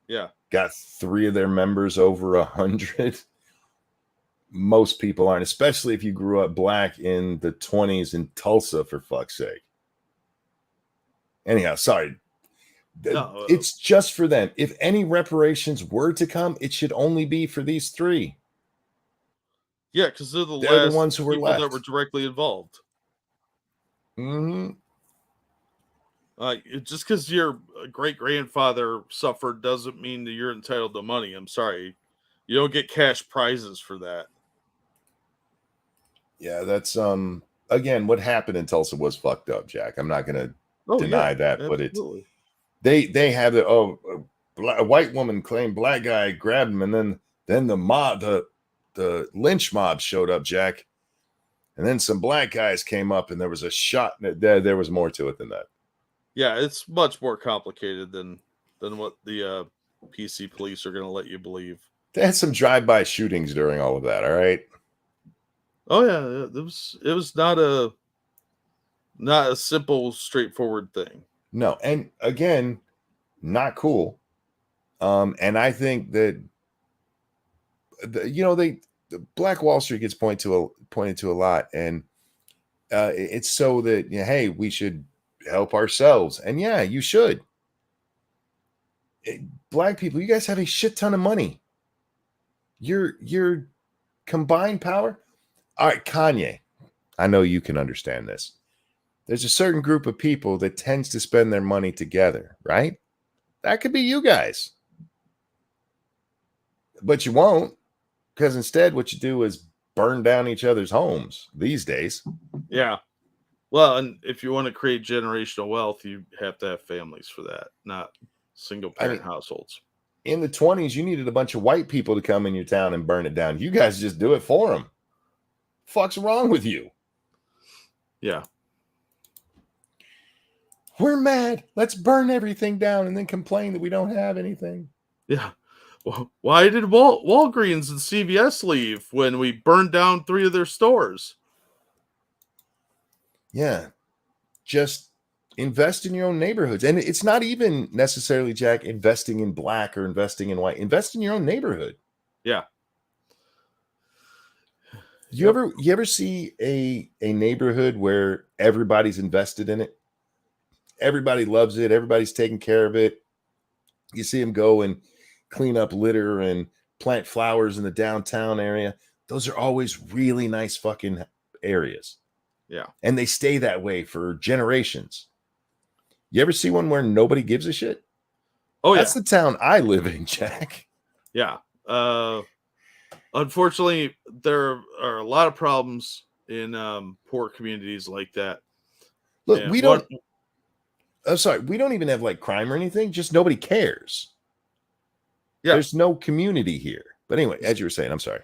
Yeah. Got 3 of their members over 100. Most people aren't, especially if you grew up Black in the 20s in Tulsa, for fuck's sake. Anyhow, sorry. No, it's just for them. If any reparations were to come, it should only be for these 3. Yeah, because they're the They're last the ones who were people left. that were directly involved. Mm-hmm. Just because your great-grandfather suffered doesn't mean that you're entitled to money. I'm sorry. You don't get cash prizes for that. Yeah, that's again, what happened in Tulsa was fucked up, Jack. I'm not gonna deny that, absolutely. but they have it. Oh, a white woman claimed Black guy grabbed him, and then the mob, the lynch mob showed up, Jack, and then some Black guys came up, and there was a shot. There was more to it than that. Yeah, it's much more complicated than what the PC police are going to let you believe. They had some drive-by shootings during all of that. All right. Oh yeah, it was not a simple, straightforward thing. No, and again, not cool. And I think that Black Wall Street gets pointed to a lot, and it's so that hey, we should help ourselves, and yeah, you should. Black people, you guys have a shit ton of money. Your combined power. All right, Kanye, I know you can understand this. There's a certain group of people that tends to spend their money together, right? That could be you guys. But you won't, because instead what you do is burn down each other's homes these days. Yeah. Well, and if you want to create generational wealth, you have to have families for that, not single parent households. In the 1920s, you needed a bunch of white people to come in your town and burn it down. You guys just do it for them. Fuck's wrong with you? Yeah. We're mad. Let's burn everything down and then complain that we don't have anything. Yeah. Well, why did Walgreens and CVS leave when we burned down 3 of their stores? Yeah. Just invest in your own neighborhoods. And it's not even necessarily, Jack, investing in black or investing in white. Invest in your own neighborhood. Yeah. You ever see a neighborhood where everybody's invested in it? Everybody loves it. Everybody's taking care of it. You see them go and clean up litter and plant flowers in the downtown area. Those are always really nice fucking areas. Yeah. And they stay that way for generations. You ever see one where nobody gives a shit? Oh, That's the town I live in, Jack. Yeah. Unfortunately, there are a lot of problems in poor communities like that. Look, And we don't. I'm sorry, we don't even have like crime or anything. Just nobody cares. Yeah. There's no community here. But anyway, as you were saying, I'm sorry.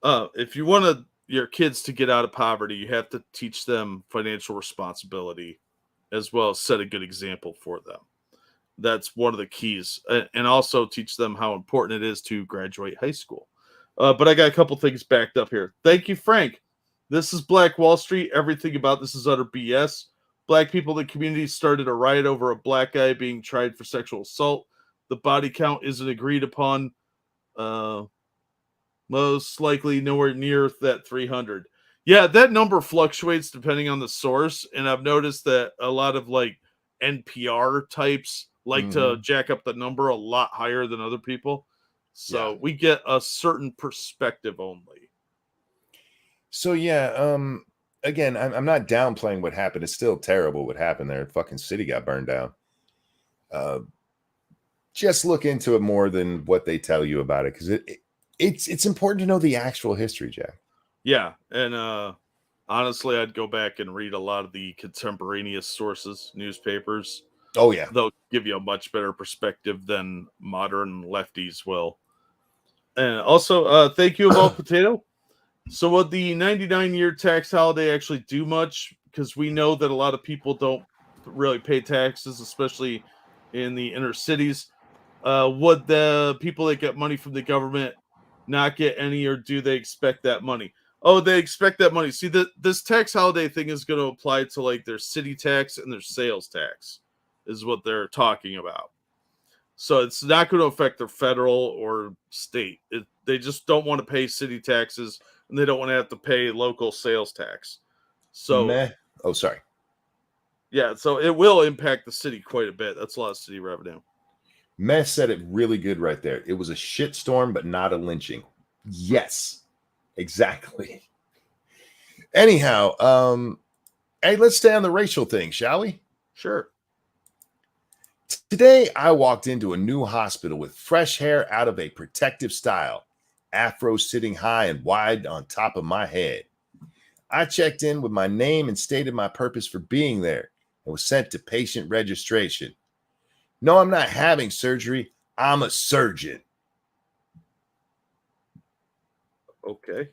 If you want your kids to get out of poverty, you have to teach them financial responsibility as well as set a good example for them. That's one of the keys. And also teach them how important it is to graduate high school. But I got a couple things backed up here. Thank you, Frank. This is Black Wall Street. Everything about this is utter BS. Black people in the community started a riot over a black guy being tried for sexual assault. The body count isn't agreed upon. Most likely nowhere near that 300. Yeah, that number fluctuates depending on the source. And I've noticed that a lot of like NPR types like to jack up the number a lot higher than other people. So we get a certain perspective only. So yeah, again, I'm not downplaying what happened. It's still terrible what happened there. Fucking city got burned down. Just look into it more than what they tell you about it, because it's important to know the actual history, Jack. Yeah, and honestly, I'd go back and read a lot of the contemporaneous sources, newspapers. Oh yeah, they'll give you a much better perspective than modern lefties will. And also, thank you, Evolved Potato. So would the 99-year tax holiday actually do much? Because we know that a lot of people don't really pay taxes, especially in the inner cities. Would the people that get money from the government not get any, or do they expect that money? Oh, they expect that money. See, this tax holiday thing is going to apply to like their city tax and their sales tax is what they're talking about. So it's not going to affect their federal or state. They just don't want to pay city taxes, and they don't want to have to pay local sales tax. So, oh, sorry. Yeah, so it will impact the city quite a bit. That's a lot of city revenue. Meh said it really good right there. It was a shitstorm, but not a lynching. Yes, exactly. Anyhow, hey, let's stay on the racial thing, shall we? Sure. Today, I walked into a new hospital with fresh hair out of a protective style, afro sitting high and wide on top of my head. I checked in with my name and stated my purpose for being there and was sent to patient registration. No, I'm not having surgery. I'm a surgeon. Okay.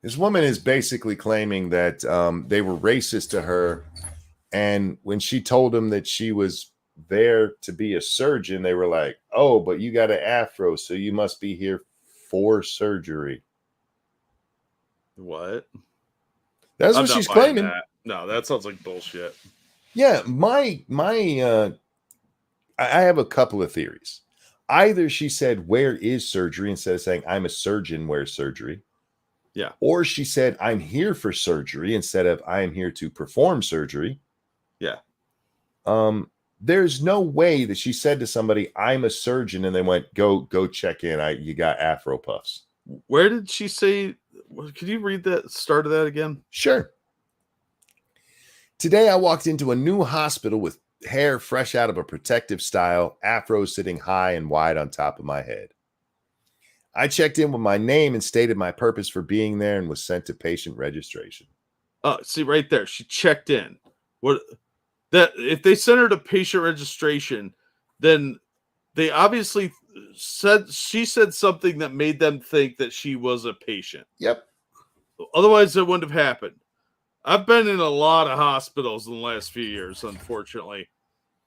This woman is basically claiming that they were racist to her. And when she told them that she was there to be a surgeon, they were like, oh, but you got an afro, so you must be here for surgery. What? That's what she's claiming. That. No, that sounds like bullshit. Yeah, I have a couple of theories. Either she said, where is surgery, instead of saying, I'm a surgeon, where's surgery? Yeah. Or she said, I'm here for surgery instead of I am here to perform surgery. Yeah. There's no way that she said to somebody, I'm a surgeon, and they went, go check in. You got Afro puffs. Where did she say? Could you read that start of that again? Sure. Today I walked into a new hospital with hair fresh out of a protective style, afro sitting high and wide on top of my head. I checked in with my name and stated my purpose for being there and was sent to patient registration. Oh, see right there. She checked in. What that if they sent her to patient registration, then they obviously said she said something that made them think that she was a patient. Yep. Otherwise, it wouldn't have happened. I've been in a lot of hospitals in the last few years, unfortunately.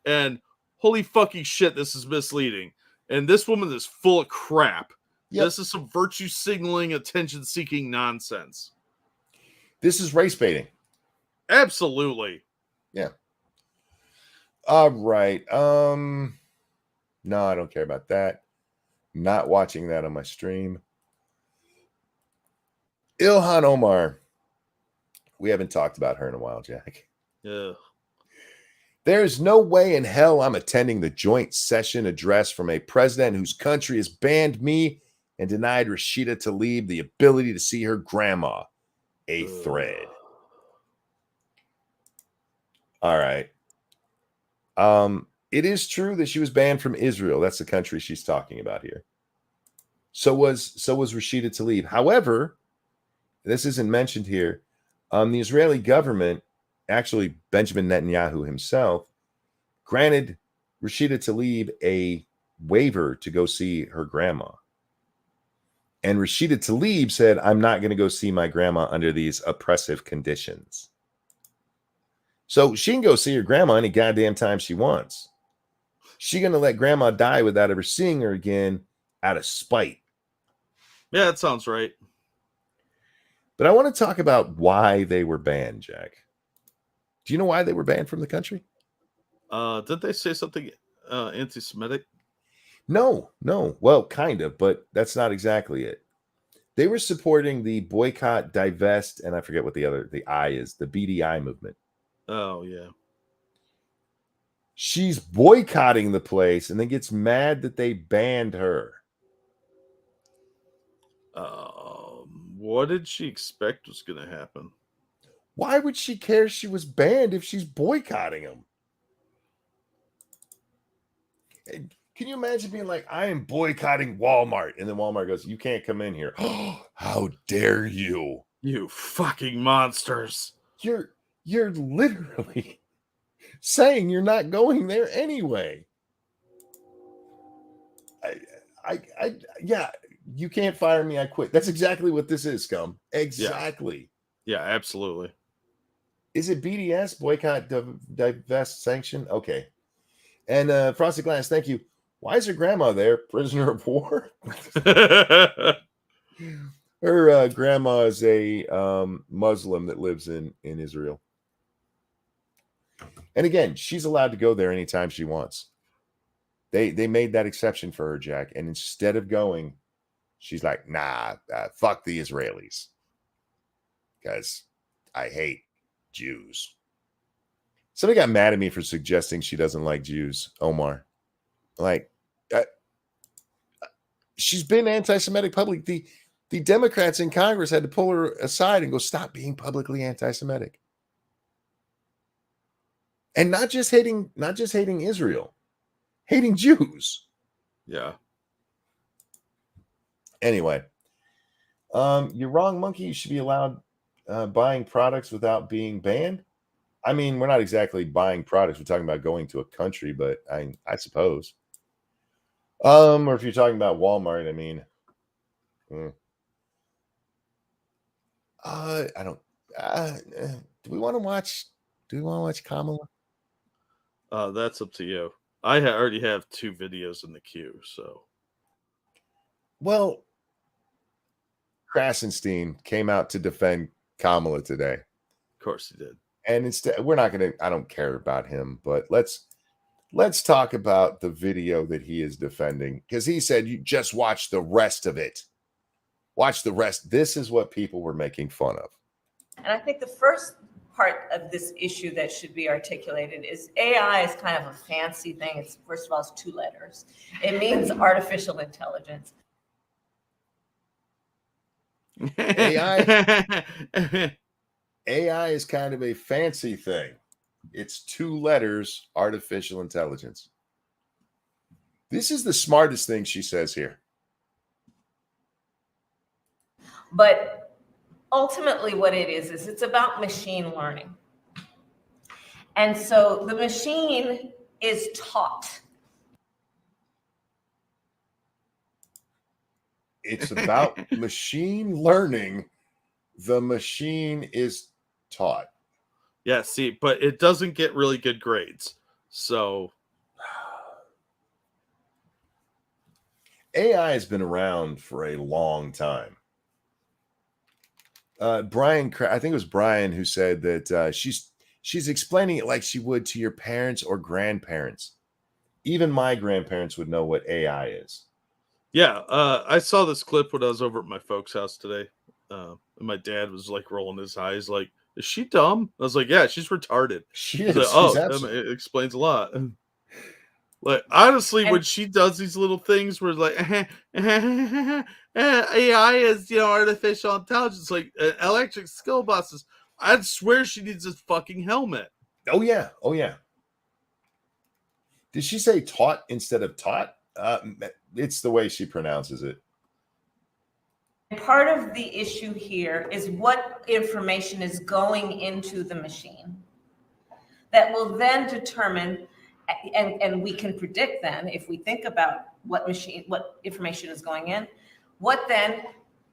And holy fucking shit, this is misleading. And this woman is full of crap. Yep. This is some virtue signaling, attention seeking nonsense. This is race baiting. Absolutely. Yeah. All right. No, I don't care about that. Not watching that on my stream. Ilhan Omar. We haven't talked about her in a while, Jack. Yeah. There's no way in hell I'm attending the joint session address from a president whose country has banned me and denied Rashida Tlaib the ability to see her grandma. A thread. All right. It is true that she was banned from Israel. That's the country she's talking about here. So was Rashida Tlaib. However, this isn't mentioned here. The Israeli government, actually Benjamin Netanyahu himself, granted Rashida Tlaib a waiver to go see her grandma. And Rashida Tlaib said, I'm not going to go see my grandma under these oppressive conditions. So she can go see her grandma any goddamn time she wants. She's going to let grandma die without ever seeing her again out of spite. Yeah, that sounds right. But I want to talk about why they were banned, Jack. Do you know why they were banned from the country? Did they say something anti-Semitic? No. Well, kind of, but that's not exactly it. They were supporting the boycott, divest, and I forget what the I is, the BDI movement. Oh, yeah. She's boycotting the place and then gets mad that they banned her. What did she expect was going to happen? Why would she care she was banned if she's boycotting them? Can you imagine being like, I am boycotting Walmart, and then Walmart goes, you can't come in here. How dare you? You fucking monsters. You're literally saying you're not going there anyway. Yeah, you can't fire me, I quit. That's exactly what this is, scum. Exactly. Yeah, absolutely. Is it BDS, boycott, divest, sanction? Okay. And Frosted Glass, thank you. Why is her grandma there? Prisoner of war? Her grandma is a Muslim that lives in Israel. And again, she's allowed to go there anytime she wants. They made that exception for her, Jack. And instead of going, she's like, nah, fuck the Israelis. Because I hate Jews. Somebody got mad at me for suggesting she doesn't like Jews, Omar. Like, she's been anti-Semitic publicly. The Democrats in Congress had to pull her aside and go, stop being publicly anti-Semitic. And not just hating Israel, hating Jews. Yeah. Anyway, you're wrong, Monkey. You should be allowed buying products without being banned. I mean, we're not exactly buying products. We're talking about going to a country, but I suppose. Or if you're talking about Walmart, I mean, I don't. Do we want to watch? Do we want to watch Kamala? That's up to you. I already have 2 videos in the queue, so. Well, Krasenstein came out to defend Kamala today. Of course he did. And instead, we're not going to. I don't care about him, but let's talk about the video that he is defending, because he said you just watch the rest of it. Watch the rest. This is what people were making fun of. And I think the first part of this issue that should be articulated is AI is kind of a fancy thing. It's, first of all, it's 2 letters. It means artificial intelligence. AI is kind of a fancy thing. It's 2 letters, artificial intelligence. This is the smartest thing she says here. But ultimately what it is it's about machine learning. And so the machine is taught. It's about machine learning. The machine is taught. Yeah, see, but it doesn't get really good grades. So AI has been around for a long time. Brian, I think it was Brian who said that she's explaining it like she would to your parents or grandparents. Even my grandparents would know what AI is. yeah, I saw this clip when I was over at my folks' house today. And my dad was like rolling his eyes, like, "Is she dumb?" I was like, "Yeah, she's retarded." She He's is. like, She's it explains a lot. Like, honestly, And- when she does these little things where like AI is, artificial intelligence, like electric skill buses, I'd swear she needs a fucking helmet. Oh yeah. Oh yeah. Did she say taught instead of taught? It's the way she pronounces it. Part of the issue here is what information is going into the machine that will then determine, and we can predict then, if we think about what information is going in, what then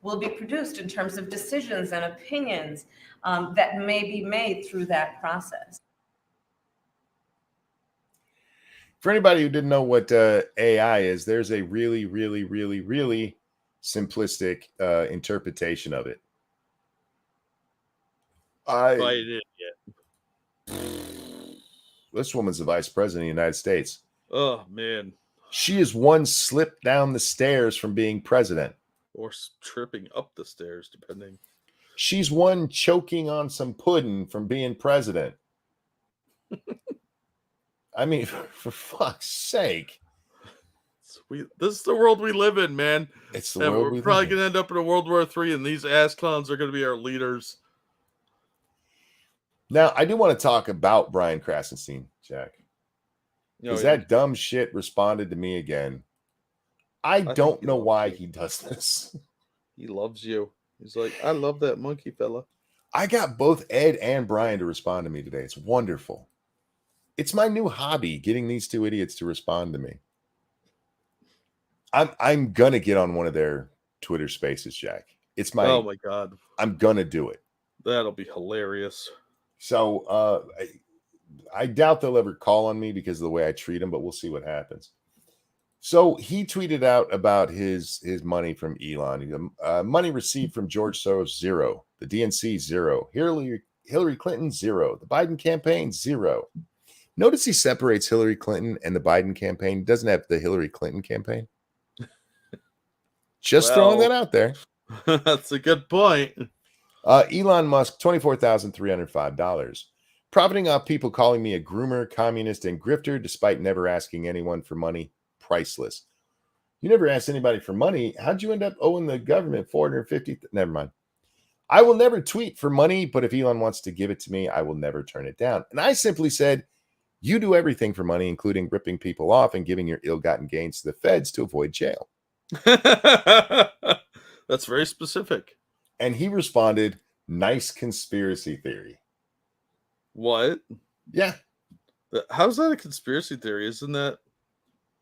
will be produced in terms of decisions and opinions that may be made through that process. For anybody who didn't know what AI is, there's a really, really, really, really simplistic interpretation of it. But I didn't yet. This woman's the vice president of the United States. Oh man, She is one slip down the stairs from being president. or tripping up the stairs, depending. She's one choking on some pudding from being president. I mean, for fuck's sake. This is the world we live in, man. It's the And world we're we probably live in. gonna end up in a World War III, and these ass clowns are gonna be our leaders. Now, I do want to talk about Brian Krasenstein, Jack. Because that dumb shit responded to me again. I think don't he know loves why you. he does this. He loves you. He's like, I love that monkey fella. I got both Ed and Brian to respond to me today. It's wonderful. It's my new hobby, getting these 2 idiots to respond to me. I'm gonna get on one of their Twitter spaces, Jack. It's Oh my god, I'm gonna do it. that'll be hilarious. So I doubt they'll ever call on me because of the way I treat them, but we'll see what happens. So he tweeted out about his money from Elon. Money received from George Soros, 0. The DNC, 0. Hillary Clinton, 0. The Biden campaign, 0. Notice he separates Hillary Clinton and the Biden campaign. Doesn't have the Hillary Clinton campaign. Just throwing that out there. That's a good point. Elon Musk, $24,305. Profiting off people calling me a groomer, communist, and grifter, despite never asking anyone for money. Priceless. You never asked anybody for money. How'd you end up owing the government $450? Never mind. I will never tweet for money, but if Elon wants to give it to me, I will never turn it down. And I simply said, you do everything for money, including ripping people off and giving your ill-gotten gains to the feds to avoid jail. That's very specific. And he responded, nice conspiracy theory. What? Yeah. How's that a conspiracy theory? Isn't that?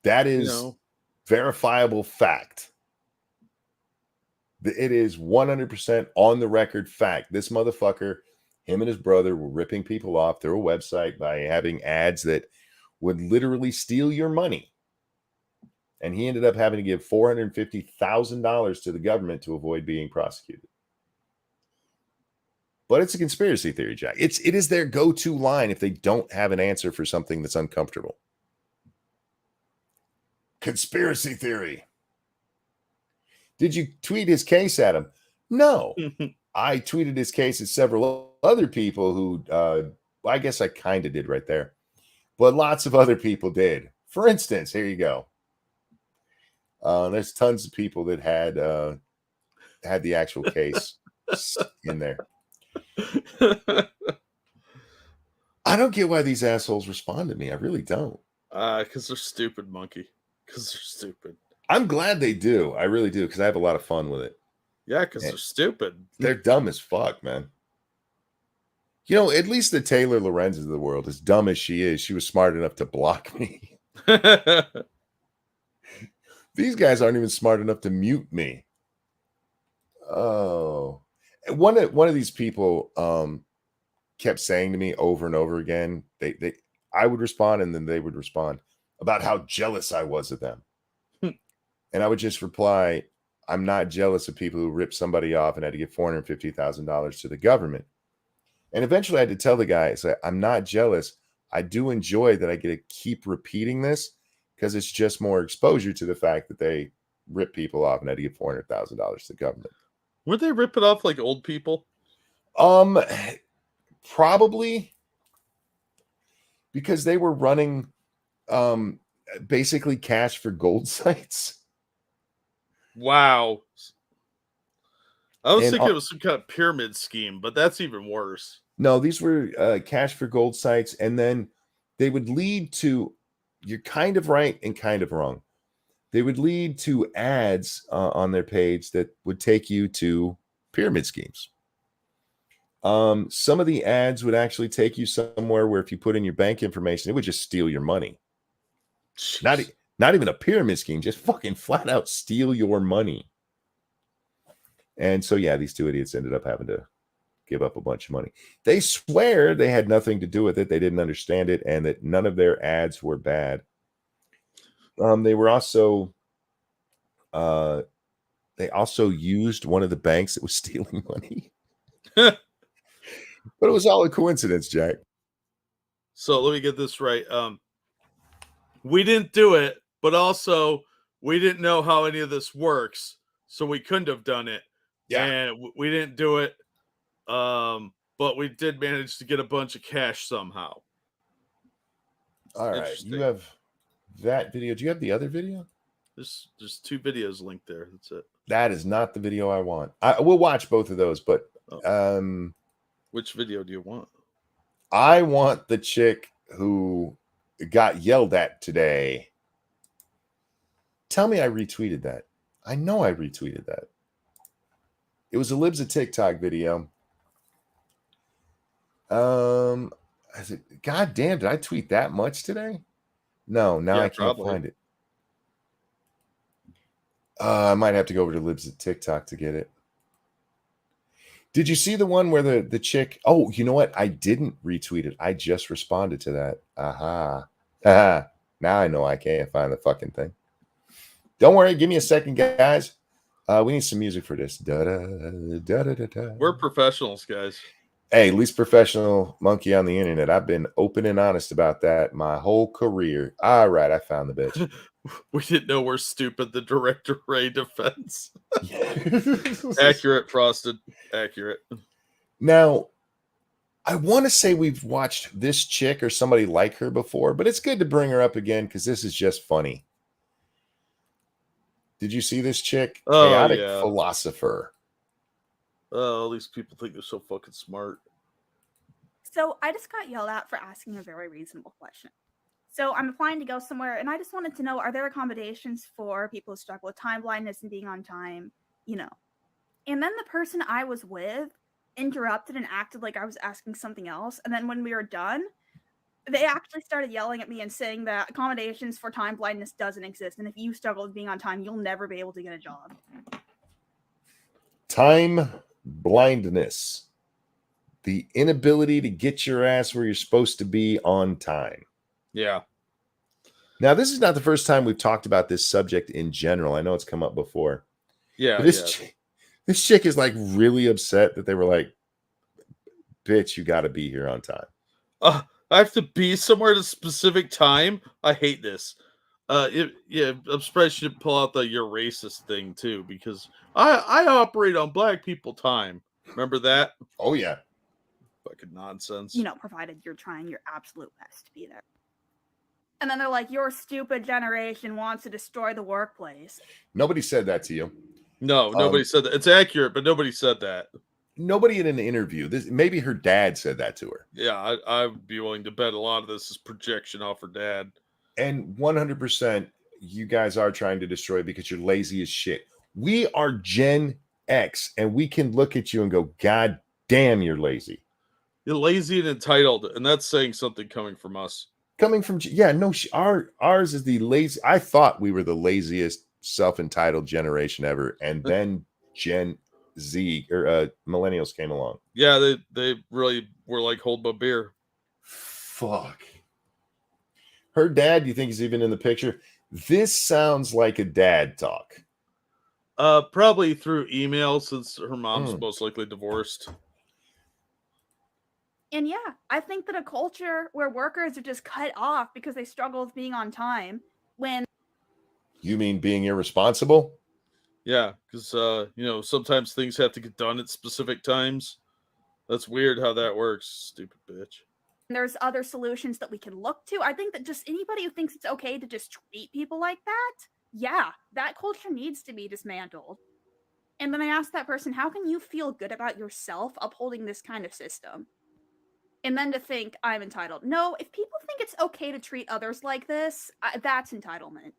That is verifiable fact. It is 100% on the record fact. This motherfucker, him and his brother were ripping people off through a website by having ads that would literally steal your money. And he ended up having to give $450,000 to the government to avoid being prosecuted. But it's a conspiracy theory, Jack. It is their go-to line if they don't have an answer for something that's uncomfortable. Conspiracy theory. Did you tweet his case at him? No. I tweeted his case at several other people who, I guess I kind of did right there, but lots of other people did. For instance, here you go. There's tons of people that had the actual case in there. I don't get why these assholes respond to me. I really don't. Because they're stupid, monkey. Because they're stupid. I'm glad they do. I really do, because I have a lot of fun with it. Yeah, because they're stupid. They're dumb as fuck, man. You know, at least the Taylor Lorenz of the world, as dumb as she is, she was smart enough to block me. These guys aren't even smart enough to mute me. Oh, one of these people kept saying to me over and over again, I would respond and then they would respond about how jealous I was of them. And I would just reply, I'm not jealous of people who ripped somebody off and had to give $450,000 to the government. And eventually I had to tell the guy, I'm not jealous. I do enjoy that I get to keep repeating this because it's just more exposure to the fact that they rip people off and had to give $400,000 to the government. Would they rip it off like old people? Probably, because they were running basically cash for gold sites. Wow. I was thinking it was some kind of pyramid scheme, but that's even worse. No, these were cash for gold sites, and then they would lead to, you're kind of right and kind of wrong. They would lead to ads on their page that would take you to pyramid schemes. Some of the ads would actually take you somewhere where if you put in your bank information, it would just steal your money. Jeez. Not even a pyramid scheme, just fucking flat out steal your money. And so, yeah, these two idiots ended up having to give up a bunch of money. They swear they had nothing to do with it. They didn't understand it, and that none of their ads were bad. They were also, they also used one of the banks that was stealing money. But it was all a coincidence, Jack. So let me get this right. We didn't do it, but also we didn't know how any of this works, so we couldn't have done it. Yeah. And we didn't do it, but we did manage to get a bunch of cash somehow. All right. You have that video. Do you have the other video? There's two videos linked there. That's it. That is not the video I want. We'll watch both of those, but which video do you want? I want the chick who got yelled at today. Tell me I retweeted that. I know I retweeted that. It was a Libs of TikTok video. I said, God damn, did I tweet that much today? No, now I can't find it. I might have to go over to Libs of TikTok to get it. Did you see the one where the chick? Oh, you know what? I didn't retweet it. I just responded to that. Aha. Now I know I can't find the fucking thing. Don't worry. Give me a second, guys. We need some music for this. We're professionals, guys. Hey, least professional monkey on the internet. I've been open and honest about that my whole career. All right, I found the bitch. We didn't know we're stupid. The Director Ray defense. Accurate, Frosted. Accurate. Now, I want to say we've watched this chick or somebody like her before, but it's good to bring her up again because this is just funny. Did you see this chick? Oh, Chaotic yeah. Philosopher. Oh, these people think they're so fucking smart. So I just got yelled at for asking a very reasonable question. So I'm applying to go somewhere, and I just wanted to know, are there accommodations for people who struggle with time blindness and being on time? You know. And then the person I was with interrupted and acted like I was asking something else. And then when we were done, they actually started yelling at me and saying that accommodations for time blindness doesn't exist. And if you struggle with being on time, you'll never be able to get a job. Time blindness. The inability to get your ass where you're supposed to be on time. Yeah. Now, this is not the first time we've talked about this subject in general. I know it's come up before. Yeah. But this chick is like really upset that they were like, bitch, you got to be here on time. I have to be somewhere at a specific time. I hate this. I'm surprised she didn't pull out the "you're racist" thing too, because I operate on black people time. Remember that? Oh yeah. Fucking nonsense. Provided you're trying your absolute best to be there. And then they're like, your stupid generation wants to destroy the workplace. Nobody said that to you. No, nobody said that. It's accurate, but nobody said that. Nobody in an interview. Maybe her dad said that to her. Yeah, I would be willing to bet a lot of this is projection off her dad. And 100%, you guys are trying to destroy it because you're lazy as shit. We are Gen X, and we can look at you and go, God damn, you're lazy. You're lazy and entitled, and that's saying something coming from us. Coming from, ours is the lazy. I thought we were the laziest self-entitled generation ever, and then Gen Z or millennials came along. Yeah, they really were like, hold my beer. Fuck. Her dad, you think he's even in the picture? This sounds like a dad talk. Probably through email, since her mom's most likely divorced. And yeah, I think that a culture where workers are just cut off because they struggle with being on time when... You mean being irresponsible? Yeah, because, sometimes things have to get done at specific times. That's weird how that works, stupid bitch. There's other solutions that we can look to. I think that just anybody who thinks it's okay to just treat people like that, yeah, that culture needs to be dismantled. And then I asked that person, how can you feel good about yourself upholding this kind of system? And then to think I'm entitled. No, if people think it's okay to treat others like this, that's entitlement.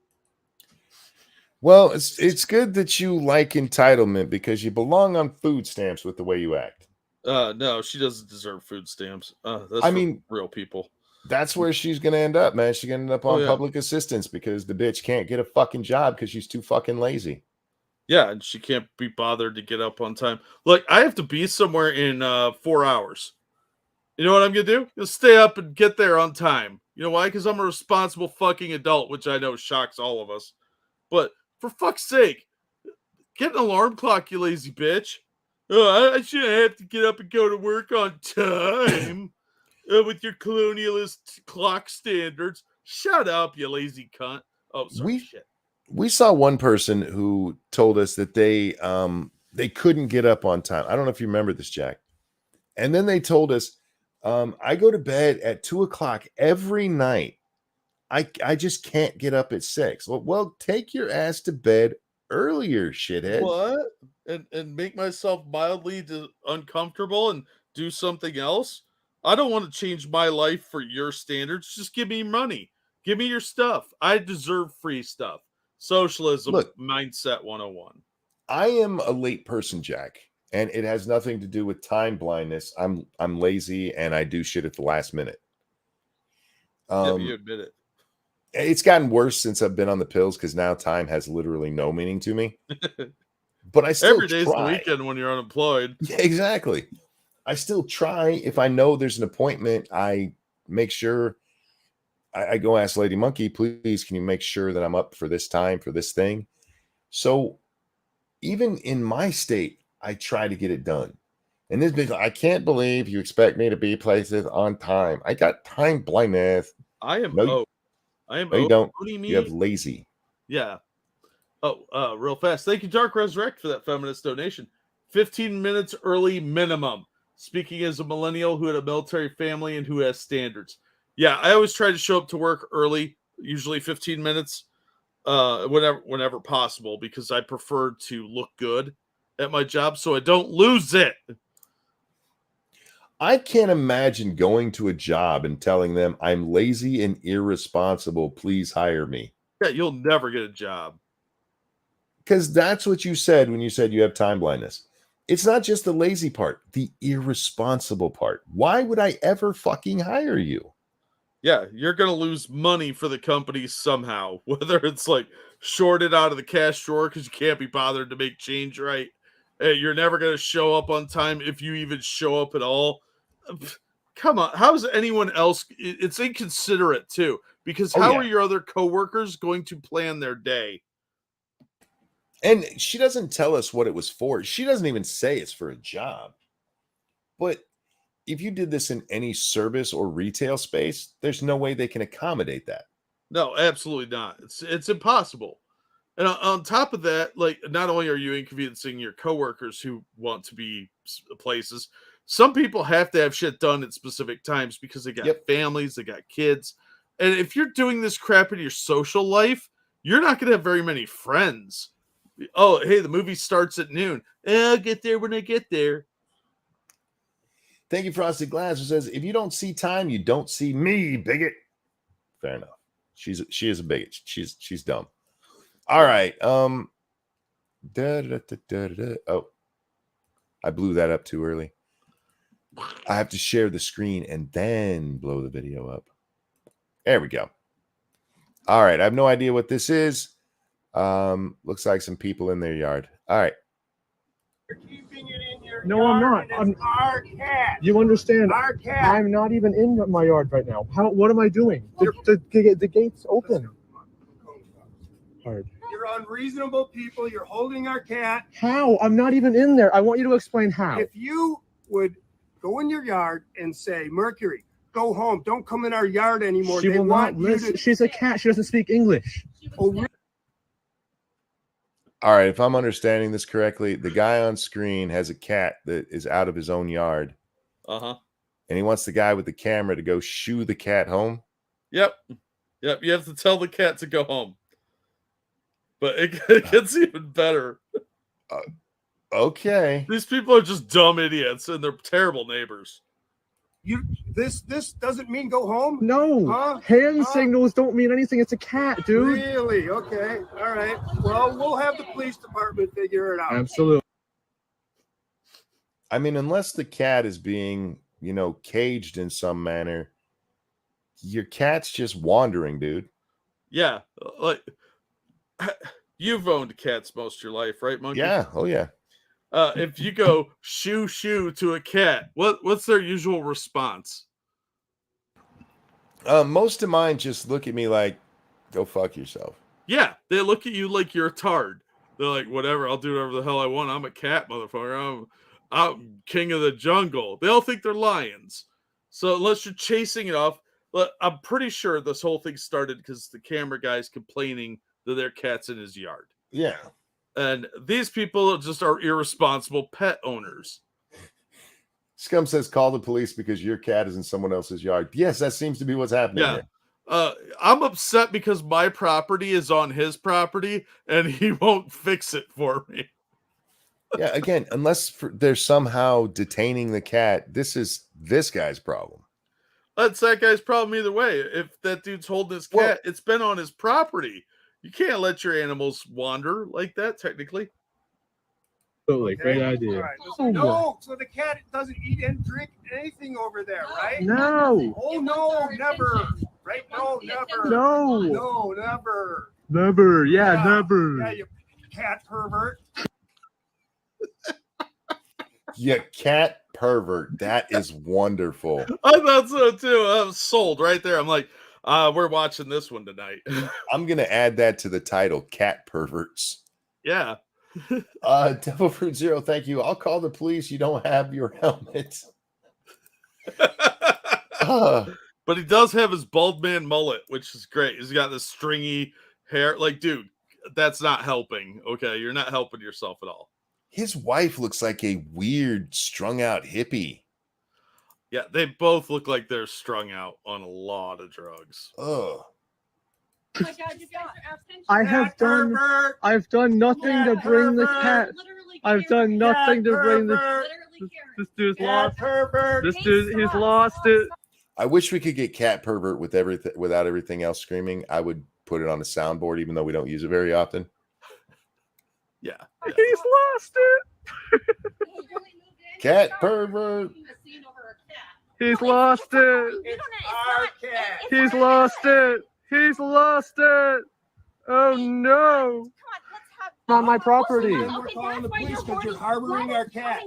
Well, it's good that you like entitlement because you belong on food stamps with the way you act. No, she doesn't deserve food stamps. That's real people. That's where she's going to end up, man. She's going to end up on public assistance because the bitch can't get a fucking job because she's too fucking lazy. Yeah, and she can't be bothered to get up on time. Look, I have to be somewhere in 4 hours. You know what I'm going to do? Just stay up and get there on time. You know why? Because I'm a responsible fucking adult, which I know shocks all of us. But for fuck's sake, get an alarm clock, you lazy bitch. I shouldn't have to get up and go to work on time with your colonialist clock standards. Shut up, you lazy cunt. Oh, sorry, shit. We saw one person who told us that they couldn't get up on time. I don't know if you remember this, Jack. And then they told us, I go to bed at 2:00 every night. I just can't get up at 6. Well, take your ass to bed earlier, shithead. What? And make myself mildly uncomfortable and do something else? I don't want to change my life for your standards. Just give me money. Give me your stuff. I deserve free stuff. Socialism mindset 101. I am a late person, Jack, and it has nothing to do with time blindness. I'm lazy and I do shit at the last minute. You admit it. It's gotten worse since I've been on the pills because now time has literally no meaning to me. But I still every day's the weekend when you're unemployed. Yeah, exactly. I still try. If I know there's an appointment, I make sure I go ask Lady Monkey, please, can you make sure that I'm up for this time for this thing? So even in my state, I try to get it done. And this bitch, I can't believe you expect me to be places on time. I got time blindness. I am you don't. You have lazy. Yeah. Oh, real fast. Thank you, Dark Resurrect, for that feminist donation. 15 minutes early minimum. Speaking as a millennial who had a military family and who has standards. Yeah, I always try to show up to work early, usually 15 minutes, whenever possible, because I prefer to look good at my job so I don't lose it. I can't imagine going to a job and telling them I'm lazy and irresponsible. Please hire me. Yeah, you'll never get a job. Because that's what you said when you said you have time blindness. It's not just the lazy part, the irresponsible part. Why would I ever fucking hire you? Yeah, you're going to lose money for the company somehow, whether it's like shorted out of the cash drawer because you can't be bothered to make change right. Hey, you're never going to show up on time if you even show up at all. Come on. How's anyone else? It's inconsiderate too, because how are your other coworkers going to plan their day? And she doesn't tell us what it was for. She doesn't even say it's for a job. But if you did this in any service or retail space, there's no way they can accommodate that. No, absolutely not. It's impossible. And on top of that, like, not only are you inconveniencing your coworkers who want to be places, some people have to have shit done at specific times because they got families, they got kids. And if you're doing this crap in your social life, you're not going to have very many friends. Oh, hey, the movie starts at noon. I'll get there when I get there. Thank you, Frosted Glass, who says, if you don't see time, you don't see me, bigot. Fair enough. She is a bigot. She's dumb. All right. Oh, I blew that up too early. I have to share the screen and then blow the video up. There we go. All right. I have no idea what this is. Looks like some people in their yard. All right. No, I'm not. I'm our cat. You understand? Our cat. I'm not even in my yard right now. What am I doing? The gate's open. Hard. You're unreasonable people. You're holding our cat. How? I'm not even in there. I want you to explain how. If you would go in your yard and say, Mercury, go home. Don't come in our yard anymore. She will not listen. She's a cat. She doesn't speak English. Oh, really? All right. If I'm understanding this correctly, the guy on screen has a cat that is out of his own yard. Uh-huh. And he wants the guy with the camera to go shoo the cat home. Yep. You have to tell the cat to go home. But it gets even better. Okay. These people are just dumb idiots, and they're terrible neighbors. This doesn't mean go home? No. Hand signals don't mean anything. It's a cat, dude. Really? Okay. All right. Well, we'll have the police department figure it out. Absolutely. I mean, unless the cat is being, caged in some manner, your cat's just wandering, dude. Yeah. Like, you've owned cats most of your life, right, Monkey? Yeah. Oh, yeah. If you go shoo shoo to a cat, what's their usual response? Most of mine just look at me like, go fuck yourself. Yeah, they look at you like you're a tard. They're like, whatever, I'll do whatever the hell I want. I'm a cat, motherfucker. I'm king of the jungle. They all think they're lions. So unless you're chasing it off, I'm pretty sure this whole thing started because the camera guy's complaining that their cat's in his yard. Yeah. And these people just are irresponsible pet owners. Scum says, call the police because your cat is in someone else's yard. Yes, that seems to be what's happening here. I'm upset because my property is on his property and he won't fix it for me. Yeah, again, unless they're somehow detaining the cat, this is this guy's problem. That's that guy's problem either way. If that dude's holding his cat, it's been on his property. You can't let your animals wander like that, technically. Absolutely. Great idea. Right. No, so the cat doesn't eat and drink anything over there, right? No. Oh, no, never. Right? No, never. No. No, never. Never. Yeah, never. Yeah, you cat pervert. Yeah, cat pervert. That is wonderful. I thought so, too. I was sold right there. I'm like, we're watching this one tonight. I'm going to add that to the title, Cat Perverts. Yeah. Devil Fruit Zero, thank you. I'll call the police. You don't have your helmet. But he does have his bald man mullet, which is great. He's got this stringy hair. Like, dude, that's not helping. Okay, you're not helping yourself at all. His wife looks like a weird, strung out hippie. Yeah, they both look like they're strung out on a lot of drugs. Oh. Oh my God, you guys are absent. I've done nothing to bring the cat. I've done nothing to bring the. This dude's lost. He's lost it. I wish we could get Cat Pervert with everything without everything else screaming. I would put it on a soundboard, even though we don't use it very often. Yeah. He's lost it. Cat Pervert. He's lost it. He's lost it. He's lost it. Oh no. On my property. We're calling the police because you're harboring our cat.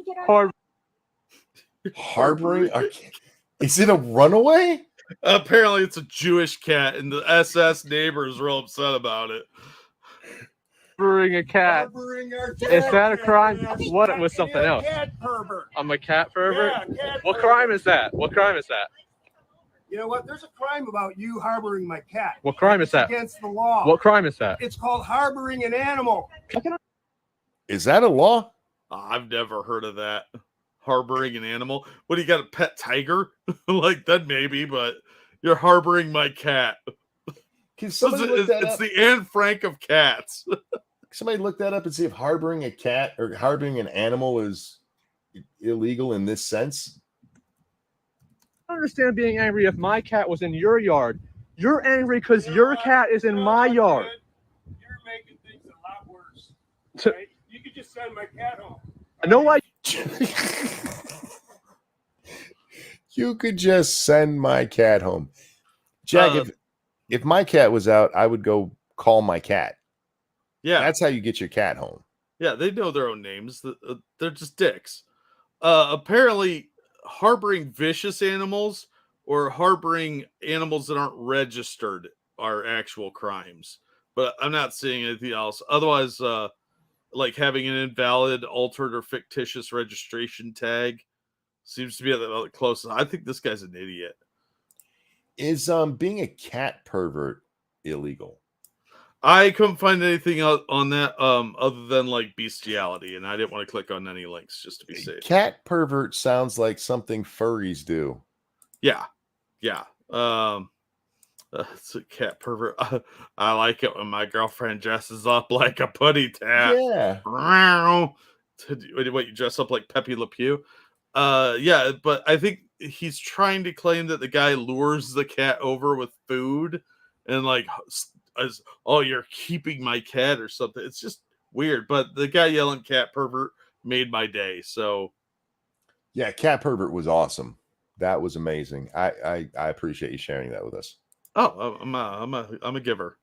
Harboring our cat? Is it a runaway? Apparently it's a Jewish cat, and the SS neighbors are all upset about it. Harboring a cat. Is that a crime? What? It was something else. Cat pervert. I'm a cat pervert? Yeah, cat What crime is that? What crime is that? You know what? There's a crime about you harboring my cat. What crime is that? Against the law. What crime is that? It's called harboring an animal. Is that a law? I've never heard of that. Harboring an animal. What, do you got, a pet tiger? Like that maybe, but you're harboring my cat. Can somebody look that It's up? the Anne Frank of cats. Somebody look that up and see if harboring a cat or harboring an animal is illegal in this sense. I don't understand being angry if my cat was in your yard. You're angry because your cat is in my yard. You're making things a lot worse. Right? You could just send my cat home. I know why. You could just send my cat home. Jack, if my cat was out, I would go call my cat. Yeah. That's how you get your cat home. Yeah, they know their own names. They're just dicks. Apparently, harboring vicious animals or harboring animals that aren't registered are actual crimes. But I'm not seeing anything else. Otherwise, like having an invalid, altered, or fictitious registration tag seems to be the closest. I think this guy's an idiot. Is being a cat pervert illegal? I couldn't find anything on that other than like bestiality, and I didn't want to click on any links just to be safe. Cat pervert sounds like something furries do. Yeah. It's a cat pervert. I like it when my girlfriend dresses up like a putty tat. Yeah. What, you dress up like Pepe Le Pew? Yeah, but I think he's trying to claim that the guy lures the cat over with food and like, oh, you're keeping my cat or something. It's just weird. But the guy yelling cat pervert made my day. So yeah, cat pervert was awesome. That was amazing. I appreciate you sharing that with us. Oh, I'm a giver.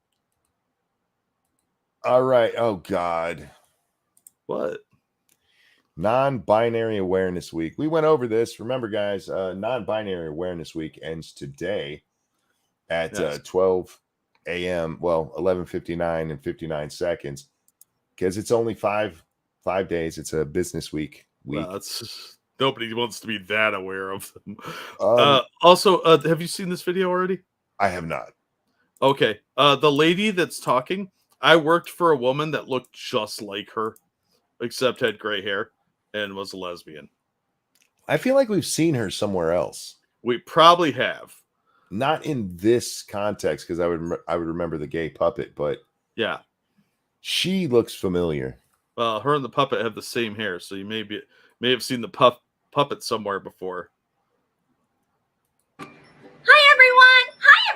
All right. Oh God. What? Non-binary awareness week. We went over this. Remember, guys, non-binary awareness week ends today at 12 a.m. Well, 11:59 and 59 seconds, because it's only five days. It's a business week. Well, that's nobody wants to be that aware of them. Also, have you seen this video already? I have not. Okay. The lady that's talking, I worked for a woman that looked just like her, except had gray hair and was a lesbian. I feel like we've seen her somewhere else. We probably have. Not in this context, because I would remember the gay puppet, but yeah, she looks familiar. Well, her and the puppet have the same hair, so you may have seen the puppet somewhere before. Hi,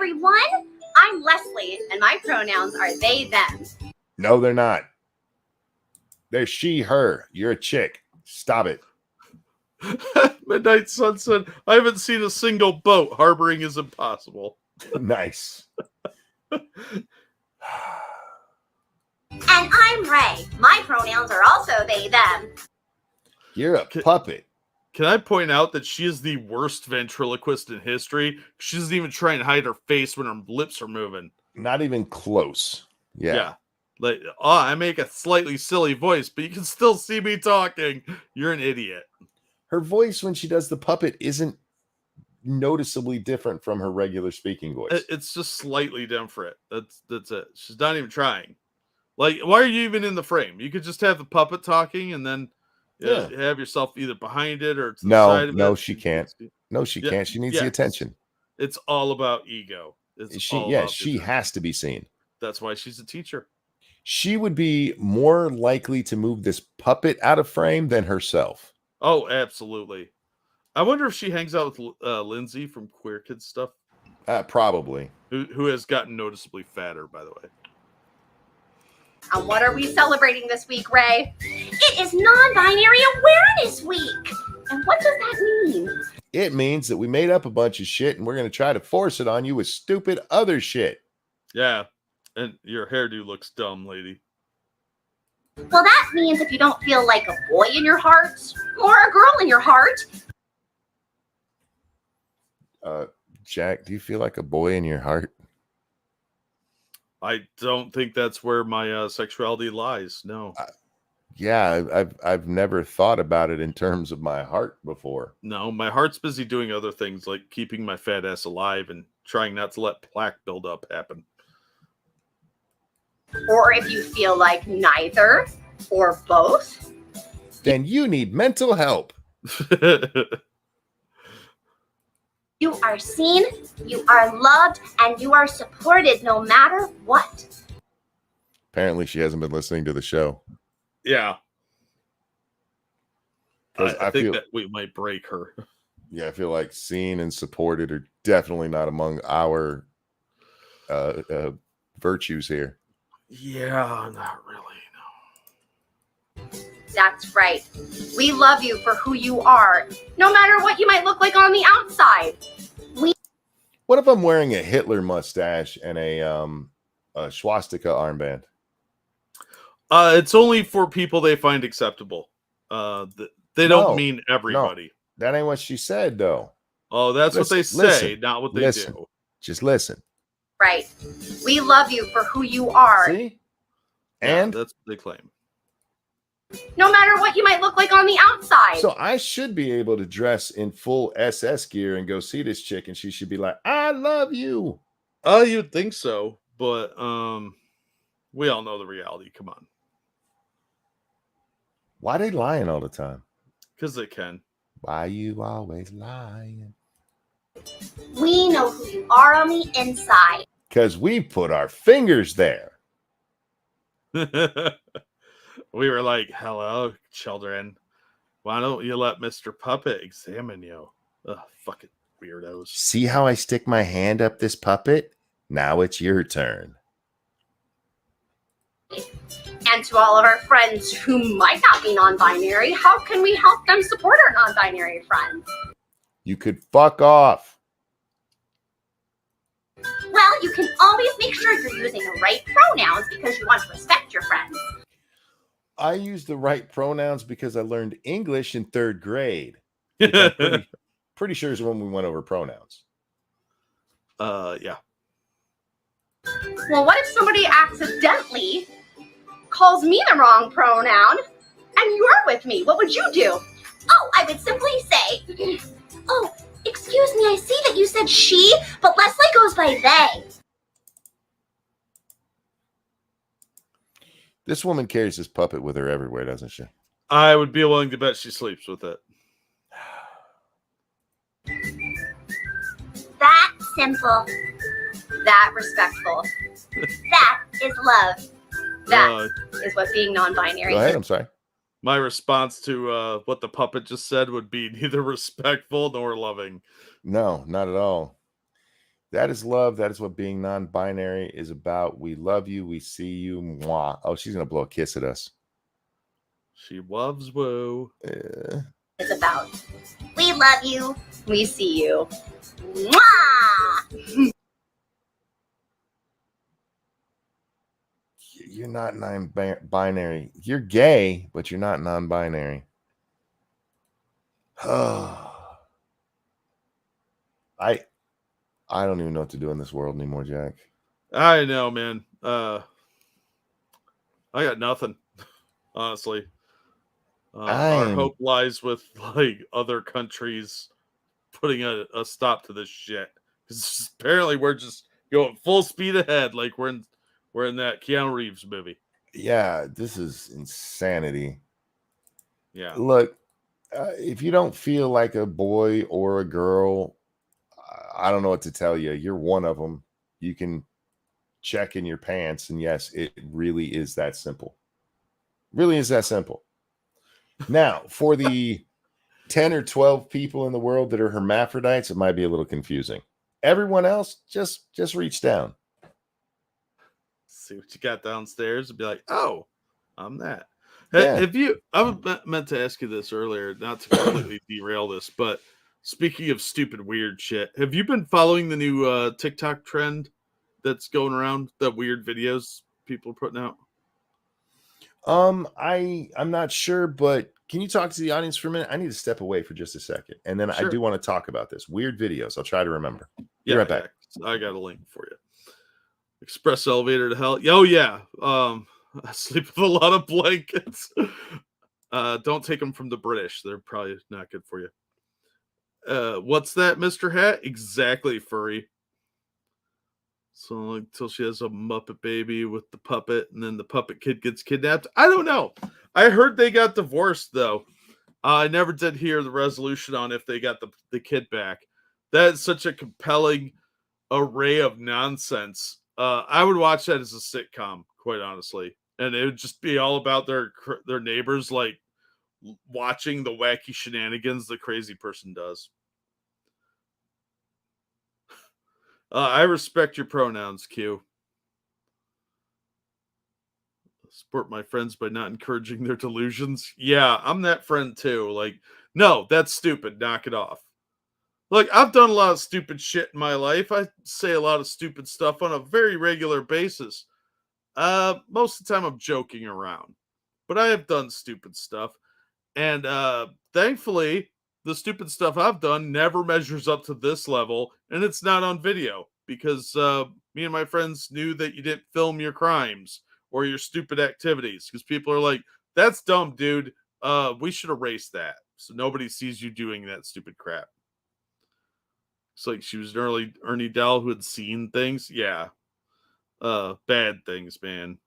everyone. I'm Leslie, and my pronouns are they, them. No, they're not. They're she, her. You're a chick. Stop it. Midnight Sunset. I haven't seen a single boat. Harboring is impossible. Nice. And I'm Ray. My pronouns are also they, them. You're a puppet. Can I point out that she is the worst ventriloquist in history? She doesn't even try and hide her face when her lips are moving. Not even close. Yeah. Like, I make a slightly silly voice, but you can still see me talking. You're an idiot. Her voice when she does the puppet isn't noticeably different from her regular speaking voice. It's just slightly different. That's it. She's not even trying. Like, why are you even in the frame? You could just have the puppet talking and then have yourself either behind it or to the side of it. No, she can't. No, she can't. She needs the attention. It's all about ego. She has to be seen. That's why she's a teacher. She would be more likely to move this puppet out of frame than herself. Oh, absolutely. I wonder if she hangs out with Lindsay from Queer Kids Stuff. Probably. Who has gotten noticeably fatter, by the way. And what are we celebrating this week, Ray? It is Non-Binary Awareness Week. And what does that mean? It means that we made up a bunch of shit and we're going to try to force it on you with stupid other shit. Yeah. And your hairdo looks dumb, lady. Well, that means if you don't feel like a boy in your heart or a girl in your heart. Jack, do you feel like a boy in your heart? I don't think that's where my sexuality lies. No. Yeah, I've never thought about it in terms of my heart before. No, my heart's busy doing other things like keeping my fat ass alive and trying not to let plaque buildup happen. Or if you feel like neither or both, then you need mental help. You are seen, you are loved, and you are supported no matter what. Apparently, she hasn't been listening to the show. Yeah. I think feel that we might break her. Yeah, I feel like seen and supported are definitely not among our virtues here. Yeah, not really. That's right. We love you for who you are, no matter what you might look like on the outside. What if I'm wearing a Hitler mustache and a swastika armband? It's only for people they find acceptable. They don't mean everybody. No, that ain't what she said, though. Oh, that's what they say, not what they do. Just listen. Right. We love you for who you are. See? And that's what they claim. No matter what you might look like on the outside. So I should be able to dress in full SS gear and go see this chick, and she should be like, "I love you." You'd think so, but we all know the reality. Come on. Why they lying all the time? Because they can. Why you always lying? We know who you are on the inside. Because we put our fingers there. We were like, hello, children. Why don't you let Mr. Puppet examine you? Ugh, fucking weirdos. See how I stick my hand up this puppet? Now it's your turn. And to all of our friends who might not be non-binary, how can we help them support our non-binary friends? You could fuck off. Well, you can always make sure you're using the right pronouns because you want to respect your friends. I use the right pronouns because I learned English in 3rd grade. I'm pretty sure is when we went over pronouns. Yeah. Well, what if somebody accidentally calls me the wrong pronoun and you're with me? What would you do? Oh, I would simply say, oh, excuse me, I see that you said she, but Leslie goes by they. This woman carries this puppet with her everywhere, doesn't she? I would be willing to bet she sleeps with it. That simple. That respectful. That is love. That is what being non-binary Go ahead, is. I'm sorry. My response to what the puppet just said would be neither respectful nor loving. No, not at all. That is love. That is what being non-binary is about. We love you. We see you. Mwah. Oh, she's going to blow a kiss at us. She loves woo. It's about. We love you. We see you. Mwah! You're not non-binary. You're gay, but you're not non-binary. I don't even know what to do in this world anymore, Jack. I know, man. I got nothing, honestly. Our hope lies with like other countries putting a stop to this shit. Because apparently we're just going full speed ahead, like we're in that Keanu Reeves movie. Yeah, this is insanity. Yeah. Look, if you don't feel like a boy or a girl, I don't know what to tell you. You're one of them. You can check in your pants. And yes, it really is that simple. Really is that simple. Now, for the 10 or 12 people in the world that are hermaphrodites, it might be a little confusing. Everyone else, just reach down. See what you got downstairs and be like, oh, I'm that. Yeah. Have you, I meant to ask you this earlier, not to completely derail this, but speaking of stupid, weird shit, have you been following the new TikTok trend that's going around, the weird videos people are putting out? I'm not sure, but can you talk to the audience for a minute? I need to step away for just a second. And then Sure. I do want to talk about this. Weird videos. I'll try to remember. Be Yeah, right back. I got a link for you. Express elevator to hell. Oh yeah. I sleep with a lot of blankets. Don't take them from the British. They're probably not good for you. What's that, Mr. Hat? Exactly, furry. So until she has a Muppet baby with the puppet, and then the puppet kid gets kidnapped. I don't know. I heard they got divorced, though. I never did hear the resolution on if they got the kid back. That is such a compelling array of nonsense. I would watch that as a sitcom, quite honestly, and it would just be all about their neighbors, like watching the wacky shenanigans the crazy person does. I respect your pronouns, Q. Support my friends by not encouraging their delusions. Yeah, I'm that friend too. Like, no, that's stupid. Knock it off. Like, I've done a lot of stupid shit in my life. I say a lot of stupid stuff on a very regular basis. Most of the time I'm joking around. But I have done stupid stuff. And thankfully, the stupid stuff I've done never measures up to this level, and it's not on video because me and my friends knew that you didn't film your crimes or your stupid activities because people are like, that's dumb, dude. We should erase that so nobody sees you doing that stupid crap. It's like she was an Ernie Dell who had seen things. Yeah. Bad things, man.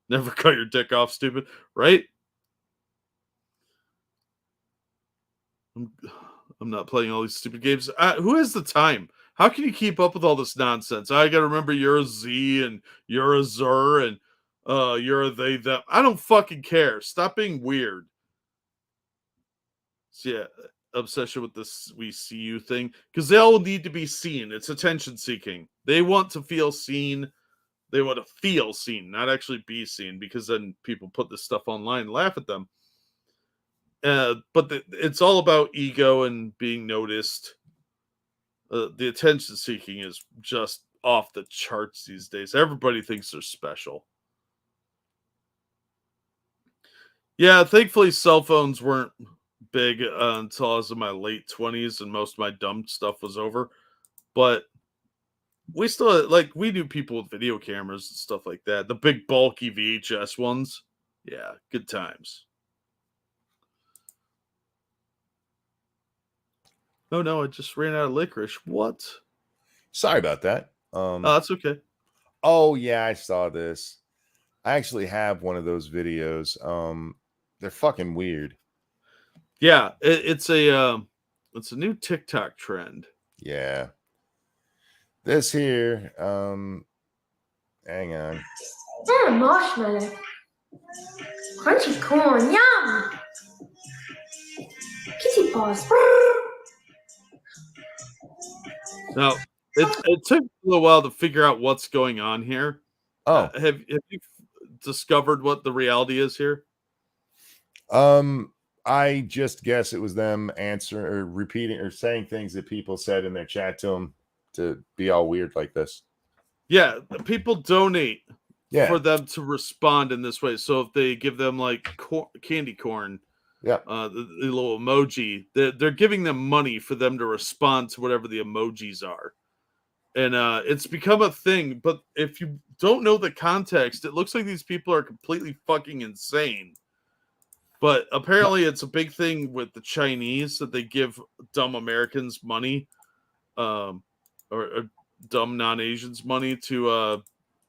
Never cut your dick off, stupid. Right? I'm not playing all these stupid games. Who has the time? How can you keep up with all this nonsense? I gotta remember you're a Z and you're a Zer and you're a they, them. I don't fucking care. Stop being weird. So yeah, obsession with this we see you thing. Because they all need to be seen. It's attention seeking. They want to feel seen. They want to feel seen, not actually be seen, because then people put this stuff online and laugh at them. But it's all about ego and being noticed. The attention seeking is just off the charts these days. Everybody thinks they're special. Yeah, thankfully cell phones weren't big until I was in my late 20s and most of my dumb stuff was over. But we still, like, we knew people with video cameras and stuff like that. The big bulky VHS ones. Yeah, good times. Oh no, I just ran out of licorice. What? Sorry about that. Oh, that's okay. Oh yeah, I saw this. I actually have one of those videos. They're fucking weird. Yeah, it's a new TikTok trend. Yeah. This here, hang on. Marshmallow. Crunchy corn, yum. Kitty paws. Now, it took a little while to figure out what's going on here. Oh, have you discovered what the reality is here? I just guess it was them answering or repeating or saying things that people said in their chat to them to be all weird like this. Yeah, people donate Yeah. for them to respond in this way. So if they give them like candy corn, yeah, the little emoji, they're giving them money for them to respond to whatever the emojis are. And it's become a thing. But if you don't know the context, it looks like these people are completely fucking insane. But apparently it's a big thing with the Chinese that they give dumb Americans money, or dumb non-Asians money to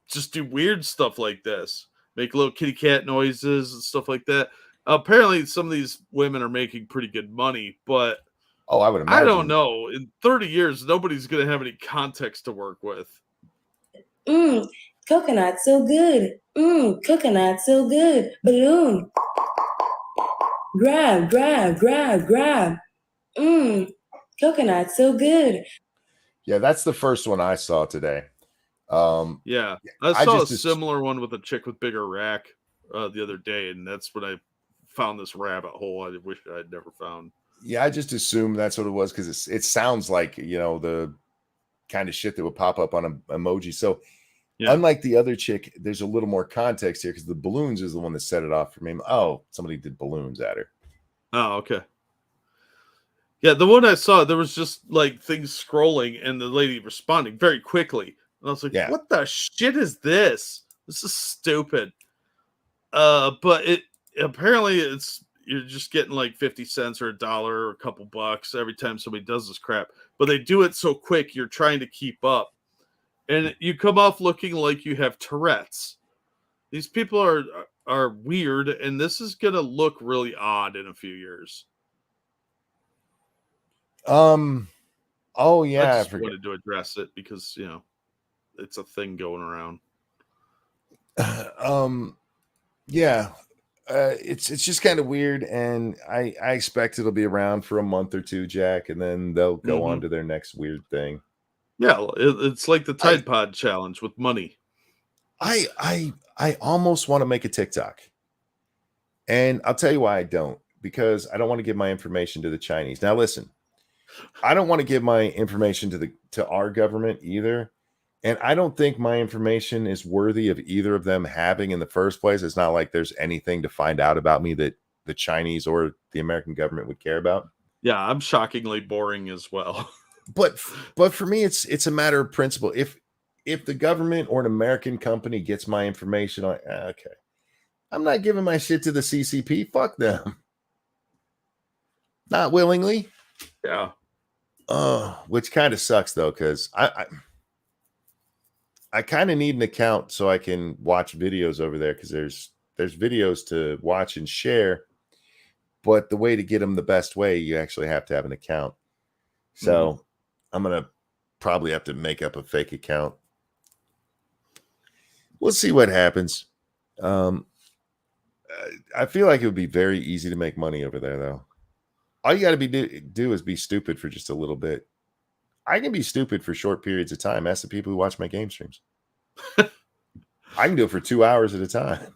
just do weird stuff like this. Make little kitty cat noises and stuff like that. Apparently some of these women are making pretty good money, but I would imagine. I don't know. In 30 years, nobody's going to have any context to work with. Coconut so good. Coconut so good. Balloon. Grab, grab, grab, grab. Coconut so good. Yeah, that's the first one I saw today. Yeah, I saw a similar one with a chick with bigger rack the other day, and that's when I found this rabbit hole I wish I'd never found. Yeah, I just assumed that's what it was because it sounds like, you know, the kind of shit that would pop up on an emoji. So unlike the other chick, there's a little more context here because the balloons is the one that set it off for me. Oh, somebody did balloons at her. Oh, okay. Yeah, the one I saw, there was just like things scrolling and the lady responding very quickly. And I was like, what the shit is this? This is stupid. But it apparently you're just getting like 50 cents or $1 or a couple bucks every time somebody does this crap. But they do it so quick, you're trying to keep up. And you come off looking like you have Tourette's. These people are weird, and this is gonna look really odd in a few years. Oh yeah, I I just forget. wanted to address it because it's a thing going around. Yeah, it's just kind of weird, and I expect it'll be around for a month or two, Jack, and then they'll go on to their next weird thing. Yeah, it's like the Tide Pod challenge with money. I almost want to make a TikTok, and I'll tell you why I don't, because I don't want to give my information to the Chinese. Now listen, I don't want to give my information to our government either. And I don't think my information is worthy of either of them having in the first place. It's not like there's anything to find out about me that the Chinese or the American government would care about. Yeah, I'm shockingly boring as well. But for me, it's a matter of principle. If the government or an American company gets my information, okay, I'm not giving my shit to the CCP. Fuck them. Not willingly. Yeah. Which kind of sucks though, because I kind of need an account so I can watch videos over there, because there's videos to watch and share, but the way to get them the best way, you actually have to have an account. So I'm gonna probably have to make up a fake account. We'll see what happens. I feel like it would be very easy to make money over there, though. All you got to do is be stupid for just a little bit. I can be stupid for short periods of time. Ask the people who watch my game streams. I can do it for 2 hours at a time.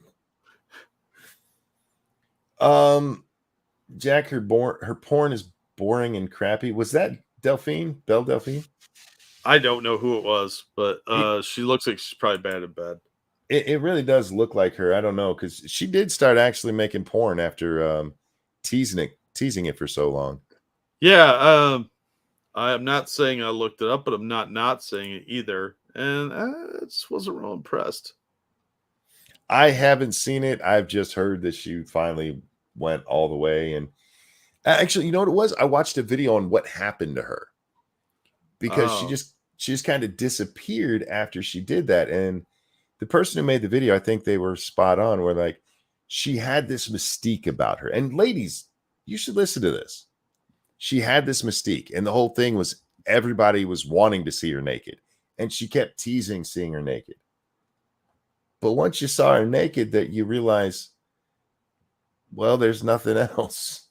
Jack, her porn is boring and crappy. Was that Delphine? Belle Delphine? I don't know who it was, but she looks like she's probably bad in bed. It really does look like her. I don't know, because she did start actually making porn after teasing it for so long. Yeah, I am not saying I looked it up, but I'm not saying it either. And I just wasn't real impressed. I haven't seen it. I've just heard that she finally went all the way. And actually, you know what it was? I watched a video on what happened to her, because she just kind of disappeared after she did that. And the person who made the video, I think they were spot on, where like she had this mystique about her. And ladies, you should listen to this. She had this mystique, and the whole thing was everybody was wanting to see her naked, and she kept teasing seeing her naked. But once you saw her naked, that you realize, well, there's nothing else,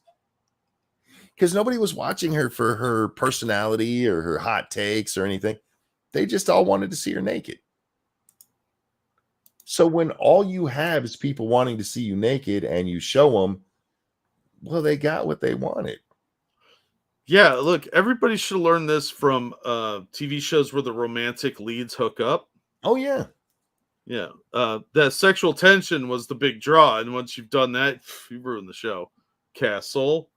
because nobody was watching her for her personality or her hot takes or anything. They just all wanted to see her naked. So when all you have is people wanting to see you naked and you show them, well, they got what they wanted. Yeah, look, everybody should learn this from TV shows where the romantic leads hook up. Oh, yeah. Yeah. That sexual tension was the big draw. And once you've done that, you ruin the show. Castle,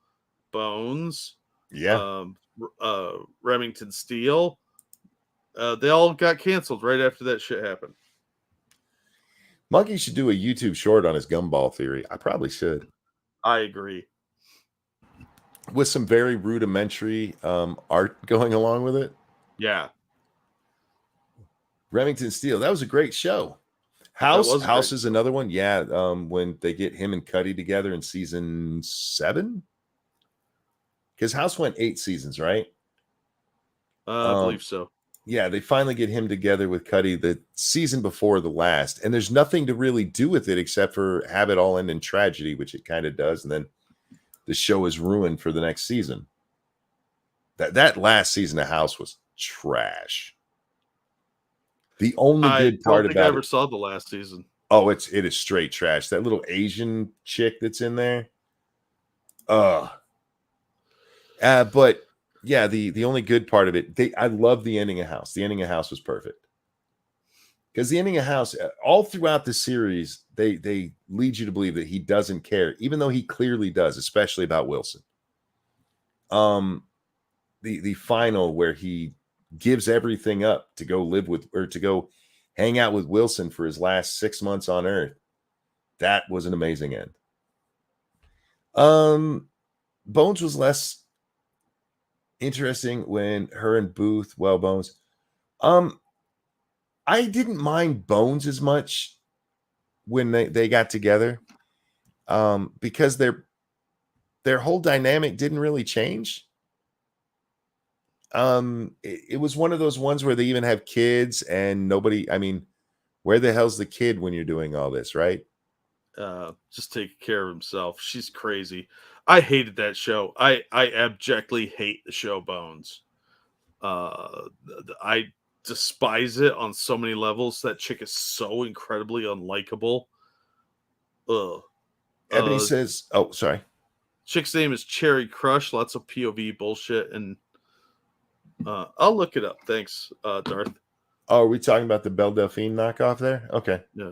Bones, Remington Steele. They all got canceled right after that shit happened. Monkey should do a YouTube short on his gumball theory. I probably should. I agree. With some very rudimentary art going along with it. Yeah. Remington Steele. That was a great show. House is another one. Yeah. When they get him and Cuddy together in season 7. Because House went 8 seasons, right? I believe so. Yeah, they finally get him together with Cuddy the season before the last. And there's nothing to really do with it except for have it all end in tragedy, which it kind of does. And then the show is ruined for the next season. That last season of House was trash. The only good part about it. I never saw the last season. Oh, it is straight trash. That little Asian chick that's in there. But yeah, the only good part of it, I love the ending of House. The ending of House was perfect. Because the ending of House, all throughout the series, they lead you to believe that he doesn't care, even though he clearly does, especially about Wilson. The final where he gives everything up to go live with, or to go hang out with Wilson for his last 6 months on Earth. That was an amazing end. Bones was less interesting when her and Booth, Bones. I didn't mind Bones as much when they got together. Because their whole dynamic didn't really change. It was one of those ones where they even have kids and nobody, I mean, where the hell's the kid when you're doing all this, right? Just taking care of himself. She's crazy. I hated that show. I abjectly hate the show Bones. I despise it on so many levels. That chick is so incredibly unlikable. Ugh. Ebony says, oh, sorry. Chick's name is Cherry Crush. Lots of POV bullshit. And I'll look it up. Thanks, Darth. Oh, are we talking about the Belle Delphine knockoff there? Okay. Yeah.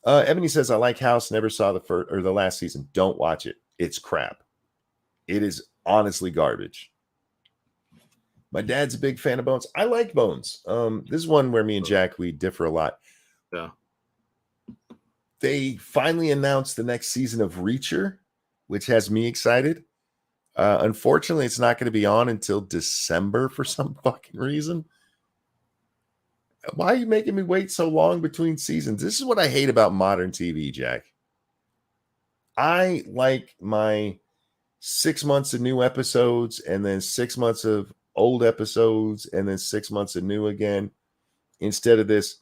Ebony says, I like House. Never saw the first or the last season. Don't watch it. It's crap. It is honestly garbage. My dad's a big fan of Bones. I like Bones. This is one where me and Jack, we differ a lot. Yeah. They finally announced the next season of Reacher, which has me excited. Unfortunately, it's not going to be on until December for some fucking reason. Why are you making me wait so long between seasons? This is what I hate about modern TV, Jack. I like my 6 months of new episodes and then 6 months of old episodes and then 6 months of new again, instead of this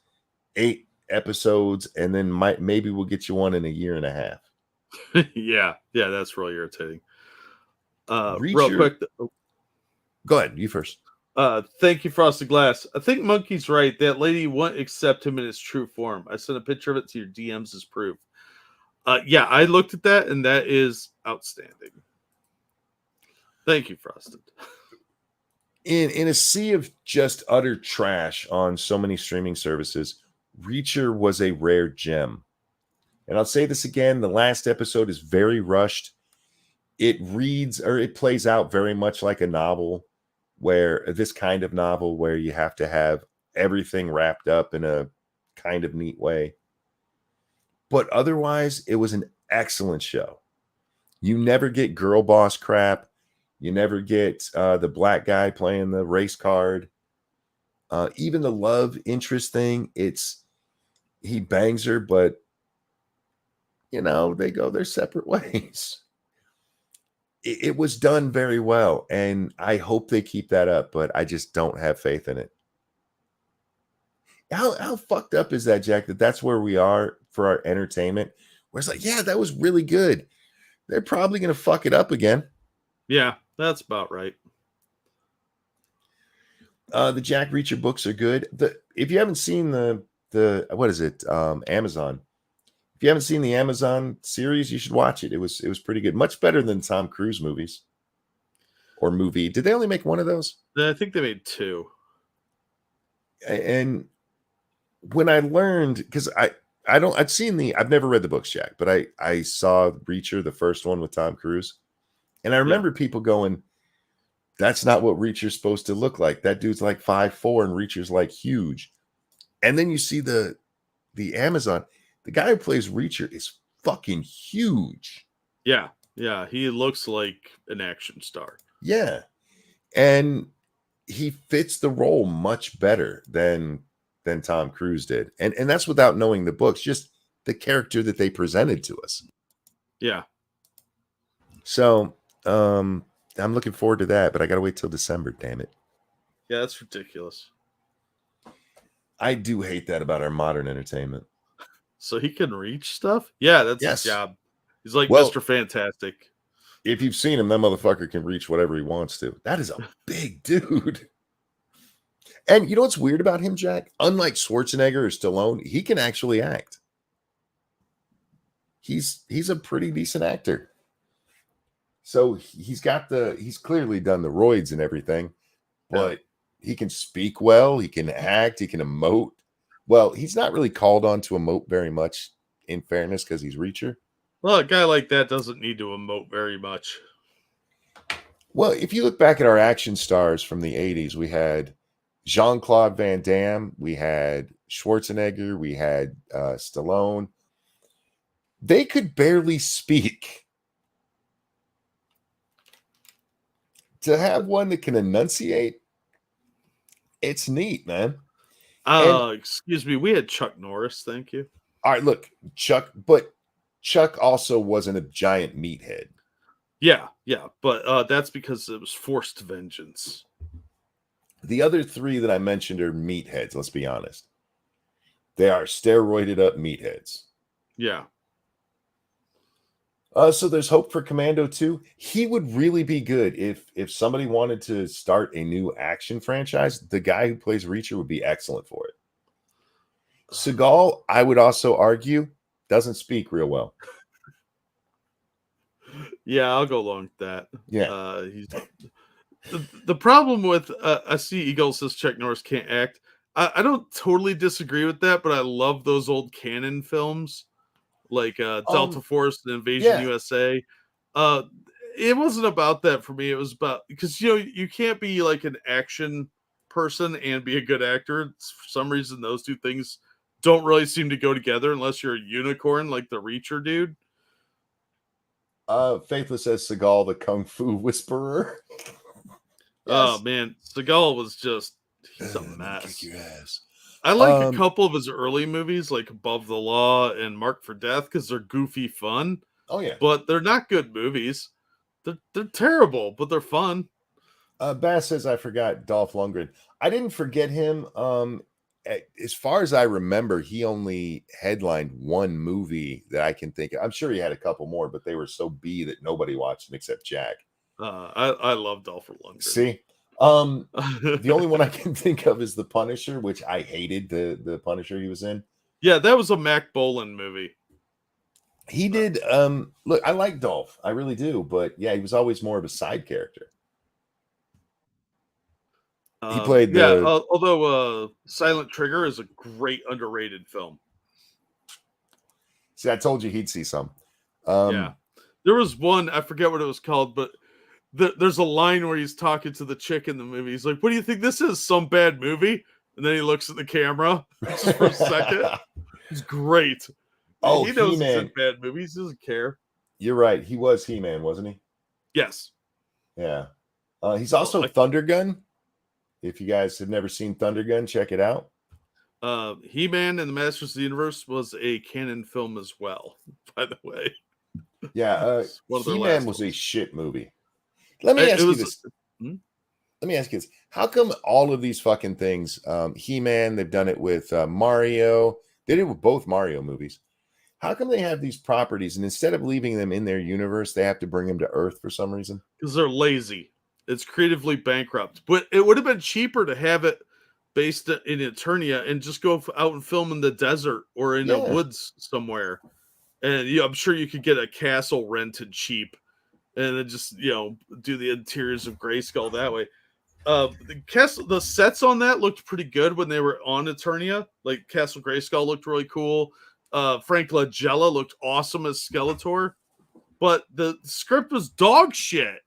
8 episodes and then maybe we'll get you one in a year and a half. yeah, that's really irritating. Reacher, real quick, go ahead, you first. Thank you, Frosted Glass. I think Monkey's right. That lady won't accept him in his true form. I sent a picture of it to your DMs as proof. Yeah, I looked at that, and that is outstanding. Thank you, Frosted. In a sea of just utter trash on so many streaming services, Reacher was a rare gem. And I'll say this again, the last episode is very rushed. It reads or it plays out very much like a novel, where this kind of novel where you have to have everything wrapped up in a kind of neat way. But otherwise, it was an excellent show. You never get girl boss crap. You never get the black guy playing the race card. Even the love interest thing, he bangs her, but they go their separate ways. It was done very well, and I hope they keep that up, but I just don't have faith in it. How fucked up is that, Jack, that's where we are for our entertainment, where it's like, yeah, that was really good. They're probably going to fuck it up again. Yeah, that's about right. The Jack Reacher books are good. If you haven't seen the what is it, Amazon, if you haven't seen the Amazon series, you should watch it. It was pretty good. Much better than Tom Cruise movies or movie. Did they only make one of those? I think they made 2. And when I learned, because I've never read the books, Jack, but I saw Reacher, the first one with Tom Cruise. And I remember people going, that's not what Reacher's supposed to look like. That dude's like 5'4" and Reacher's like huge. And then you see the Amazon. The guy who plays Reacher is fucking huge. Yeah. He looks like an action star. Yeah. And he fits the role much better than Tom Cruise did. And that's without knowing the books, just the character that they presented to us. Yeah. So I'm looking forward to that, but I got to wait till December, damn it. Yeah, that's ridiculous. I do hate that about our modern entertainment. So he can reach stuff? Yeah, that's his job. He's like Mr. Fantastic. If you've seen him, that motherfucker can reach whatever he wants to. That is a big dude. And you know what's weird about him, Jack? Unlike Schwarzenegger or Stallone, he can actually act. He's a pretty decent actor. So he's clearly done the roids and everything, but he can speak well, he can act, he can emote. Well, he's not really called on to emote very much, in fairness, because he's Reacher. Well, a guy like that doesn't need to emote very much. Well, if you look back at our action stars from the 80s, we had Jean-Claude Van Damme, we had Schwarzenegger, we had Stallone. They could barely speak. To have one that can enunciate, it's neat, man. Excuse me. We had Chuck Norris. Thank you. All right, look, Chuck also wasn't a giant meathead. Yeah, but that's because it was forced vengeance. The other three that I mentioned are meatheads, let's be honest. They are steroided up meatheads. Yeah. So there's hope for Commando 2. He would really be good if somebody wanted to start a new action franchise. The guy who plays Reacher would be excellent for it. Seagal, I would also argue, doesn't speak real well. Yeah, I'll go along with that. Yeah. He's the problem with I see Eagle says Chuck Norris can't act. I don't totally disagree with that, but I love those old canon films like Delta Force and Invasion USA. It wasn't about that for me. It was about because you can't be like an action person and be a good actor. For some reason, those two things don't really seem to go together unless you're a unicorn like the Reacher dude. Faithless says Seagal, the Kung Fu Whisperer. Oh man, Seagal was he's a mess. Kick your ass. I like a couple of his early movies, like Above the Law and Marked for Death, because they're goofy fun. Oh yeah, but they're not good movies. They're terrible, but they're fun. Bass says I forgot Dolph Lundgren. I didn't forget him. As far as I remember, he only headlined one movie that I can think of. I'm sure he had a couple more, but they were so B that nobody watched them except Jack. I love Dolph Lundgren. See, the only one I can think of is The Punisher, which I hated the Punisher he was in. Yeah, that was a Mac Bolan movie. He did. Look, I like Dolph, I really do, but yeah, he was always more of a side character. He played although Silent Trigger is a great underrated film. See, I told you he'd see some. Yeah, there was one, I forget what it was called, but there's a line where he's talking to the chick in the movie. He's like, "What do you think this is? Some bad movie?" And then he looks at the camera just for a second. It's great. Oh, he knows He-Man. it's in bad movies. He doesn't care. You're right. He was He-Man, wasn't he? Yes. Yeah. He's also Thunder Gun. If you guys have never seen Thunder Gun, check it out. He-Man and the Masters of the Universe was a canon film as well, by the way. Yeah, He-Man was a shit movie. Let me ask you this. Let me ask you this. How come all of these fucking things, He-Man, they've done it with Mario. They did it with both Mario movies. How come they have these properties and instead of leaving them in their universe, they have to bring them to Earth for some reason? Because they're lazy. It's creatively bankrupt. But it would have been cheaper to have it based in Eternia and just go out and film in the desert or in the woods somewhere. And I'm sure you could get a castle rented cheap and then just, do the interiors of Grayskull that way. The sets on that looked pretty good when they were on Eternia. Like Castle Grayskull looked really cool. Frank Langella looked awesome as Skeletor, but the script was dog shit.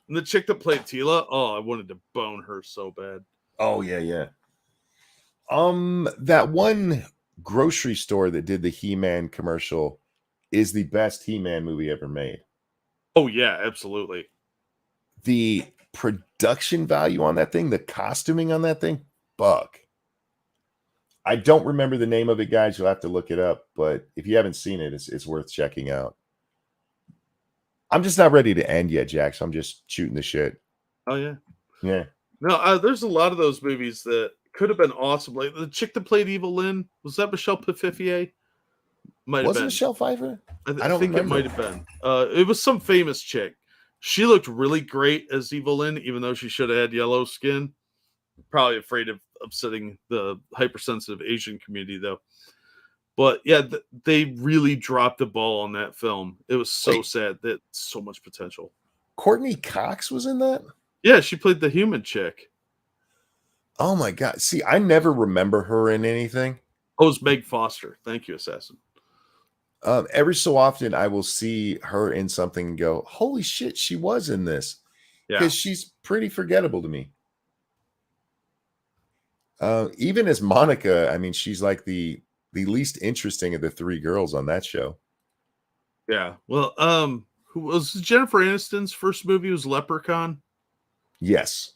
And the chick that played Tila, I wanted to bone her so bad. Oh yeah. That one grocery store that did the He-Man commercial is the best He-Man movie ever made. Oh yeah, absolutely. The production value on that thing, the costuming on that thing, fuck. I don't remember the name of it, guys. You'll have to look it up. But if you haven't seen it, it's worth checking out. I'm just not ready to end yet, Jack. So I'm just shooting the shit. Oh yeah, yeah. No, there's a lot of those movies that could have been awesome. Like the chick that played Evil Lynn, was that Michelle Pfeiffer? Might have been. Michelle Pfeiffer? I don't think remember. It might have been. It was some famous chick. She looked really great as Evil Lynn, even though she should have had yellow skin. Probably afraid of upsetting the hypersensitive Asian community, though. But yeah, they really dropped the ball on that film. It was so sad. That so much potential. Courtney Cox was in that? Yeah, she played the human chick. Oh my god! See, I never remember her in anything. Oh, it's Meg Foster. Thank you, Assassin. Every so often, I will see her in something and go, "Holy shit, she was in this!" Because she's pretty forgettable to me. Even as Monica, I mean, she's like the least interesting of the three girls on that show. Yeah. Well, who was Jennifer Aniston's first movie? Was Leprechaun? Yes.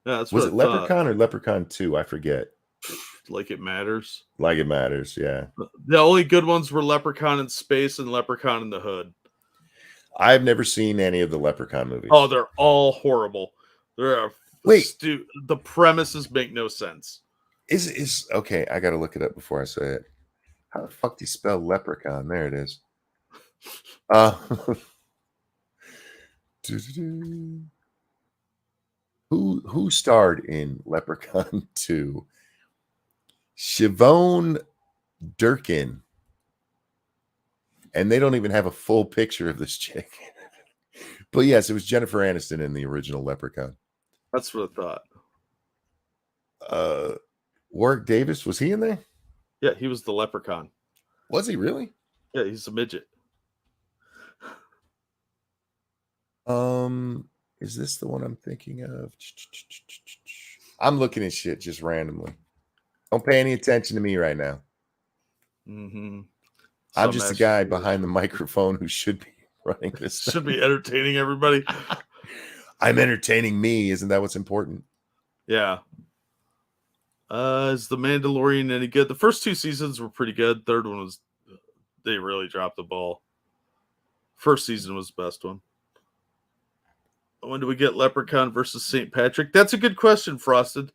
Yeah, that's Was what it I thought. Leprechaun or Leprechaun 2? I forget. Like it matters. Like it matters, yeah. The only good ones were Leprechaun in Space and Leprechaun in the Hood. I've never seen any of the Leprechaun movies. Oh, they're all horrible. They're the premises make no sense. Is okay, I gotta look it up before I say it. How the fuck do you spell leprechaun? There it is. Who starred in Leprechaun 2? Siobhan Durkin. And they don't even have a full picture of this chick. But yes, it was Jennifer Aniston in the original Leprechaun. That's what I thought. Warwick Davis, was he in there? Yeah, he was the Leprechaun. Was he really? Yeah, he's a midget. Is this the one I'm thinking of? I'm looking at shit just randomly. Don't pay any attention to me right now. Mm-hmm. I'm just a guy behind the microphone who should be running this. Should be entertaining everybody. I'm entertaining me. Isn't that what's important? Yeah. Is The Mandalorian any good? The first 2 seasons were pretty good. Third one was, they really dropped the ball. First season was the best one. When do we get Leprechaun versus St. Patrick? That's a good question, Frosted.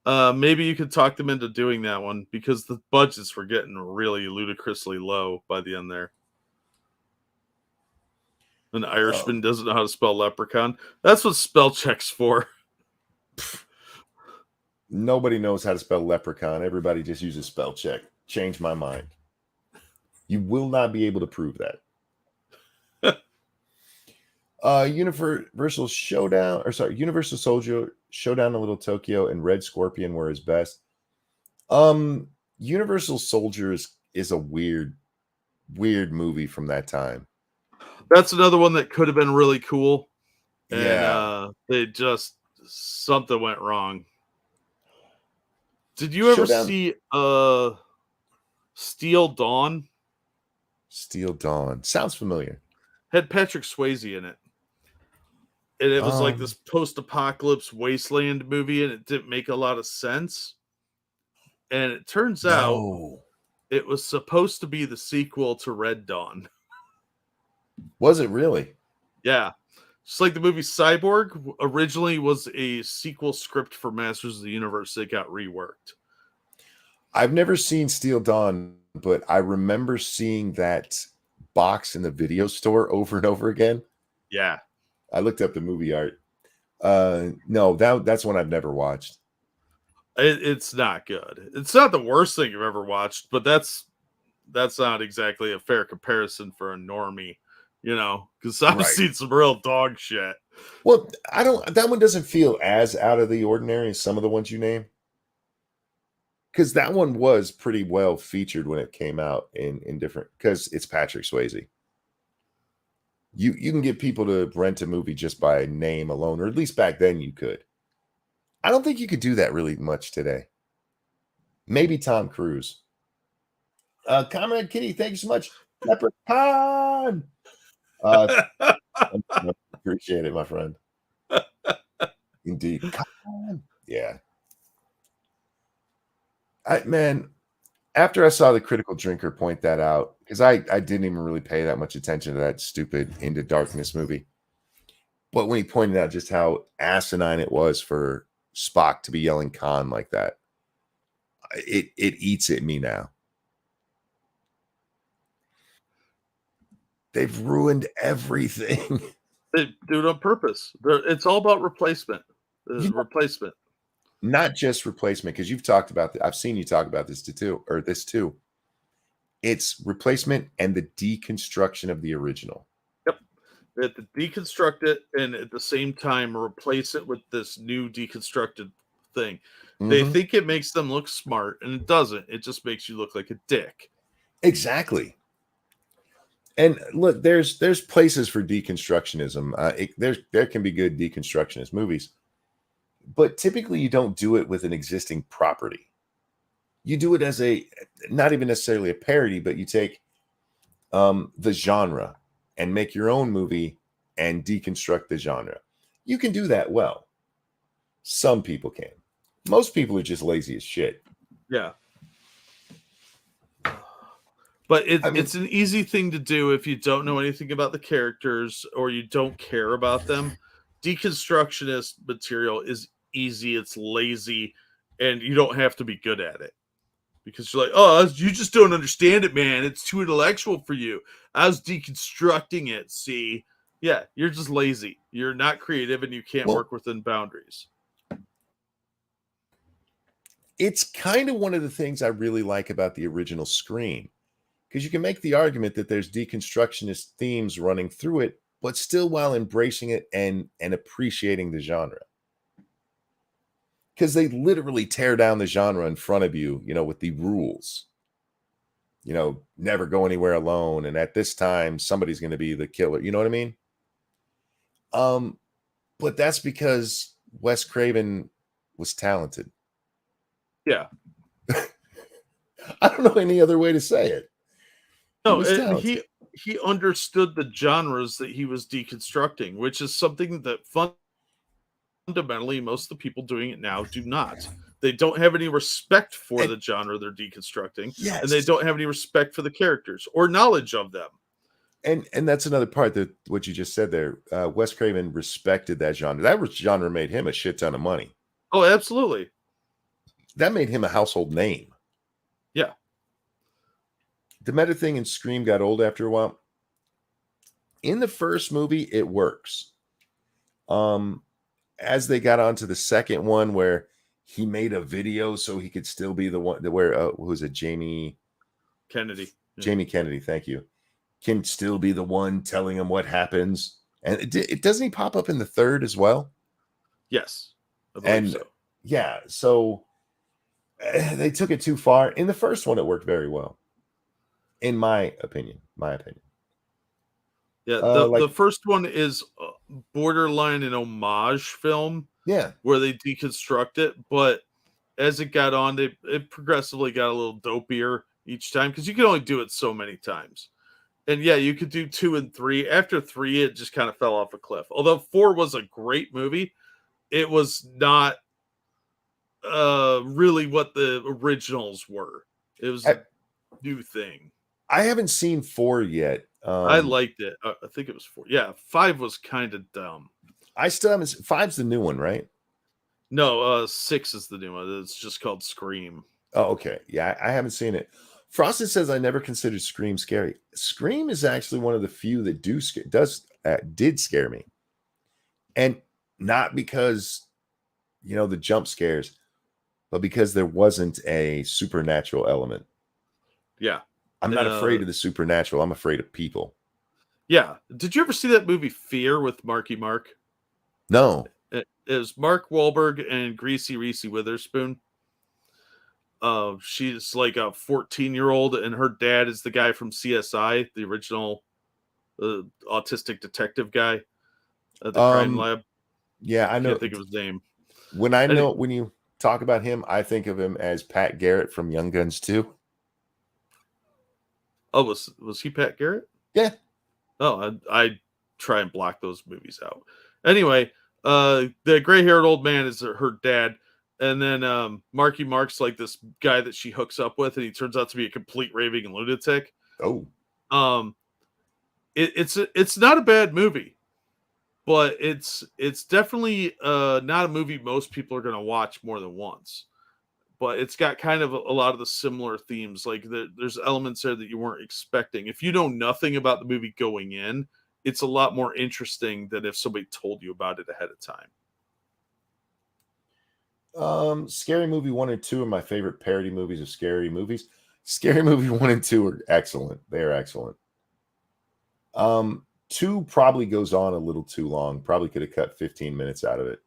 Maybe you could talk them into doing that one because the budgets were getting really ludicrously low by the end there. An Irishman doesn't know how to spell leprechaun. That's what spell check's for. Nobody knows how to spell leprechaun. Everybody just uses spell check. Change my mind. You will not be able to prove that. Universal Soldier Showdown in Little Tokyo and Red Scorpion were his best. Universal Soldier is a weird movie from that time. That's another one that could have been really cool. And Yeah. they just something went wrong. Did you ever see Steel Dawn? Steel Dawn. Sounds familiar. Had Patrick Swayze in it. And it was like this post-apocalypse wasteland movie, and it didn't make a lot of sense. And it turns out it was supposed to be the sequel to Red Dawn. Was it really? Yeah. Just like the movie Cyborg originally was a sequel script for Masters of the Universe that got reworked. I've never seen Steel Dawn, but I remember seeing that box in the video store over and over again. Yeah. I looked up the movie art. No, that's one I've never watched. It's not good. It's not the worst thing you've ever watched, but that's not exactly a fair comparison for a normie, because I've seen some real dog shit. Well, that one doesn't feel as out of the ordinary as some of the ones you name. Because that one was pretty well featured when it came out in different, because it's Patrick Swayze. You can get people to rent a movie just by name alone, or at least back then you could. I don't think you could do that really much today. Maybe Tom Cruise. Comrade Kitty, thank you so much. Leprechaun. Appreciate it, my friend. Indeed. Yeah. After I saw the Critical Drinker point that out, because I didn't even really pay that much attention to that stupid Into Darkness movie. But when he pointed out just how asinine it was for Spock to be yelling Khan like that, it eats at me now. They've ruined everything. They do it on purpose. It's all about replacement. Replacement. Not just replacement, because you've talked about I've seen you talk about this too. It's replacement and the deconstruction of the original. Yep. They have to deconstruct it and at the same time replace it with this new deconstructed thing. Mm-hmm. They think it makes them look smart, and it doesn't. It just makes you look like a dick. Exactly. And look, there's places for deconstructionism. There can be good deconstructionist movies. But typically you don't do it with an existing property. You do it as not even necessarily a parody, but you take the genre and make your own movie and deconstruct the genre. You can do that well. Some people can. Most people are just lazy as shit. Yeah. But it's an easy thing to do if you don't know anything about the characters or you don't care about them. Deconstructionist material is easy, it's lazy, and you don't have to be good at it. Because you're like, oh, you just don't understand it, man. It's too intellectual for you. I was deconstructing it, see? Yeah, you're just lazy. You're not creative and you can't work within boundaries. It's kind of one of the things I really like about the original Scream. Because you can make the argument that there's deconstructionist themes running through it, but still while embracing it and appreciating the genre. Because they literally tear down the genre in front of you, with the rules. Never go anywhere alone. And at this time, somebody's going to be the killer. You know what I mean? But that's because Wes Craven was talented. Yeah. I don't know any other way to say it. No, he understood the genres that he was deconstructing, which is something that fundamentally most of the people doing it now do not. They don't have any respect for the genre they're deconstructing, and they don't have any respect for the characters or knowledge of them. And that's another part that what you just said there. Wes Craven respected that genre. That genre made him a shit ton of money. Oh, absolutely. That made him a household name. Yeah. The meta thing in Scream got old after a while. In the first movie, it works. As they got onto the second one, where he made a video so he could still be the one where who was it? Jamie Kennedy. Yeah. Jamie Kennedy, thank you. Can still be the one telling him what happens. And it doesn't he pop up in the third as well? Yes. I believe so. Yeah, so they took it too far. In the first one, it worked very well. In my opinion. Yeah, the first one is borderline an homage film. Yeah. Where they deconstruct it, but as it got on, it progressively got a little dopier each time because you can only do it so many times. And yeah, you could do 2 and 3. After 3, it just kind of fell off a cliff. Although 4 was a great movie, it was not really what the originals were. It was a new thing. I haven't seen 4 yet. I liked it. I think it was 4. Yeah, 5 was kind of dumb. I still haven't. 5's the new one, right? No, 6 is the new one. It's just called Scream. Oh, okay. Yeah, I haven't seen it. Frosted says I never considered Scream scary. Scream is actually one of the few that did scare me, and not because the jump scares, but because there wasn't a supernatural element. Yeah, I'm not afraid of the supernatural. I'm afraid of people. Yeah. Did you ever see that movie Fear with Marky Mark? No. It was Mark Wahlberg and Greasy Reese Witherspoon. She's like a 14-year-old, and her dad is the guy from CSI, the original autistic detective guy at the crime lab. Yeah, I know. Can't think of his name. When you talk about him, I think of him as Pat Garrett from Young Guns 2. Oh, was he Pat Garrett? Yeah. Oh, I try and block those movies out. Anyway, the gray-haired old man is her dad, and then Marky Mark's like this guy that she hooks up with, and he turns out to be a complete raving lunatic. Oh. It's not a bad movie, but it's definitely not a movie most people are going to watch more than once. But it's got kind of a lot of the similar themes. Like there's elements there that you weren't expecting. If you know nothing about the movie going in, it's a lot more interesting than if somebody told you about it ahead of time. Scary Movie 1 and 2 are my favorite parody movies of scary movies. Scary Movie 1 and 2 are excellent. They are excellent. 2 probably goes on a little too long. Probably could have cut 15 minutes out of it.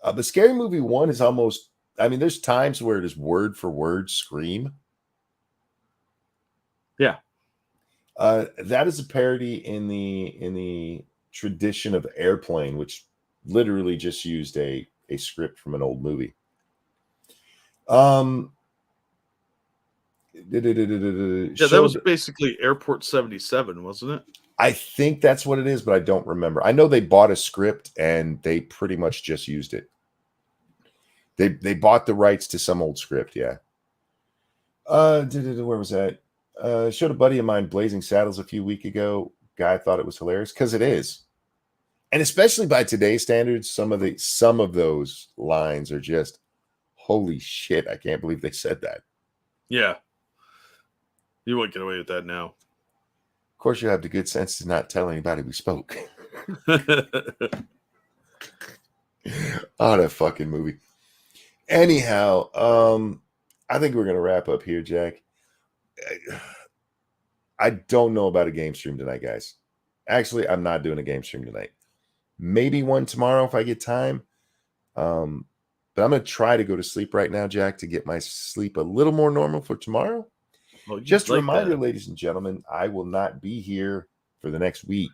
But Scary Movie 1 is almost, there's times where it is word for word Scream. Yeah. That is a parody in the tradition of Airplane, which literally just used a script from an old movie. Yeah, that was basically Airport 77, wasn't it? I think that's what it is, but I don't remember. I know they bought a script and they pretty much just used it. They bought the rights to some old script, yeah. Where was that? Showed a buddy of mine Blazing Saddles a few weeks ago. Guy thought it was hilarious because it is, and especially by today's standards, some of those lines are just holy shit. I can't believe they said that. Yeah, you wouldn't get away with that now. Of course, you have the good sense to not tell anybody we spoke. Oh, that fucking movie. Anyhow, I think we're gonna wrap up here, Jack. I don't know about a game stream tonight, guys. Actually, I'm not doing a game stream tonight. Maybe one tomorrow if I get time. But I'm gonna try to go to sleep right now, Jack, to get my sleep a little more normal for tomorrow. Well, Just a reminder, ladies and gentlemen, I will not be here for the next week.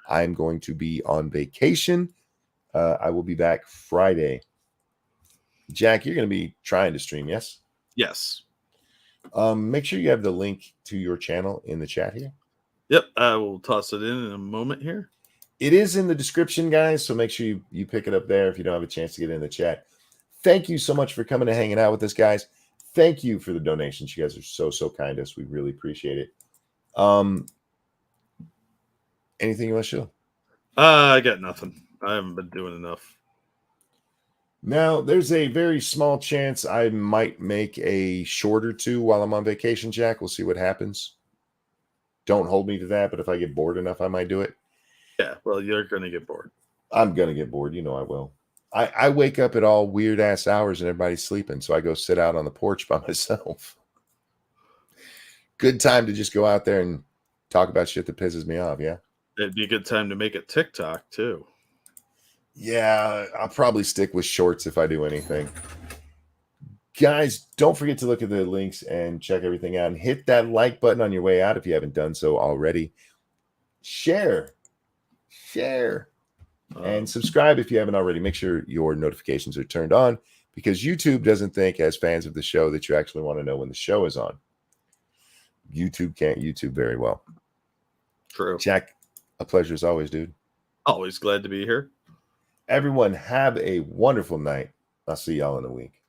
I'm going to be on vacation. I will be back Friday. Jack, you're going to be trying to stream, yes? Yes. Make sure you have the link to your channel in the chat here. Yep, I will toss it in a moment here. It is in the description, guys, so make sure you pick it up there if you don't have a chance to get in the chat. Thank you so much for coming and hanging out with us, guys. Thank you for the donations. You guys are so kind to us. We really appreciate it. Anything you want to show? I got nothing. I haven't been doing enough. Now, there's a very small chance I might make a short or two while I'm on vacation, Jack. We'll see what happens. Don't hold me to that, but if I get bored enough, I might do it. Yeah, well, you're going to get bored. I'm going to get bored. You know I will. I wake up at all weird-ass hours and everybody's sleeping, so I go sit out on the porch by myself. Good time to just go out there and talk about shit that pisses me off, yeah? It'd be a good time to make a TikTok, too. Yeah, I'll probably stick with shorts if I do anything. Guys, don't forget to look at the links and check everything out. And hit that like button on your way out if you haven't done so already. Share. And subscribe if you haven't already. Make sure your notifications are turned on because YouTube doesn't think, as fans of the show, that you actually want to know when the show is on. YouTube can't YouTube very well. True. Jack, a pleasure as always, dude. Always glad to be here. Everyone, have a wonderful night. I'll see y'all in a week.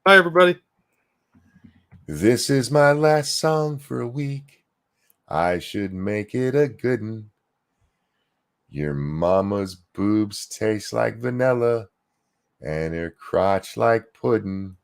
Bye, everybody. This is my last song for a week. I should make it a good one. Your mama's boobs taste like vanilla and her crotch like pudding.